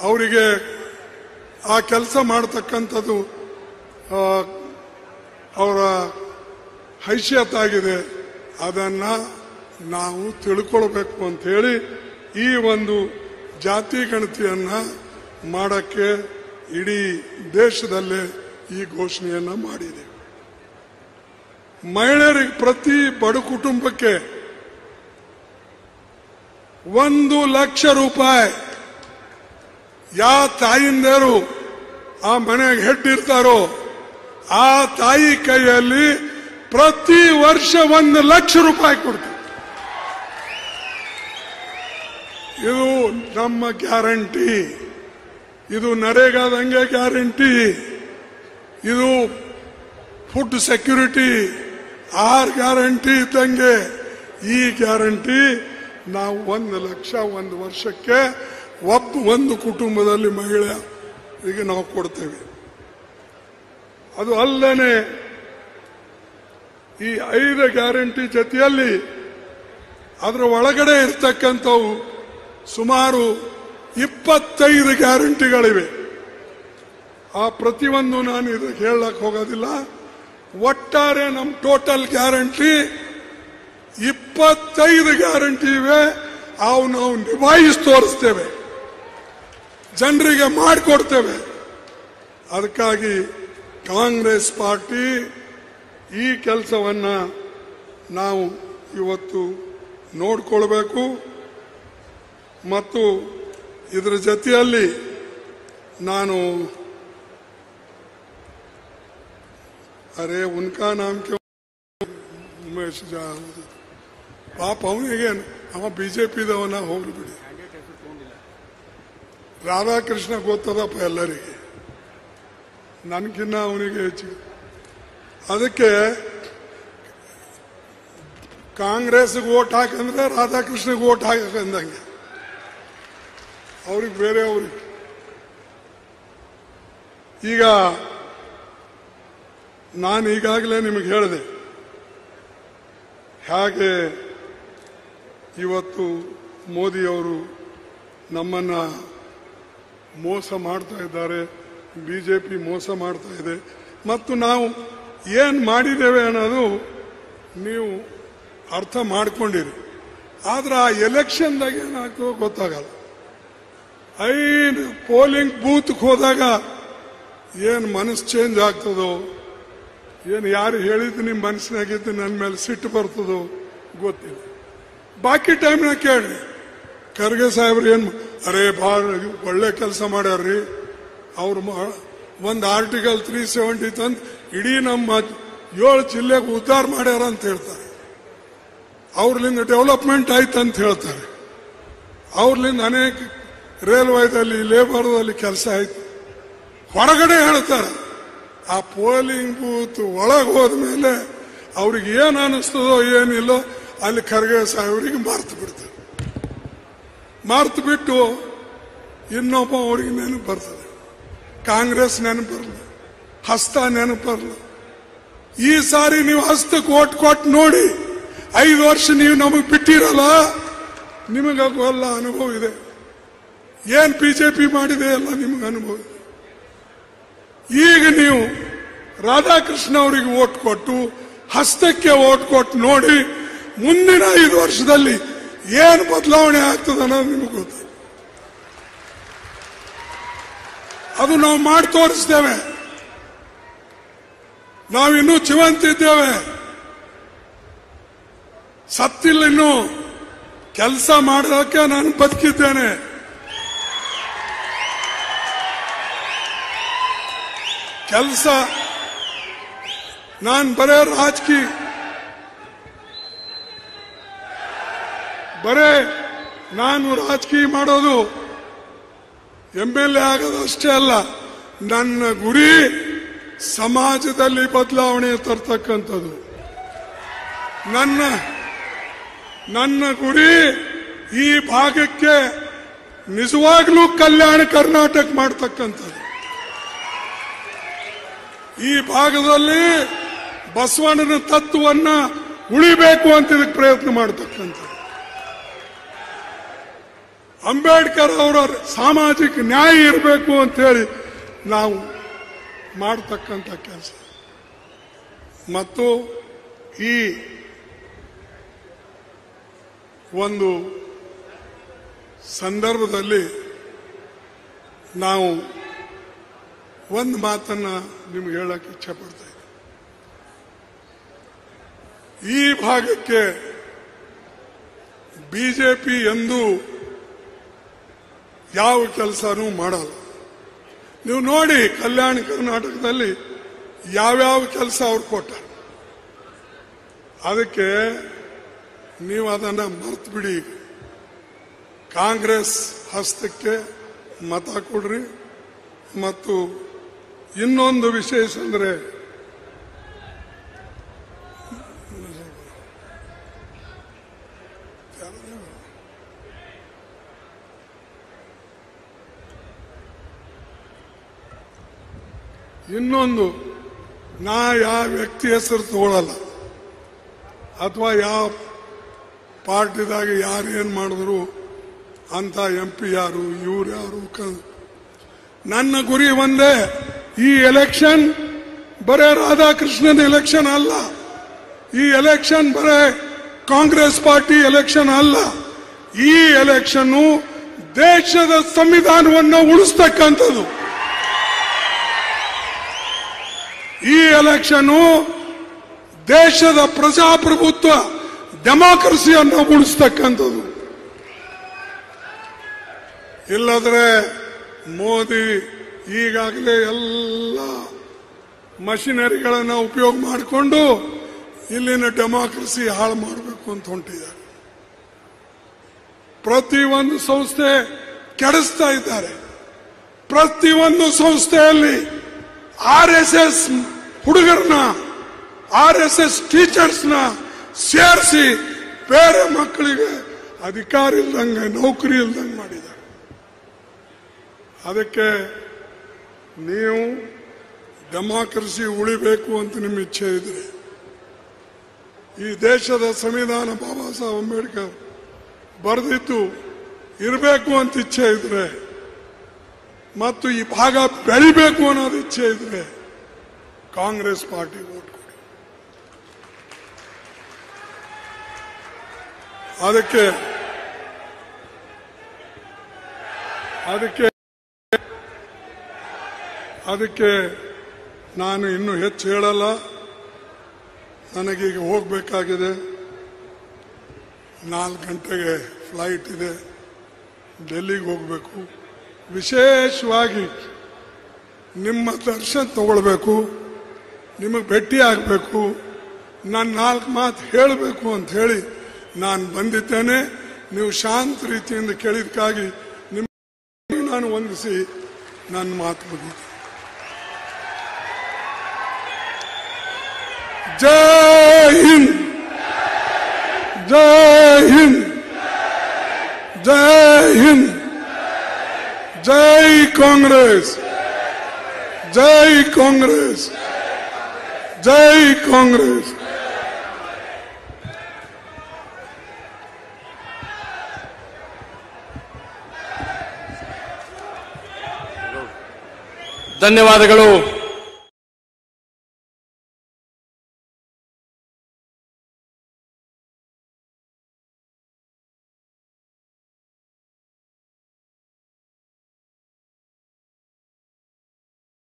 ಅವರಿಗೆ ಆ ಕೆಲಸ ಮಾಡತಕ್ಕಂಥದ್ದು ಅವರ ಹೈಸಿಯತ್ ಆಗಿದೆ, ಅದನ್ನ ನಾವು ತಿಳ್ಕೊಳ್ಬೇಕು ಅಂತ ಹೇಳಿ ಈ ಒಂದು ಜಾತಿ ಗಣತಿಯನ್ನ ಮಾಡಕ್ಕೆ ಇಡೀ ದೇಶದಲ್ಲೇ ಈ ಘೋಷಣೆಯನ್ನ ಮಾಡಿದೆ. ಮಹಿಳೆಯರಿಗೆ ಪ್ರತಿ ಬಡ ಕುಟುಂಬಕ್ಕೆ 1 ಲಕ್ಷ ರೂಪಾಯಿ ಯಾವ ತಾಯಿಂದರು ಆ ಮನೆಗೆ ಹೆಡ್ ಇರ್ತಾರೋ ಆ ತಾಯಿ ಕೈಯಲ್ಲಿ ಪ್ರತಿ ವರ್ಷ 1 ಲಕ್ಷ ರೂಪಾಯಿ ಕೊಡ್ತಾರೆ. ಇದು ನಮ್ಮ ಗ್ಯಾರಂಟಿ. ಇದು ನರೇಗಾದಂಗೆ ಗ್ಯಾರಂಟಿ. ಇದು ಫುಡ್ ಸೆಕ್ಯೂರಿಟಿ ಆಹಾರ ಗ್ಯಾರಂಟಿ ಇದ್ದಂಗೆ ಈ ಗ್ಯಾರಂಟಿ ನಾವು 1 ಲಕ್ಷ 1 ವರ್ಷಕ್ಕೆ ಒಂದು ಕುಟುಂಬದಲ್ಲಿ ಮಹಿಳೆಯರಿಗೆ ನಾವು ಕೊಡ್ತೇವೆ. ಅದು ಅಲ್ಲದೆ ಈ 5 ಗ್ಯಾರಂಟಿ ಜೊತೆಯಲ್ಲಿ ಅದರ ಒಳಗಡೆ ಇರ್ತಕ್ಕಂಥವು ಸುಮಾರು 25 ಗ್ಯಾರಂಟಿಗಳಿವೆ. ಆ ಪ್ರತಿಯೊಂದು ನಾನು ಇದಕ್ಕೆ ಹೇಳಕ್ ಹೋಗೋದಿಲ್ಲ. ಒಟ್ಟಾರೆ ನಮ್ಮ ಟೋಟಲ್ ಗ್ಯಾರಂಟಿ 25 ಗ್ಯಾರಂಟಿ ಇವೆ. ಅವು ನಾವು ನಿಭಾಯಿಸಿ ತೋರಿಸ್ತೇವೆ, ಜನರಿಗೆ ಮಾಡಿಕೊಡ್ತೇವೆ. ಅದಕ್ಕಾಗಿ ಕಾಂಗ್ರೆಸ್ ಪಾರ್ಟಿ ಈ ಕೆಲಸವನ್ನ ನಾವು ಇವತ್ತು ನೋಡ್ಕೊಳ್ಬೇಕು. ಮತ್ತು ಇದರ ಜೊತೆಯಲ್ಲಿ ನಾನು ಉನ್ಕಾ ನಾಮ ಕೆ ಉಮೇಶ್ ಜಾ ಪಾಪ ಅವನಿಗೆ ಅವ ಬಿಜೆಪಿದವನ ಹೋಗ್ಲಿ ಬಿಡಿ. ರಾಧಾಕೃಷ್ಣ ಗೊತ್ತದಪ್ಪ ಎಲ್ಲರಿಗೆ, ನನ್ಗಿನ್ನ ಅವನಿಗೆ ಹೆಚ್ಚಿಗೆ. ಅದಕ್ಕೆ ಕಾಂಗ್ರೆಸ್ಗೆ ಓಟ್ ಹಾಕಂದ್ರೆ ರಾಧಾಕೃಷ್ಣಗೆ ಓಟ್ ಹಾಕಂದಂಗೆ ಅವ್ರಿಗೆ ಬೇರೆ ಅವ್ರಿಗೆ. ಈಗ ನಾನು ಈಗಾಗಲೇ ನಿಮಗೆ ಹೇಳಿದೆ ಹೇಗೆ ಇವತ್ತು ಮೋದಿಯವರು ನಮ್ಮನ್ನ ಮೋಸ ಮಾಡ್ತಾ ಇದ್ದಾರೆ, ಬಿಜೆಪಿ ಮೋಸ ಮಾಡ್ತಾ ಇದೆ, ಮತ್ತು ನಾವು ಏನು ಮಾಡಿದ್ದೇವೆ ಅನ್ನೋದು ನೀವು ಅರ್ಥ ಮಾಡ್ಕೊಂಡಿರಿ. ಆದ್ರೆ ಆ ಎಲೆಕ್ಷನ್ದಾಗ ಏನಾಗ್ತದೋ ಗೊತ್ತಾಗಲ್ಲ. ಪೋಲಿಂಗ್ ಬೂತ್ಗೆ ಹೋದಾಗ ಏನು ಮನಸ್ಸು ಚೇಂಜ್ ಆಗ್ತದೋ, ಏನು ಯಾರು ಹೇಳಿದ್ದು ನಿಮ್ಮ ಮನಸ್ಸಿನಾಗಿದ್ದು ನನ್ನ ಮೇಲೆ ಸಿಟ್ಟು ಬರ್ತದೋ ಗೊತ್ತಿಲ್ಲ. ಬಾಕಿ ಟೈಮ್ನಾಗ ಕೇಳ್ರಿ, ಖರ್ಗೆ ಸಾಹೇಬ್ರು ಏನು ಅರೇ ಭಾಳ ಒಳ್ಳೆ ಕೆಲಸ ಮಾಡ್ಯಾರ್ರಿ, ಅವ್ರು ಒಂದು ಆರ್ಟಿಕಲ್ 370 ತಂದು ಇಡೀ ನಮ್ಮ 7 ಜಿಲ್ಲೆಗೆ ಉದ್ಧಾರ ಮಾಡ್ಯಾರ ಅಂತ ಹೇಳ್ತಾರೆ. ಅವ್ರಲಿಂದ ಡೆವಲಪ್ಮೆಂಟ್ ಆಯ್ತು ಅಂತ ಹೇಳ್ತಾರೆ. ಅವ್ರಲಿಂದ ಅನೇಕ ರೈಲ್ವೆದಲ್ಲಿ ಲೇಬರ್ದಲ್ಲಿ ಕೆಲಸ ಆಯ್ತು. ಹೊರಗಡೆ ಹೇಳ್ತಾರೆ. ಆ ಪೋಲಿಂಗ್ ಬೂತ್ ಒಳಗೆ ಹೋದ್ಮೇಲೆ ಅವ್ರಿಗೆ ಏನು ಅನಿಸ್ತದೋ ಏನಿಲ್ಲೋ ಅಲ್ಲಿ ಖರ್ಗೆ ಸಾಹೇಬರಿಗೆ ಮರ್ತು ಬಿಡ್ತಾರೆ. ಮರ್ತು ಬಿಟ್ಟು ಇನ್ನೊಬ್ಬ ಅವ್ರಿಗೆ ನೆನಪು ಬರ್ತದೆ, ಕಾಂಗ್ರೆಸ್ ನೆನಪು ಬರಲ್ಲ, ಹಸ್ತ ನೆನಪು ಬರಲ್ಲ. ಈ ಸಾರಿ ನೀವು ಹಸ್ತಕ್ಕೆ ಓಟ್ ಕೊಟ್ಟು ನೋಡಿ, 5 ವರ್ಷ ನೀವು ನಮಗೆ ಬಿಟ್ಟಿರಲ್ಲ, ನಿಮಗೆಲ್ಲ ಅನುಭವ ಇದೆ. ಏನ್ ಬಿಜೆಪಿ ಮಾಡಿದೆ ಎಲ್ಲ ನಿಮಗೆ ಅನುಭವ ಇದೆ. ಈಗ ನೀವು ರಾಧಾಕೃಷ್ಣ ಅವರಿಗೆ ಓಟ್ ಕೊಟ್ಟು ಹಸ್ತಕ್ಕೆ ಓಟ್ ಕೊಟ್ಟು ನೋಡಿ, ಮುಂದಿನ 5 ವರ್ಷದಲ್ಲಿ ಏನು ಬದಲಾವಣೆ ಆಗ್ತದೆ ಅನ್ನೋದು ನಿಮಗೆ ಗೊತ್ತು. ಅದು ನಾವು ಮಾಡಿ ತೋರಿಸ್ತೇವೆ. ನಾವಿನ್ನೂ ಜೀವಂತಿದ್ದೇವೆ, ಸತ್ತಿಲ್ಲ. ಇನ್ನು ಕೆಲಸ ಮಾಡೋಕೆ ನಾನು ಬದುಕಿದ್ದೇನೆ. ಕೆಲಸ ನಾನು ಬರೇ ನಾನು ರಾಜಕೀಯ ಮಾಡೋದು MLA ಆಗೋದು ಅಷ್ಟೇ ಅಲ್ಲ. ನನ್ನ ಗುರಿ ಸಮಾಜದಲ್ಲಿ ಬದಲಾವಣೆ ತರ್ತಕ್ಕಂಥದ್ದು. ನನ್ನ ಗುರಿ ಈ ಭಾಗಕ್ಕೆ ನಿಜವಾಗ್ಲೂ ಕಲ್ಯಾಣ ಕರ್ನಾಟಕ ಮಾಡ್ತಕ್ಕಂಥದ್ದು. ಈ ಭಾಗದಲ್ಲಿ ಬಸವಣ್ಣನ ತತ್ವವನ್ನ ಉಳಿಬೇಕು ಅಂತ ಇದಕ್ಕೆ ಪ್ರಯತ್ನ ಮಾಡತಕ್ಕಂಥದ್ದು. ಅಂಬೇಡ್ಕರ್ ಅವರ ಸಾಮಾಜಿಕ ನ್ಯಾಯ ಇರಬೇಕು ಅಂತ ಹೇಳಿ ನಾವು ಮಾಡತಕ್ಕಂಥ ಕೆಲಸ. ಮತ್ತು ಈ ಒಂದು ಸಂದರ್ಭದಲ್ಲಿ ನಾವು ಒಂದು ಮಾತನ್ನ ನಿಮ್ಗೆ ಹೇಳಕ್ಕೆ ಇಚ್ಛೆ ಪಡ್ತಾ ಇದ್ದೀನಿ. ಈ ಭಾಗಕ್ಕೆ ಬಿಜೆಪಿ ಎಂದೂ ಯಾವ ಕೆಲಸನೂ ಮಾಡಲ್ಲ. ನೀವು ನೋಡಿ ಕಲ್ಯಾಣ ಕರ್ನಾಟಕದಲ್ಲಿ ಯಾವ್ಯಾವ ಕೆಲಸ ಅವ್ರು ಕೊಟ್ಟಾರೆ. ಅದಕ್ಕೆ ನೀವು ಅದನ್ನ ಮರ್ತು ಬಿಡಿ. ಕಾಂಗ್ರೆಸ್ ಹಸ್ತಕ್ಕೆ ಮತ ಕೊಡ್ರಿ. ಮತ್ತು ಇನ್ನೊಂದು ವಿಶೇಷ ಅಂದ್ರೆ ಇನ್ನೊಂದು, ನಾ ಯಾವ ವ್ಯಕ್ತಿ ಹೆಸರು ತಗೊಳ್ಳಲ್ಲ, ಅಥವಾ ಯಾವ ಪಾರ್ಟಿದಾಗ ಯಾರು ಏನ್ ಮಾಡಿದ್ರು ಅಂತ MP ಯಾರು ಇವ್ರು ಯಾರು. ನನ್ನ ಗುರಿ ಒಂದೇ, ಈ ಎಲೆಕ್ಷನ್ ಬರೇ ರಾಧಾಕೃಷ್ಣನ್ ಎಲೆಕ್ಷನ್ ಅಲ್ಲ, ಈ ಎಲೆಕ್ಷನ್ ಬರೇ ಕಾಂಗ್ರೆಸ್ ಪಾರ್ಟಿ ಎಲೆಕ್ಷನ್ ಅಲ್ಲ. ಈ ಎಲೆಕ್ಷನ್ ದೇಶದ ಸಂವಿಧಾನವನ್ನು ಉಳಿಸ್ತಕ್ಕಂಥದ್ದು. ಈ ಎಲೆಕ್ಷನ್ ದೇಶದ ಪ್ರಜಾಪ್ರಭುತ್ವ ಡೆಮಾಕ್ರಸಿಯನ್ನು ಉಳಿಸ್ತಕ್ಕಂಥದ್ದು. ಇಲ್ಲದ್ರೆ ಮೋದಿ ಈಗಾಗಲೇ ಎಲ್ಲ ಮಷಿನರಿಗಳನ್ನು ಉಪಯೋಗ ಮಾಡಿಕೊಂಡು ಇಲ್ಲಿನ ಡೆಮಾಕ್ರಸಿ ಹಾಳು ಮಾಡಬೇಕು ಅಂತ ಹೊಂಟಿದ್ದಾರೆ. ಪ್ರತಿಯೊಂದು ಸಂಸ್ಥೆ ಕೆಡಿಸ್ತಾ ಇದ್ದಾರೆ. ಪ್ರತಿಯೊಂದು ಸಂಸ್ಥೆಯಲ್ಲಿ RSS ಹುಡುಗರನ್ನ, RSS ಟೀಚರ್ಸ್ನ ಸೇರಿಸಿ ಬೇರೆ ಮಕ್ಕಳಿಗೆ ಅಧಿಕಾರ ಇಲ್ದಂಗೆ, ನೌಕರಿ ಇಲ್ದಂಗೆ ಮಾಡಿದ್ದಾರೆ. ಅದಕ್ಕೆ ನೀವು ಡೆಮಾಕ್ರಸಿ ಉಳಿಬೇಕು ಅಂತ ನಿಮ್ಮ ಇಚ್ಛೆ ಇದ್ರೆ, ಈ ದೇಶದ ಸಂವಿಧಾನ ಬಾಬಾ ಸಾಹೇಬ್ ಅಂಬೇಡ್ಕರ್ ಬರೆದಿದ್ದು ಇರಬೇಕು ಅಂತ ಇಚ್ಛೆ ಇದ್ರೆ, ಮತ್ತು ಈ ಭಾಗ ಬೆಳಿಬೇಕು ಅನ್ನೋದು ಇಚ್ಛೆ ಇದ್ರೆ ಕಾಂಗ್ರೆಸ್ ಪಾರ್ಟಿ ವೋಟ್ ಕೊಡಿ. ಅದಕ್ಕೆ ನಾನು ಇನ್ನು ಹೆಚ್ಚು ಹೇಳಲ್ಲ. ನನಗೀಗ ಹೋಗಬೇಕಾಗಿದೆ. 4 ಗಂಟೆಗೆ ಫ್ಲೈಟ್ ಇದೆ, ಡೆಲ್ಲಿಗೆ ಹೋಗಬೇಕು. ವಿಶೇಷವಾಗಿ ನಿಮ್ಮ ದರ್ಶನ ತಗೊಳ್ಬೇಕು, ನಿಮಗೆ ಭೇಟಿ ಆಗಬೇಕು, ನಾನು 4 ಮಾತು ಹೇಳಬೇಕು ಅಂತ ಹೇಳಿ ನಾನು ಬಂದಿದ್ದೇನೆ. ನೀವು ಶಾಂತ ರೀತಿಯಿಂದ ಕೇಳಿದಕ್ಕಾಗಿ ನಿಮ್ಮ ನಾನು ವಂದಿಸಿ ನನ್ನ ಮಾತು ಮುಗಿದೆ. ಜೈ ಹಿಂದ್, ಜೈ ಹಿಂದ್, ಜೈ ಹಿಂದ್, ಜೈ ಕಾಂಗ್ರೆಸ್, ಜೈ ಕಾಂಗ್ರೆಸ್, ಜೈ ಕಾಂಗ್ರೆಸ್. ಧನ್ಯವಾದಗಳು.